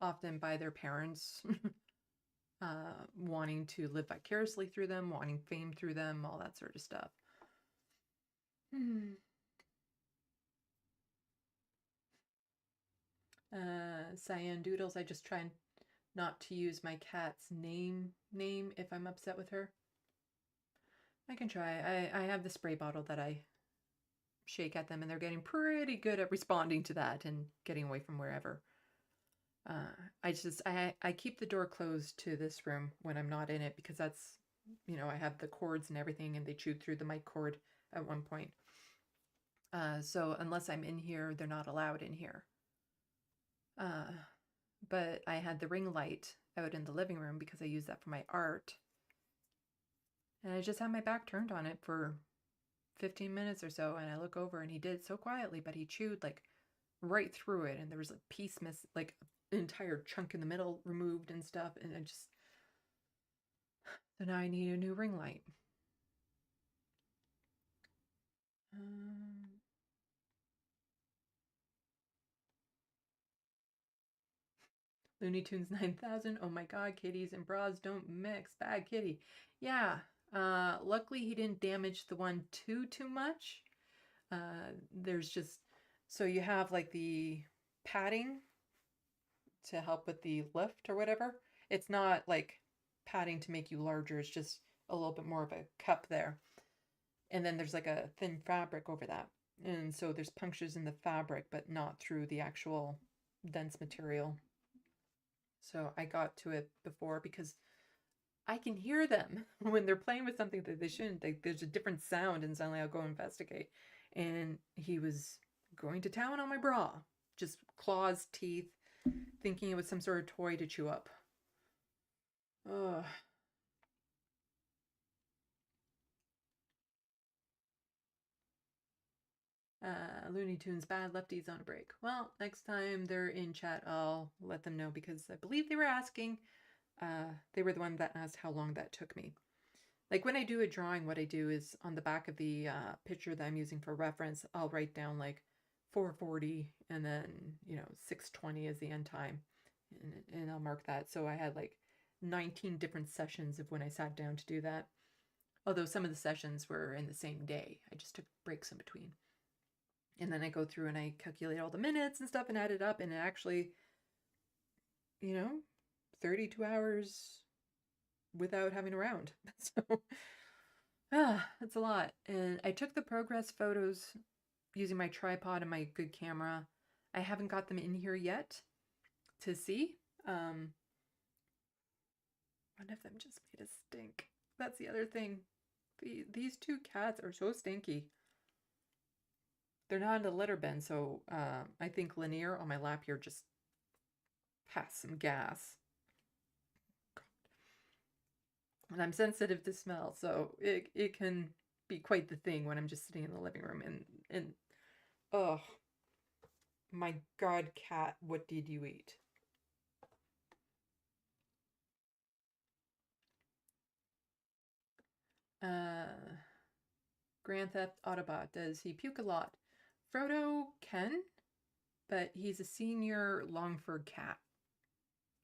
Often by their parents, wanting to live vicariously through them, wanting fame through them, all that sort of stuff. Cyan Doodles, I just try not to use my cat's name if I'm upset with her. I can try. I have the spray bottle that I shake at them, and they're getting pretty good at responding to that and getting away from wherever. I keep the door closed to this room when I'm not in it, because that's, you know, I have the cords and everything, and they chewed through the mic cord at one point. So unless I'm in here, they're not allowed in here. But I had the ring light out in the living room because I use that for my art. And I just had my back turned on it for 15 minutes or so, and I look over and he did it so quietly, but he chewed like right through it, and there was a piece like an entire chunk in the middle removed and stuff, and I just, so now I need a new ring light. Looney Tunes 9000. Oh my god, kitties and bras don't mix. Bad kitty. Yeah. Luckily he didn't damage the one too much. There's just, so you have like the padding to help with the lift or whatever. It's not like padding to make you larger. It's just a little bit more of a cup there. And then there's like a thin fabric over that. And so there's punctures in the fabric, but not through the actual dense material. So I got to it before because I can hear them when they're playing with something that they shouldn't. There's a different sound, and suddenly I'll go investigate. And he was going to town on my bra. Just claws, teeth, thinking it was some sort of toy to chew up. Ugh. Looney Tunes bad, lefties on a break. Well, next time they're in chat, I'll let them know, because I believe they were asking. They were the one that asked how long that took me. Like when I do a drawing, what I do is on the back of the picture that I'm using for reference, I'll write down like 4:40 and then, you know, 6:20 is the end time, and I'll mark that. So I had like 19 different sessions of when I sat down to do that. Although some of the sessions were in the same day. I just took breaks in between. And then I go through and I calculate all the minutes and stuff and add it up, and it actually, you know, 32 hours without having a round. So, that's a lot. And I took the progress photos using my tripod and my good camera. I haven't got them in here yet to see. One of them just made a stink. That's the other thing. These two cats are so stinky. They're not in the litter bin, so I think Lanier on my lap here just passed some gas. And I'm sensitive to smell, so it can be quite the thing when I'm just sitting in the living room and oh my God, cat, what did you eat? Grand Theft Autobot, does he puke a lot? Frodo can, but he's a senior long-furred cat.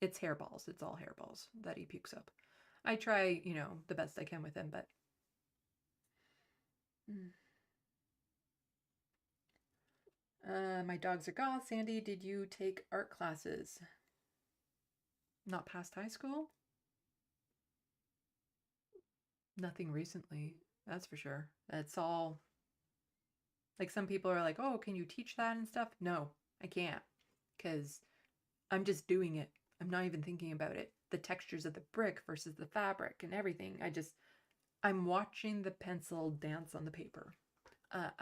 It's hairballs. It's all hairballs that he pukes up. I try, you know, the best I can with him, but... my dogs are goth. Sandy, did you take art classes? Not past high school? Nothing recently, that's for sure. That's all... Like, some people are like, oh, can you teach that and stuff? No, I can't, because I'm just doing it. I'm not even thinking about it. The textures of the brick versus the fabric and everything. I'm watching the pencil dance on the paper.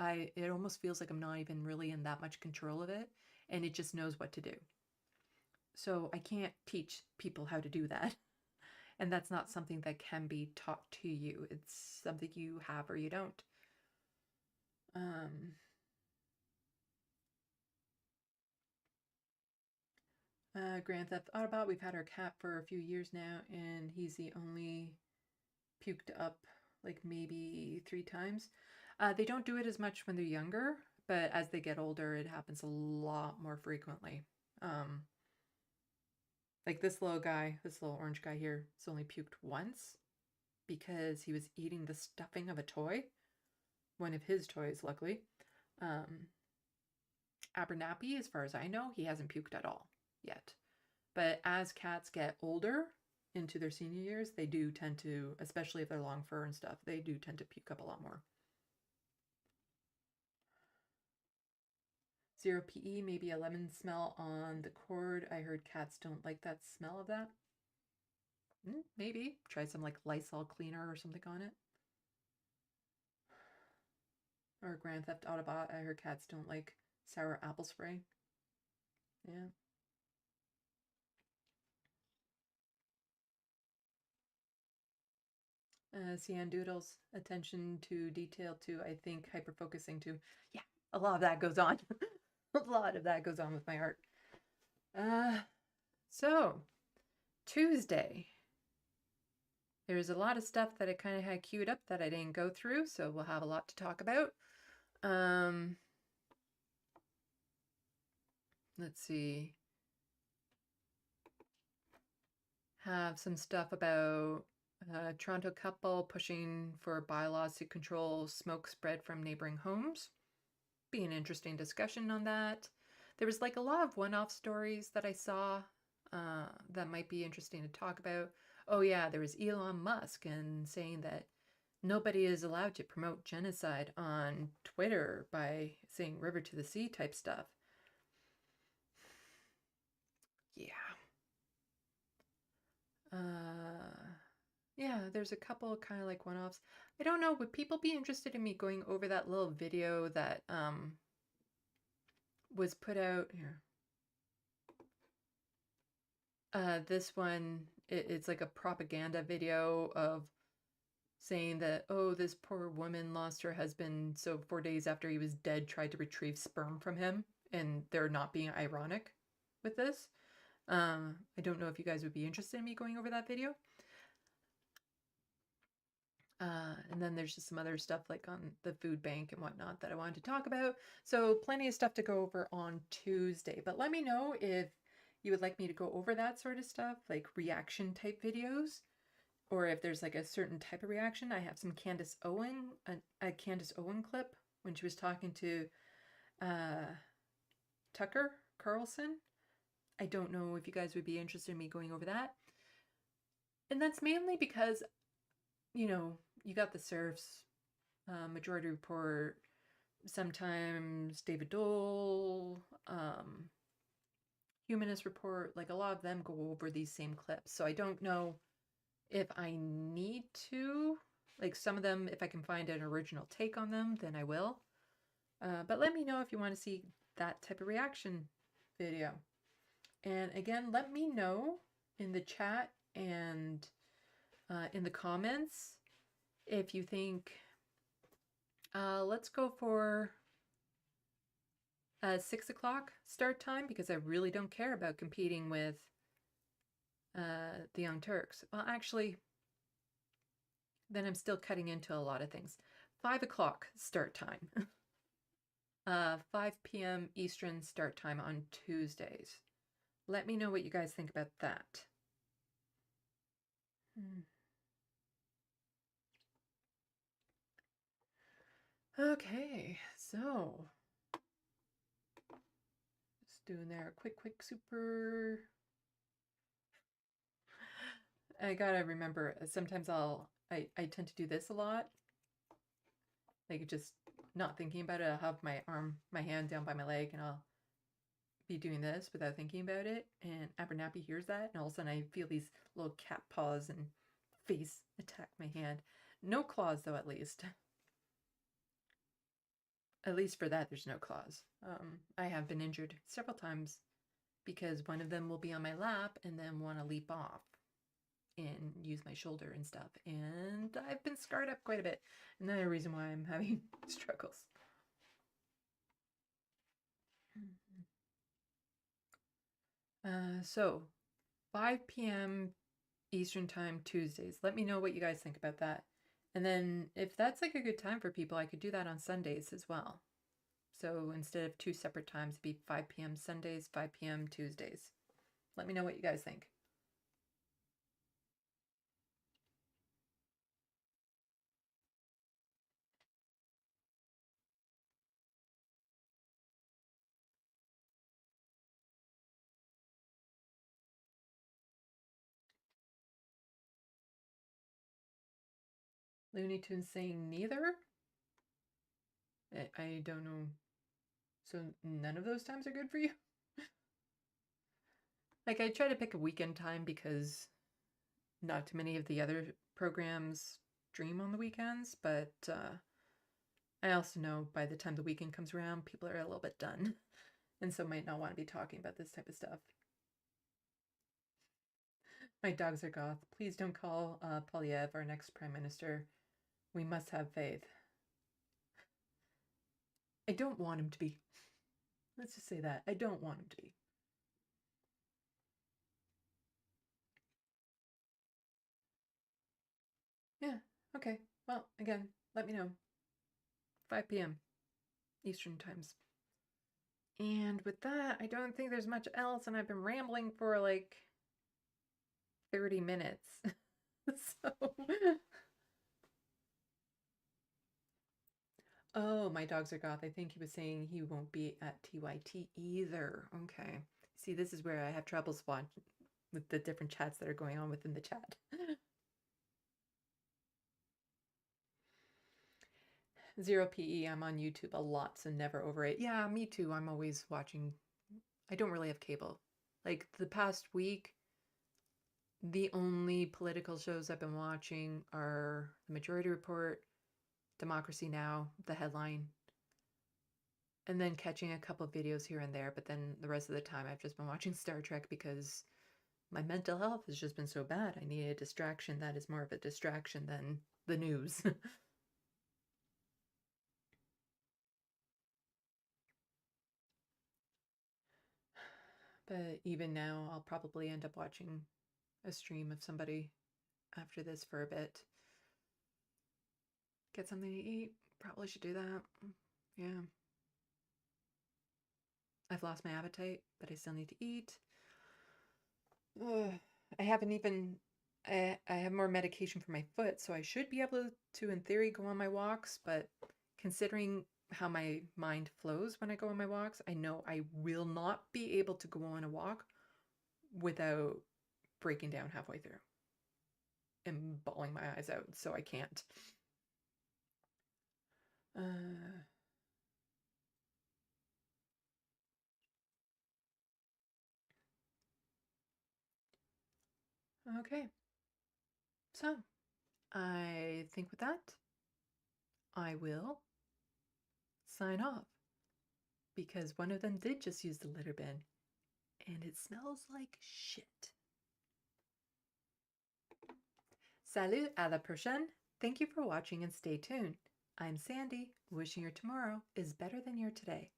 It almost feels like I'm not even really in that much control of it, and it just knows what to do. So I can't teach people how to do that. And that's not something that can be taught to you. It's something you have or you don't. Grand Theft Autobot, we've had our cat for a few years now, and he's the only puked up like maybe 3 times. They don't do it as much when they're younger, but as they get older, it happens a lot more frequently. Like this little orange guy here, has only puked once because he was eating the stuffing of a toy. One of his toys, luckily. Abernathy, as far as I know, he hasn't puked at all yet. But as cats get older, into their senior years, they do tend to, especially if they're long fur and stuff, they do tend to puke up a lot more. 0 PE, maybe a lemon smell on the cord. I heard cats don't like that smell of that. Maybe. Try some like Lysol cleaner or something on it. Or Grand Theft Autobot, I heard cats don't like sour apple spray. Yeah. Cian Doodles, attention to detail too, I think hyper-focusing too. Yeah, a lot of that goes on. A lot of that goes on with my art. So, Tuesday. There's a lot of stuff that I kind of had queued up that I didn't go through, so we'll have a lot to talk about. Let's see. Have some stuff about a Toronto couple pushing for bylaws to control smoke spread from neighboring homes. Be an interesting discussion on that. There was like a lot of one-off stories that I saw that might be interesting to talk about. Oh yeah, there was Elon Musk and saying that nobody is allowed to promote genocide on Twitter by saying river to the sea type stuff. Yeah. Yeah, there's a couple kind of like one-offs. I don't know, would people be interested in me going over that little video that was put out here? This one, it's like a propaganda video of saying that, oh, this poor woman lost her husband, so 4 days after he was dead, tried to retrieve sperm from him, and they're not being ironic with this. I don't know if you guys would be interested in me going over that video. And then there's just some other stuff like on the food bank and whatnot that I wanted to talk about. So plenty of stuff to go over on Tuesday. But let me know if you would like me to go over that sort of stuff, like reaction type videos, or if there's like a certain type of reaction. I have some Candace Owen, a Candace Owen clip when she was talking to Tucker Carlson. I don't know if you guys would be interested in me going over that. And that's mainly because, you know, you got the Serfs, Majority Report, sometimes David Dole, Humanist Report, like a lot of them go over these same clips. So I don't know if I need to, like some of them, if I can find an original take on them, then I will. But let me know if you want to see that type of reaction video. And again, let me know in the chat and in the comments if you think, let's go for 6 o'clock start time, because I really don't care about competing with the Young Turks. Well, actually, then I'm still cutting into a lot of things. 5 o'clock start time. 5 p.m. Eastern start time on Tuesdays. Let me know what you guys think about that. Okay, so just doing there a quick super. I gotta remember, sometimes I tend to do this a lot. Like just not thinking about it. I'll have my hand down by my leg, and I'll be doing this without thinking about it. And Abernathy hears that, and all of a sudden I feel these little cat paws and face attack my hand. No claws though, at least. At least for that, there's no claws. I have been injured several times because one of them will be on my lap and then want to leap off and use my shoulder and stuff. And I've been scarred up quite a bit. Another reason why I'm having struggles. So 5 p.m. Eastern time Tuesdays. Let me know what you guys think about that. And then if that's like a good time for people, I could do that on Sundays as well. So instead of 2 separate times, it'd be 5 p.m. Sundays, 5 p.m. Tuesdays. Let me know what you guys think. Looney Tunes saying neither? I don't know. So none of those times are good for you? Like, I try to pick a weekend time because not too many of the other programs stream on the weekends, but I also know by the time the weekend comes around, people are a little bit done, and so might not want to be talking about this type of stuff. My dogs are goth. Please don't call Polyev our next prime minister. We must have faith. I don't want him to be. Let's just say that. I don't want him to be. Yeah, okay. Well, again, let me know. 5 p.m. Eastern times. And with that, I don't think there's much else, and I've been rambling for like 30 minutes. So... Oh, my dogs are goth. I think he was saying he won't be at TYT either. Okay. See, this is where I have troubles watching with the different chats that are going on within the chat. 0 PE, I'm on YouTube a lot, so never over it. Yeah, me too. I'm always watching. I don't really have cable. Like the past week, the only political shows I've been watching are The Majority Report, Democracy Now!, The Headline, and then catching a couple of videos here and there. But then the rest of the time I've just been watching Star Trek because my mental health has just been so bad. I need a distraction that is more of a distraction than the news. But even now, I'll probably end up watching a stream of somebody after this for a bit. Get something to eat. Probably should do that. Yeah. I've lost my appetite, but I still need to eat. I haven't even... I have more medication for my foot, so I should be able to, in theory, go on my walks, but considering how my mind flows when I go on my walks, I know I will not be able to go on a walk without breaking down halfway through and bawling my eyes out, so I can't. Okay. So, I think with that, I will sign off. Because one of them did just use the litter bin, and it smells like shit. Salut, à la prochaine. Thank you for watching and stay tuned. I'm Sandy, wishing your tomorrow is better than your today.